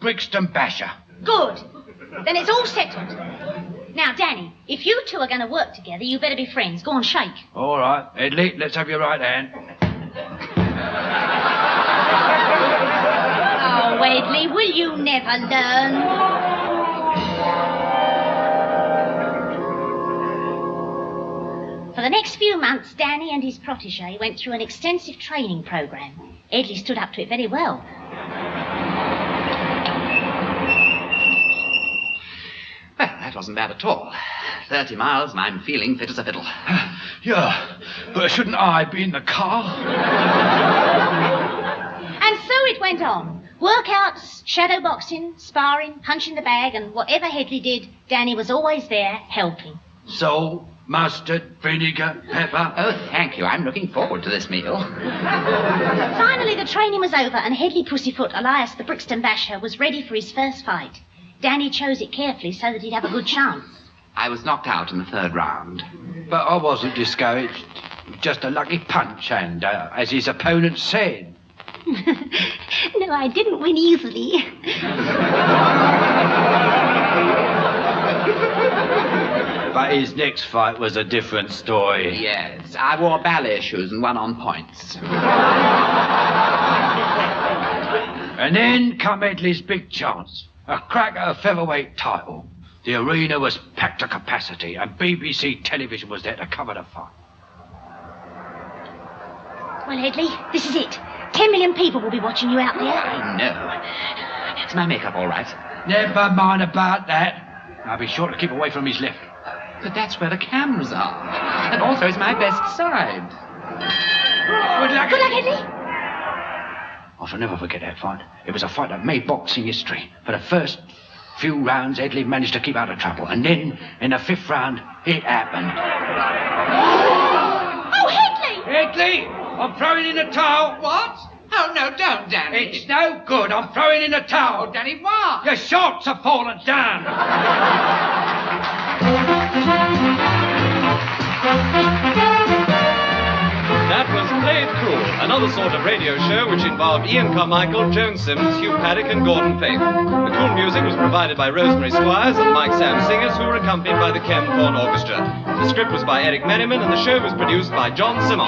Brixton Basher. Good. Then it's all settled. Now, Danny, if you two are going to work together, you better be friends. Go on, shake. All right, Edley, let's have your right hand. Oh, Edley, will you never learn? For the next few months, Danny and his protégé went through an extensive training program. Edley stood up to it very well. Well, that wasn't bad at all. 30 miles and I'm feeling fit as a fiddle. Yeah, but shouldn't I be in the car? And so it went on. Workouts, shadow boxing, sparring, punching the bag, and whatever Hedley did, Danny was always there helping. Salt, mustard, vinegar, pepper. Oh, thank you. I'm looking forward to this meal. Finally, the training was over, and Hedley Pussyfoot, alias the Brixton Basher, was ready for his first fight. Danny chose it carefully so that he'd have a good chance. I was knocked out in the third round. But I wasn't discouraged. Just a lucky punch, and as his opponent said. No, I didn't win easily. But his next fight was a different story. Yes, I wore ballet shoes and won on points. And then come Edley's big chance. A crack at a featherweight title. The arena was packed to capacity, and BBC television was there to cover the fight. Well, Hedley, this is it. 10 million people will be watching you out there. I know. Is my makeup all right? Never mind about that. I'll be sure to keep away from his left. But that's where the cameras are. And also it's my best side. Good luck. Good luck, Hedley. I shall never forget that fight. It was a fight that made boxing history. For the first few rounds, Edley managed to keep out of trouble. And then, in the fifth round, it happened. Oh, Hedley! Edley, I'm throwing in the towel. What? Oh, no, don't, Danny. It's no good. I'm throwing in the towel. Oh, Danny, why? Your shots have fallen down. That was Play It Cool, another sort of radio show which involved Ian Carmichael, Joan Sims, Hugh Paddick, and Gordon Faith. The cool music was provided by Rosemary Squires and the Mike Sam Singers, who were accompanied by the Ken Horne Orchestra. The script was by Erick Merriman, and the show was produced by Joan Sims.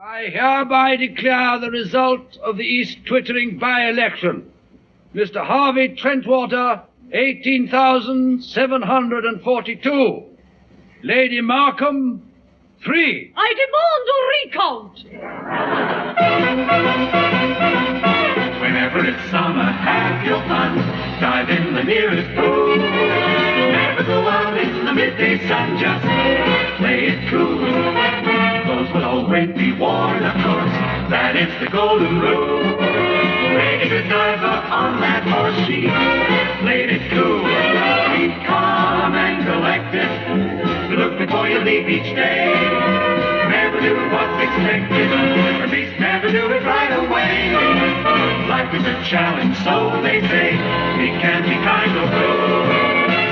I hereby declare the result of the East Twittering by-election. Mr. Harvey Trentwater, 18,742. Lady Markham, 3. I demand a recount. Whenever it's summer, have your fun. Dive in the nearest pool. Never go out in the midday sun, just play it cool. Clothes will always be worn, of course. That is the golden rule. Make a good diver on that horse she played it cool. Be calm and collected. Look before you leave each day. Never do what's expected, or at least never do it right away. Life is a challenge, so they say. It can be kind of cruel.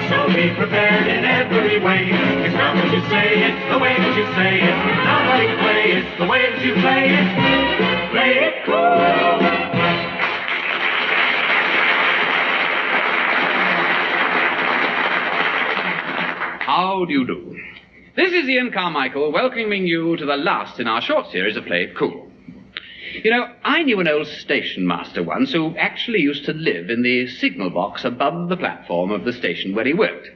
So be prepared in every way. It's not what you say, it's the way that you say it. Not how you play, it's the way that you play it. Play it cool. How do you do? This is Ian Carmichael welcoming you to the last in our short series of Play It Cool. You know, I knew an old station master once who actually used to live in the signal box above the platform of the station where he worked.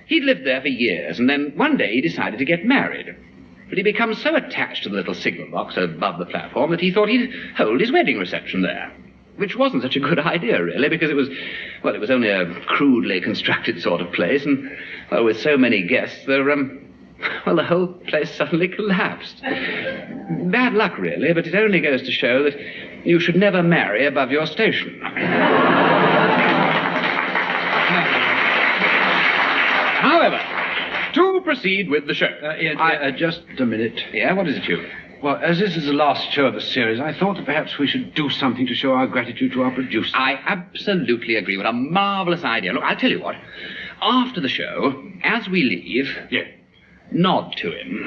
He'd lived there for years, and then one day he decided to get married. But he'd become so attached to the little signal box above the platform that he thought he'd hold his wedding reception there. Which wasn't such a good idea, really, because it was only a crudely constructed sort of place, and, well, with so many guests, the whole place suddenly collapsed. Bad luck, really, but it only goes to show that you should never marry above your station. However, to proceed with the show. Ian, just a minute. Yeah, what is it, Hugh? Well, as this is the last show of the series, I thought that perhaps we should do something to show our gratitude to our producer. I absolutely agree. What a marvellous idea. Look, I'll tell you what. After the show, as we leave... Yeah. Nod to him.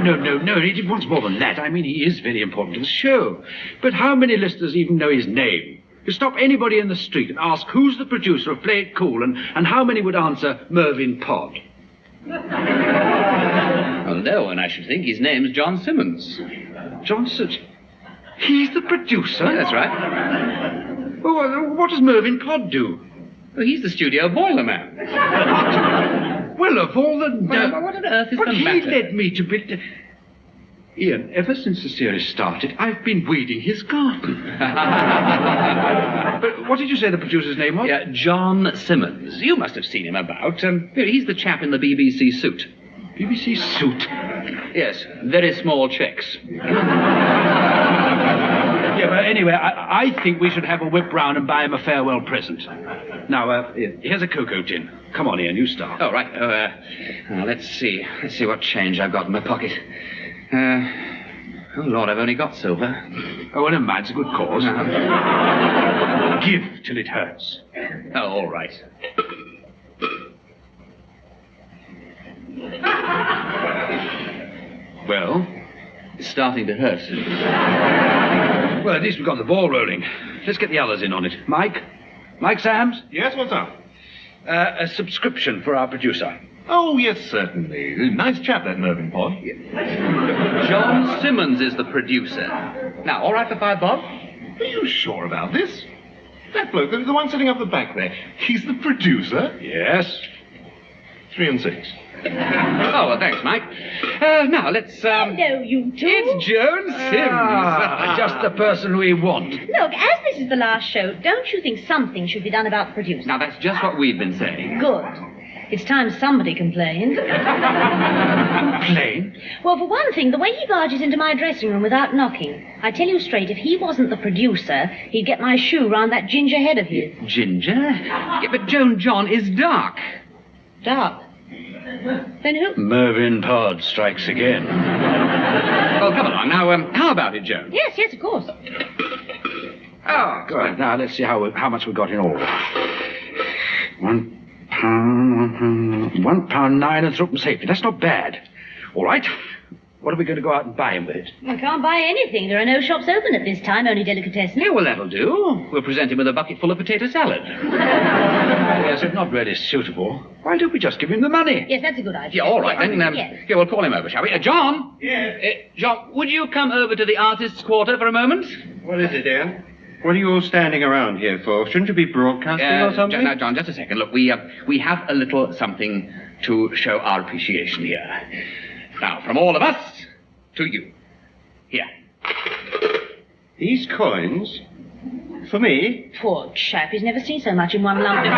No, it wants more than that. I mean, he is very important to the show. But how many listeners even know his name? You stop anybody in the street and ask who's the producer of Play It Cool, and how many would answer Mervyn Pod? Well, no one, I should think. His name's Joan Sims. Joan Sims? He's the producer? Yeah, that's right. Well, what does Mervyn Pod do? Well, he's the studio boiler man. Well, of all the... Well, what on earth is the matter? But he led me to... Ian, ever since the series started, I've been weeding his garden. But what did you say the producer's name was? Yeah, John Simmons. You must have seen him about. He's the chap in the BBC suit. BBC suit? Yes, very small checks. Yeah, well, anyway, I think we should have a whip round and buy him a farewell present. Now, here's a cocoa tin. Come on, Ian, you start. Oh, right. Let's see. Let's see what change I've got in my pocket. Oh, Lord, I've only got silver. Oh, well, never mind. It's a good cause. Give till it hurts. Oh, all right. Well? It's starting to hurt. Well, at least we've got the ball rolling. Let's get the others in on it. Mike? Mike Sams? Yes, what's up? A subscription for our producer. Oh, yes, certainly. Nice chap, that Mervyn Pod. John Simmons is the producer. Now, all right for $5 bob? Are you sure about this? That bloke, the one sitting up the back there, he's the producer? Yes. 3 and 6. Oh, well, thanks, Mike. Now, let's, Hello, you two. It's Joan Sims. Just the person we want. Look, as this is the last show, don't you think something should be done about the producer? Now, that's just what we've been saying. Good. It's time somebody complained. Complain? Well, for one thing, the way he barges into my dressing room without knocking. I tell you straight, if he wasn't the producer, he'd get my shoe round that ginger head of his. Ginger? Yeah, but Joan John is dark. Dark? Then who? Mervyn Pod strikes again. Well, come along. Now, how about it, Joan? Yes, of course. Oh, good. Now, let's see how much we got in all. £1, £1, £9 and threepence halfpenny. That's not bad. All right. What are we going to go out and buy him with it? I can't buy anything. There are no shops open at this time, only delicatessen. Yeah, well, that'll do. We'll present him with a bucket full of potato salad. Yes, if not really suitable, why don't we just give him the money? Yes, that's a good idea. Yeah, all right, then. Yes. Yeah, we'll call him over, shall we? John? Yes? John, would you come over to the artist's quarter for a moment? What is it, Ian? What are you all standing around here for? Shouldn't you be broadcasting or something? Now, John, just a second. Look, we have a little something to show our appreciation here. Now, from all of us to you. Here. These coins? For me? Poor chap, he's never seen so much in one lump before.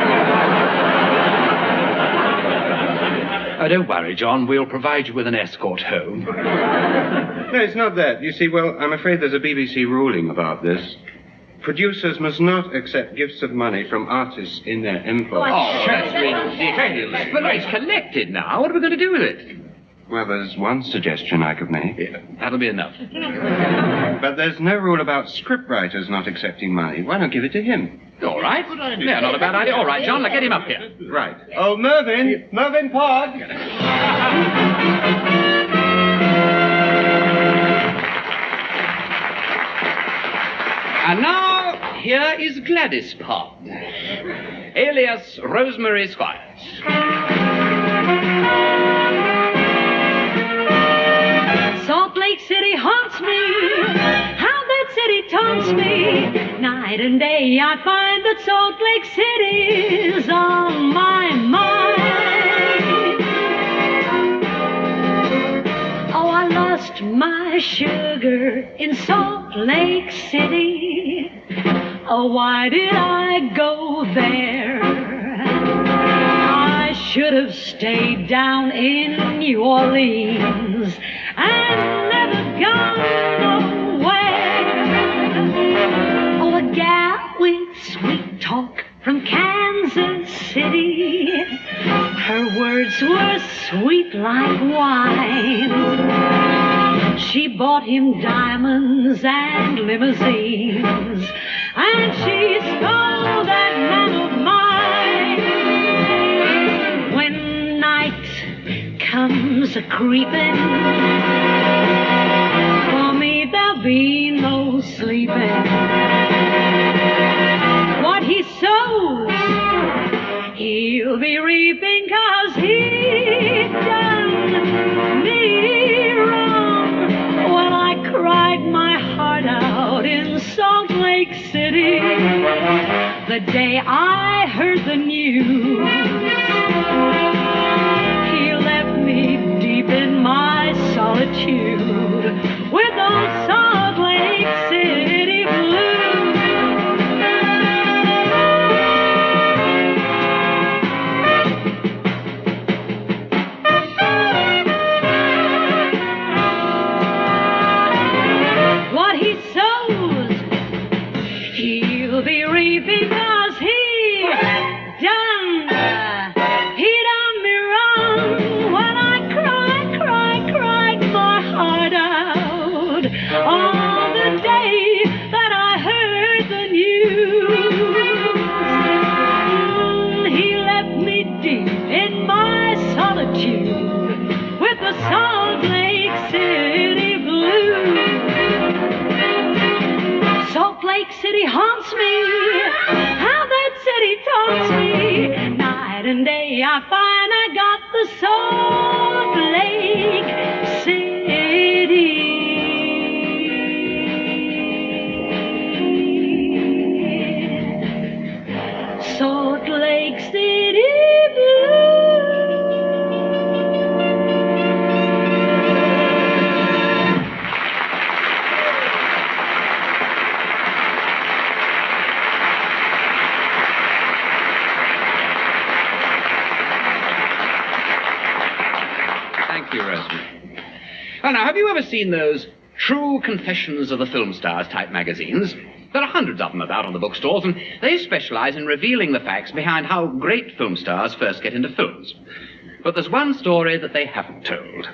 Don't worry, John. We'll provide you with an escort home. No, it's not that. You see, well, I'm afraid there's a BBC ruling about this. Producers must not accept gifts of money from artists in their employ. Oh, that's ridiculous. But look, it's collected now. What are we going to do with it? Well, there's one suggestion I could make. Yeah, that'll be enough. But there's no rule about scriptwriters not accepting money. Why not give it to him? All right. Yeah, not a bad idea. All right, John, now get him up here. Right. Oh, Mervyn Pod! And now, here is Gladys Pod, alias Rosemary Squires. Salt Lake City haunts me, how that city taunts me. Night and day I find that Salt Lake City's on my mind. Oh, I lost my sugar in Salt Lake City. Oh, why did I go there? I should have stayed down in New Orleans and never gone nowhere. Oh, a gal with sweet talk from Kansas City. Her words were sweet like wine. She bought him diamonds and limousines, and she stole that man of mine. When night comes a-creeping, for me there'll be no sleeping. What he sows, he'll be reaping, 'cause he done me wrong. Well, I cried my heart out in Salt Lake City the day I heard the news. He left me deep in my solitude with those Salt Lake City blues. What he sows, he'll be reaping, 'cause he done me wrong. When I cried my heart out on the day that I heard the news. He left me deep in my solitude with the Salt Lake City blues. Salt Lake City haunts me, how that city taunts me. Night and day I find I got the Salt Lake City. Salt Lake City Thank you, Rosemary. Well, now, have you ever seen those True Confessions of the Film Stars type magazines? There are hundreds of them about on the bookstores, and they specialize in revealing the facts behind how great film stars first get into films. But there's one story that they haven't told.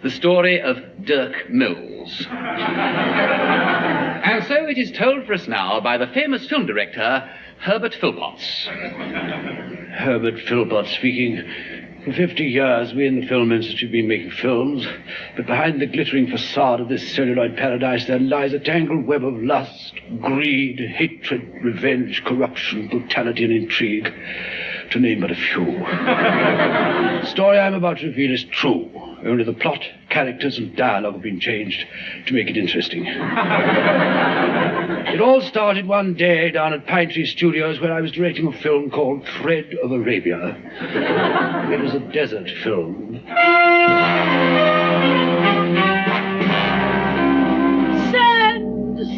The story of Dirk Mills. And so it is told for us now by the famous film director, Herbert Philpotts. Herbert Philpotts speaking. For 50 years, we in the film industry have been making films, but behind the glittering facade of this celluloid paradise there lies a tangled web of lust, greed, hatred, revenge, corruption, brutality, and intrigue, to name but a few. The story I'm about to reveal is true. Only the plot, characters, and dialogue have been changed to make it interesting. It all started one day down at Pine Tree Studios where I was directing a film called Thread of Arabia. It was a desert film.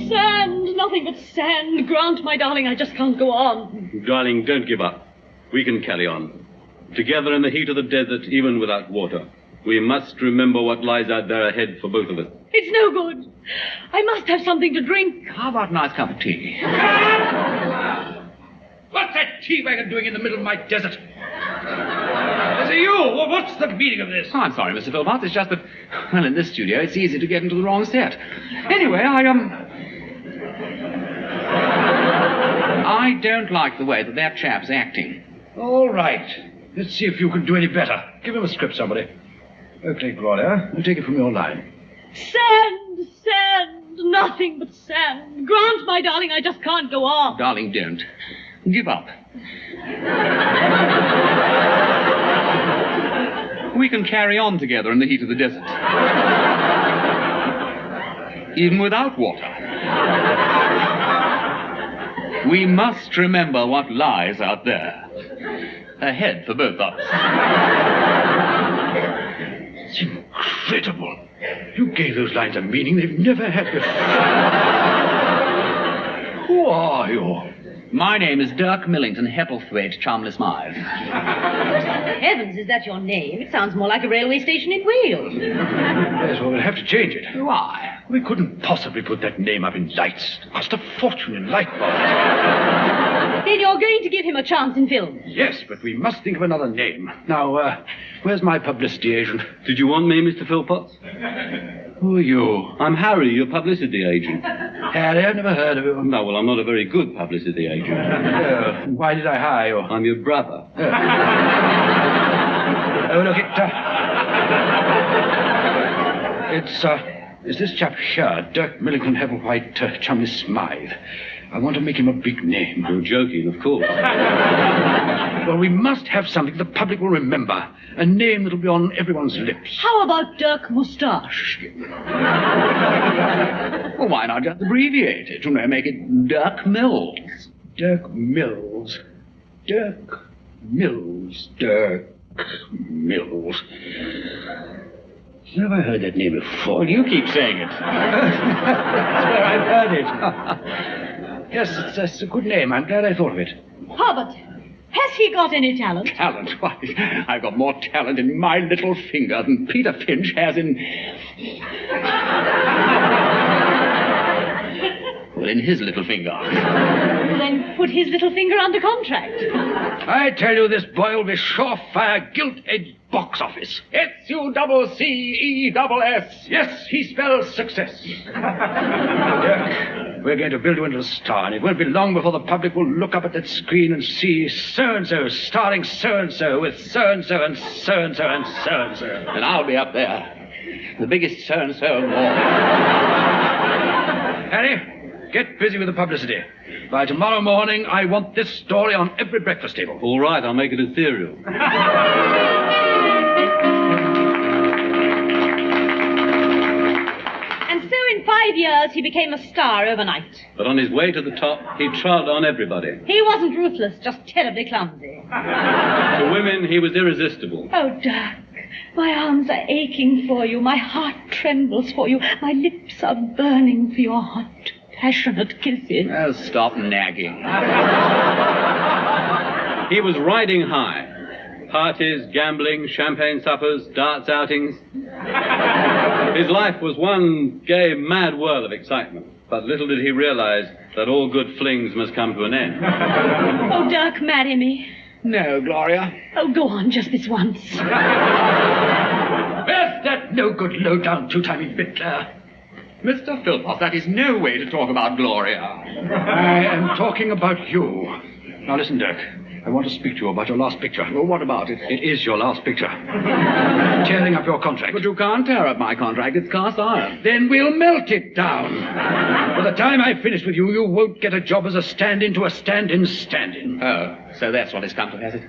Sand, nothing but sand. Grant, my darling, I just can't go on. Darling, don't give up. We can carry on. Together in the heat of the desert, even without water. We must remember what lies out there ahead for both of us. It's no good. I must have something to drink. How about a nice cup of tea? What's that tea wagon doing in the middle of my desert? Is it you? What's the meaning of this? Oh, I'm sorry, Mr. Philpott. It's just that, well, in this studio, it's easy to get into the wrong set. Anyway, I don't like the way that chap's acting. All right. Let's see if you can do any better. Give him a script, somebody. Okay, Gloria, I'll take it from your line. Sand, nothing but sand. Grant, my darling, I just can't go on. Darling, don't. Give up. We can carry on together in the heat of the desert. Even without water. We must remember what lies out there. Ahead for both of us. It's incredible. You gave those lines a meaning they've never had before. Who are you? My name is Dirk Millington Hepplethwaite Cholmondeley. Heavens, is that your name? It sounds more like a railway station in Wales. Yes, well, we'll have to change it. Why? We couldn't possibly put that name up in lights. It cost a fortune in light bulbs. Then you're going to give him a chance in film? Yes, but we must think of another name. Now, where's my publicity agent? Did you want me, Mr. Philpott? Who are you? I'm Harry, your publicity agent. Harry, I've never heard of you. No, well, I'm not a very good publicity agent. Why did I hire you? I'm your brother. Oh, look, it's this chap here, Dirk Millington Hepplethwaite Cholmondeley Smythe. I want to make him a big name. You're joking, of course. Well, we must have something the public will remember. A name that'll be on everyone's lips. How about Dirk Moustache? Well, why not just abbreviate it? You know, make it Dirk Mills. Dirk Mills. Dirk Mills. Dirk Mills. Have I heard that name before? Well, you keep saying it. That's where I've heard it. Yes, it's a good name. I'm glad I thought of it. Herbert, has he got any talent? Talent? Why, I've got more talent in my little finger than Peter Finch has in... well, in his little finger. Then put his little finger under contract. I tell you, this boy will be surefire gilt-edged box office. S-U-C-C-E-S-S. Yes, he spells success. Dirk, we're going to build you into a star, and it won't be long before the public will look up at that screen and see so-and-so starring so-and-so with so-and-so and so-and-so and so-and-so. And I'll be up there, the biggest so-and-so of all. Harry, get busy with the publicity. By tomorrow morning, I want this story on every breakfast table. All right, I'll make it ethereal. And so in 5 years, he became a star overnight. But on his way to the top, he trod on everybody. He wasn't ruthless, just terribly clumsy. To women, he was irresistible. Oh, Dirk, my arms are aching for you. My heart trembles for you. My lips are burning for your hot, passionate kisses. Oh, stop nagging. He was riding high. Parties, gambling, champagne suppers, darts outings. His life was one gay, mad whirl of excitement. But little did he realize that all good flings must come to an end. Oh, Dirk, marry me. No, Gloria. Oh, go on, just this once. Where's that no-good, low-down, two-timing Bitler? Mr. Philpott, that is no way to talk about Gloria. I am talking about you. Now listen, Dirk. I want to speak to you about your last picture. Well, what about it? It is your last picture. Tearing up your contract. But you can't tear up my contract. It's cast iron. Then we'll melt it down. By the time I've finished with you, you won't get a job as a stand-in to a stand-in stand-in. Oh, so that's what it's come to, has it?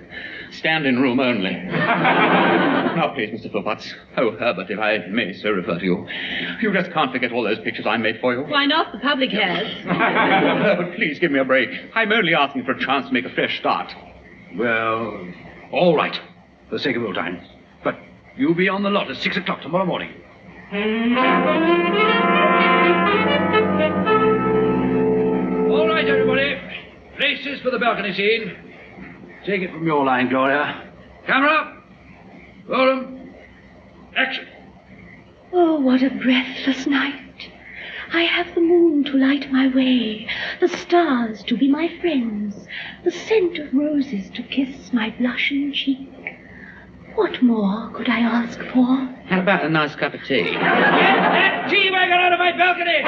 Stand-in room only. Now, please, Mr. Philpotts. Oh, Herbert, if I may so refer to you. You just can't forget all those pictures I made for you. Why not? The public has. Herbert, please give me a break. I'm only asking for a chance to make a fresh start. Well, all right, for the sake of old times. But you'll be on the lot at 6 o'clock tomorrow morning. All right, everybody. Places for the balcony scene. Take it from your line, Gloria. Camera. Roll 'em. Action. Oh, what a breathless night. I have the moon to light my way, the stars to be my friends, the scent of roses to kiss my blushing cheek. What more could I ask for? How about a nice cup of tea? Get that tea wagon out of my balcony!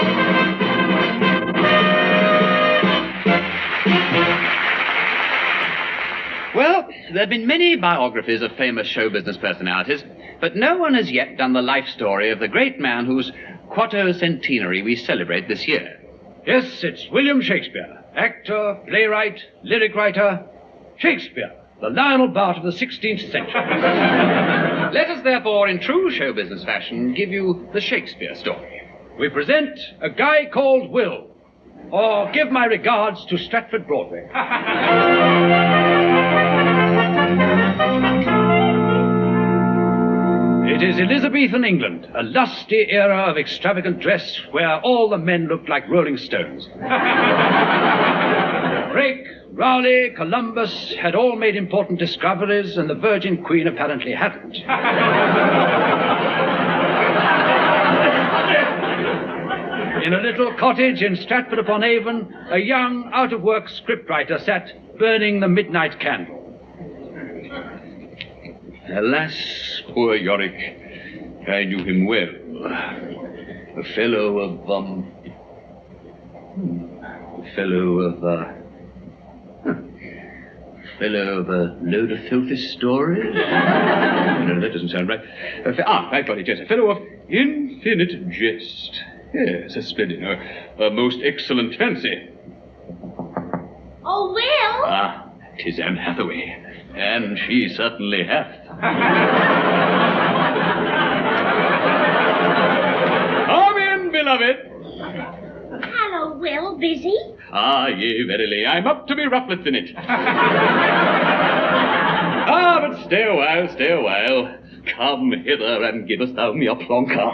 Well, there have been many biographies of famous show business personalities, but no one has yet done the life story of the great man whose quattocentenary we celebrate this year. Yes, it's William Shakespeare, actor, playwright, lyric writer. Shakespeare, the Lionel Bart of the 16th century. Let us therefore, in true show business fashion, give you the Shakespeare story. We present A Guy Called Will, or Give My Regards to Stratford Broadway. It is Elizabethan England, a lusty era of extravagant dress where all the men looked like Rolling Stones. Drake, Raleigh, Columbus had all made important discoveries, and the Virgin Queen apparently hadn't. In a little cottage in Stratford-upon-Avon, a young, out-of-work scriptwriter sat burning the midnight candle. Alas, poor Yorick, I knew him well. A fellow of, a load of filthy stories? No, that doesn't sound right. I've got it, yes. A fellow of infinite jest. Yes, a splendid, a most excellent fancy. Oh, Will! Ah, 'tis Anne Hathaway, and she certainly hath. Come in, beloved. Hello, Will. Busy? Ah, yea, verily, I'm up to me rufflets in it. But stay a while. Come hither and give us down your plonker.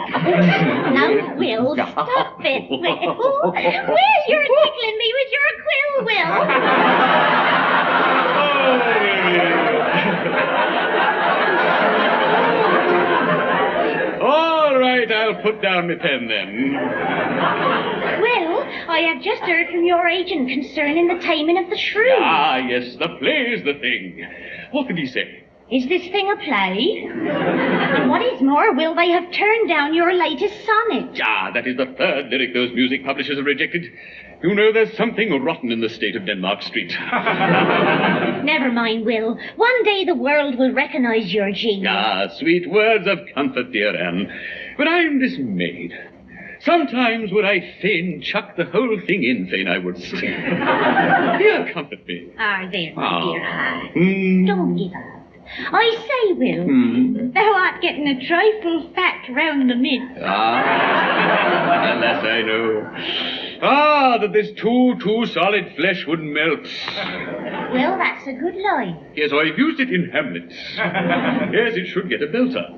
No, Will, stop it. Will, you're tickling me with your quill, Will. All right, I'll put down my pen then. Will, I have just heard from your agent concerning the taming of the shrew. Ah, yes, the play's the thing. What did he say? Is this thing a play? And what is more, Will, they have turned down your latest sonnet. Ah, that is the third lyric those music publishers have rejected. You know, there's something rotten in the state of Denmark Street. Never mind, Will. One day the world will recognize your genius. Ah, sweet words of comfort, dear Anne. But I'm dismayed. Sometimes would I fain chuck the whole thing in, fain I would say. Here, comfort me. Ah, there, my dear heart. Mm. Don't give up. I say, Will, thou art getting a trifle fat round the mid. Alas, I know. That this too solid flesh would melt. Well, that's a good line. Yes, I've used it in Hamlet. Yes, it should get a belter.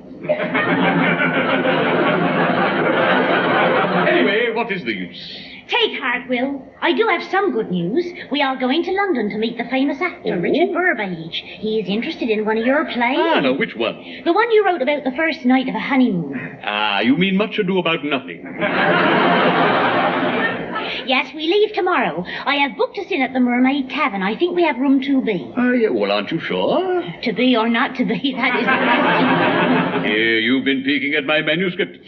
Anyway, what is the use? Take heart, Will. I do have some good news. We are going to London to meet the famous actor, Richard Burbage. He is interested in one of your plays. No, which one? The one you wrote about the first night of a honeymoon. You mean Much Ado About Nothing. Yes, we leave tomorrow. I have booked us in at the Mermaid Tavern. I think we have room 2B. Yeah, well, aren't you sure? To be or not to be, that is the question. Here, you've been peeking at my manuscript.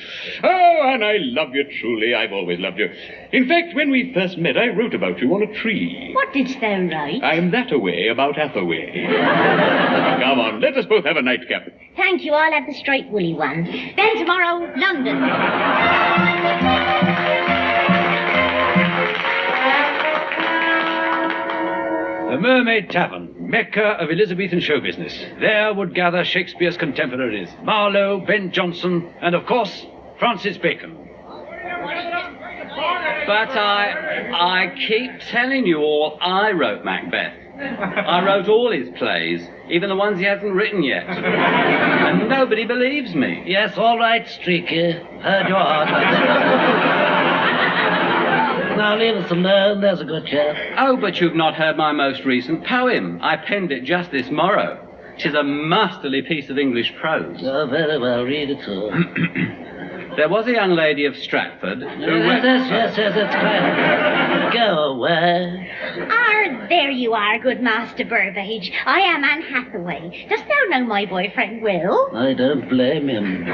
Oh, and I love you truly. I've always loved you. In fact, when we first met, I wrote about you on a tree. What didst thou write? I'm that away about Hathaway. Come on, let us both have a nightcap. Thank you, I'll have the straight woolly one. Then tomorrow, London. The Mermaid Tavern, Mecca of Elizabethan show business. There would gather Shakespeare's contemporaries, Marlowe, Ben Jonson, and of course, Francis Bacon. But I keep telling you all, I wrote Macbeth. I wrote all his plays, even the ones he hasn't written yet. And nobody believes me. Yes, all right, Streaky. Heard your heart. Now leave us alone, there's a good chap. Oh, but you've not heard my most recent poem. I penned it just this morrow. 'Tis a masterly piece of English prose. Oh, very well, read it all. There was a young lady of Stratford who... Yes, it's quite... Go away. There you are, good Master Burbage. I am Anne Hathaway. Dost thou know my boyfriend Will? I don't blame him.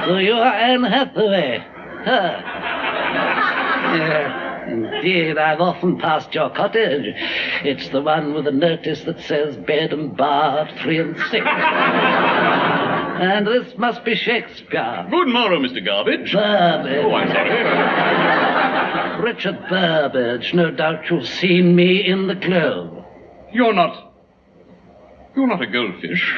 So you are Anne Hathaway. Huh. Indeed, I've often passed your cottage. It's the one with the notice that says bed and bar at 3 and 6. And this must be Shakespeare. Good morrow, Mr. Garbage. Burbage. Oh, I'm sorry. Richard Burbage. No doubt you've seen me in the Globe. You're not a goldfish.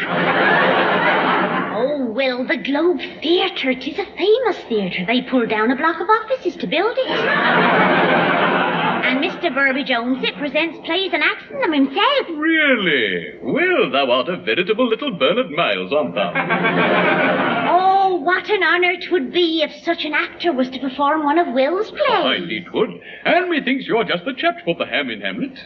Oh, well, the Globe Theatre. 'Tis a famous theatre. They pulled down a block of offices to build it. And Mr. Burbage owns it, presents plays and acts in them himself. Really? Well, thou art a veritable little Bernard Miles, aren't thou? Oh, what an honour 'twould be if such an actor was to perform one of Will's plays. Indeed 'twould. And methinks you're just the chap to put the ham in Hamlet.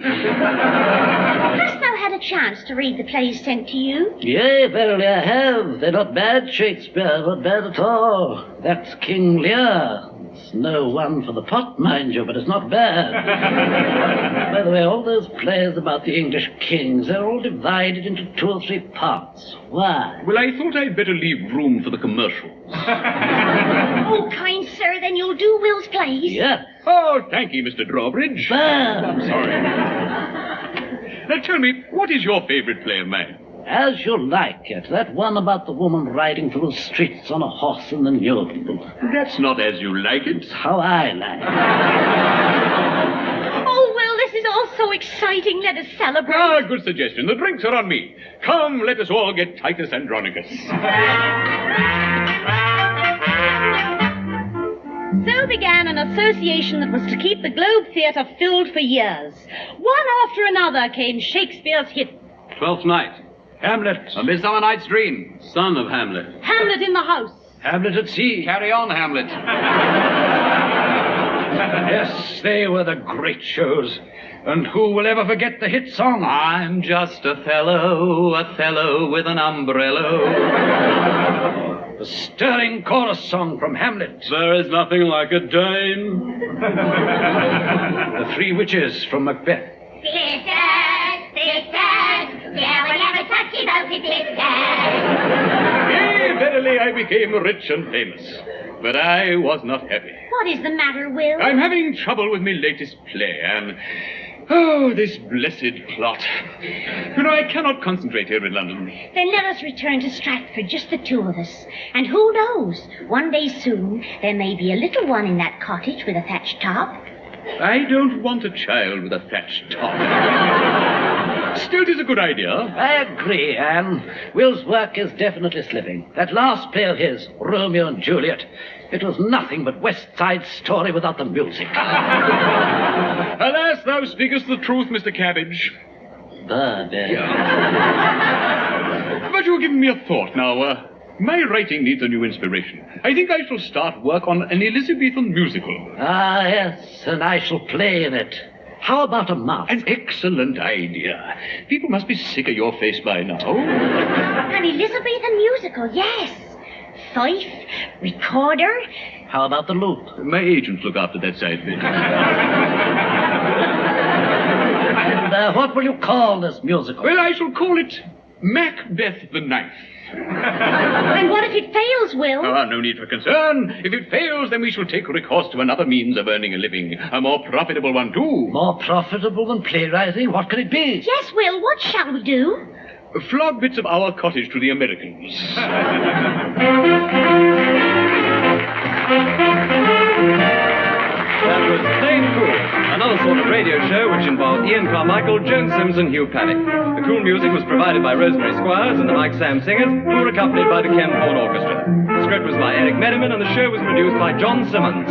Hast thou had a chance to read the plays sent to you? Yea, verily I have. They're not bad, Shakespeare, not bad at all. That's King Lear. It's no one for the pot, mind you, but it's not bad. By the way, all those plays about the English kings, they're all divided into 2 or 3 parts. Why? Well, I thought I'd better leave room for the commercials. Oh, kind sir, then you'll do Will's plays? Yes. Oh, thank you, Mr. Drawbridge. I'm sorry. Now tell me, what is your favourite play of mine? As you like it. That one about the woman riding through the streets on a horse in the nude. That's not as you like it. It's how I like it. Oh, well, this is all so exciting. Let us celebrate. Ah, good suggestion. The drinks are on me. Come, let us all get Titus Andronicus. So began an association that was to keep the Globe Theatre filled for years. One after another came Shakespeare's hit. 12th Night. Hamlet. A Midsummer Night's Dream. Son of Hamlet. Hamlet in the House. Hamlet at Sea. Carry on, Hamlet. Yes, they were the great shows. And who will ever forget the hit song? I'm just a fellow with an umbrella. The stirring chorus song from Hamlet. There is nothing like a Dane. The 3 witches from Macbeth. Sisters, never touch about the sisters. Yea, verily I became rich and famous. But I was not happy. What is the matter, Will? I'm having trouble with my latest play, and... oh, this blessed plot. You know, I cannot concentrate here in London. Then let us return to Stratford, just the 2 of us. And who knows, one day soon, there may be a little one in that cottage with a thatched top. I don't want a child with a thatched top. Still, it is a good idea. I agree, Anne. Will's work is definitely slipping. That last play of his, Romeo and Juliet, it was nothing but West Side Story without the music. Alas, thou speakest the truth, Mr. Cabbage. Burbage. But you're giving me a thought now. My writing needs a new inspiration. I think I shall start work on an Elizabethan musical. Ah, yes, and I shall play in it. How about a masque? An excellent idea. People must be sick of your face by now. An Elizabethan musical, yes. Fife, recorder. How about the lute? My agents look after that side of it. And what will you call this musical? Well, I shall call it Macbeth the Knife. And what if it fails, Will? Oh, no need for concern. If it fails, then we shall take recourse to another means of earning a living. A more profitable one, too. More profitable than playwriting? What can it be? Yes, Will, what shall we do? Flog bits of Our Cottage to the Americans. That was Playing Cool, another sort of radio show which involved Ian Carmichael, Joan Sims, and Hugh Paddick. The cool music was provided by Rosemary Squires and the Mike Sam Singers, who were accompanied by the Horne Orchestra. The script was by Erick Merriman, and the show was produced by John Simmons.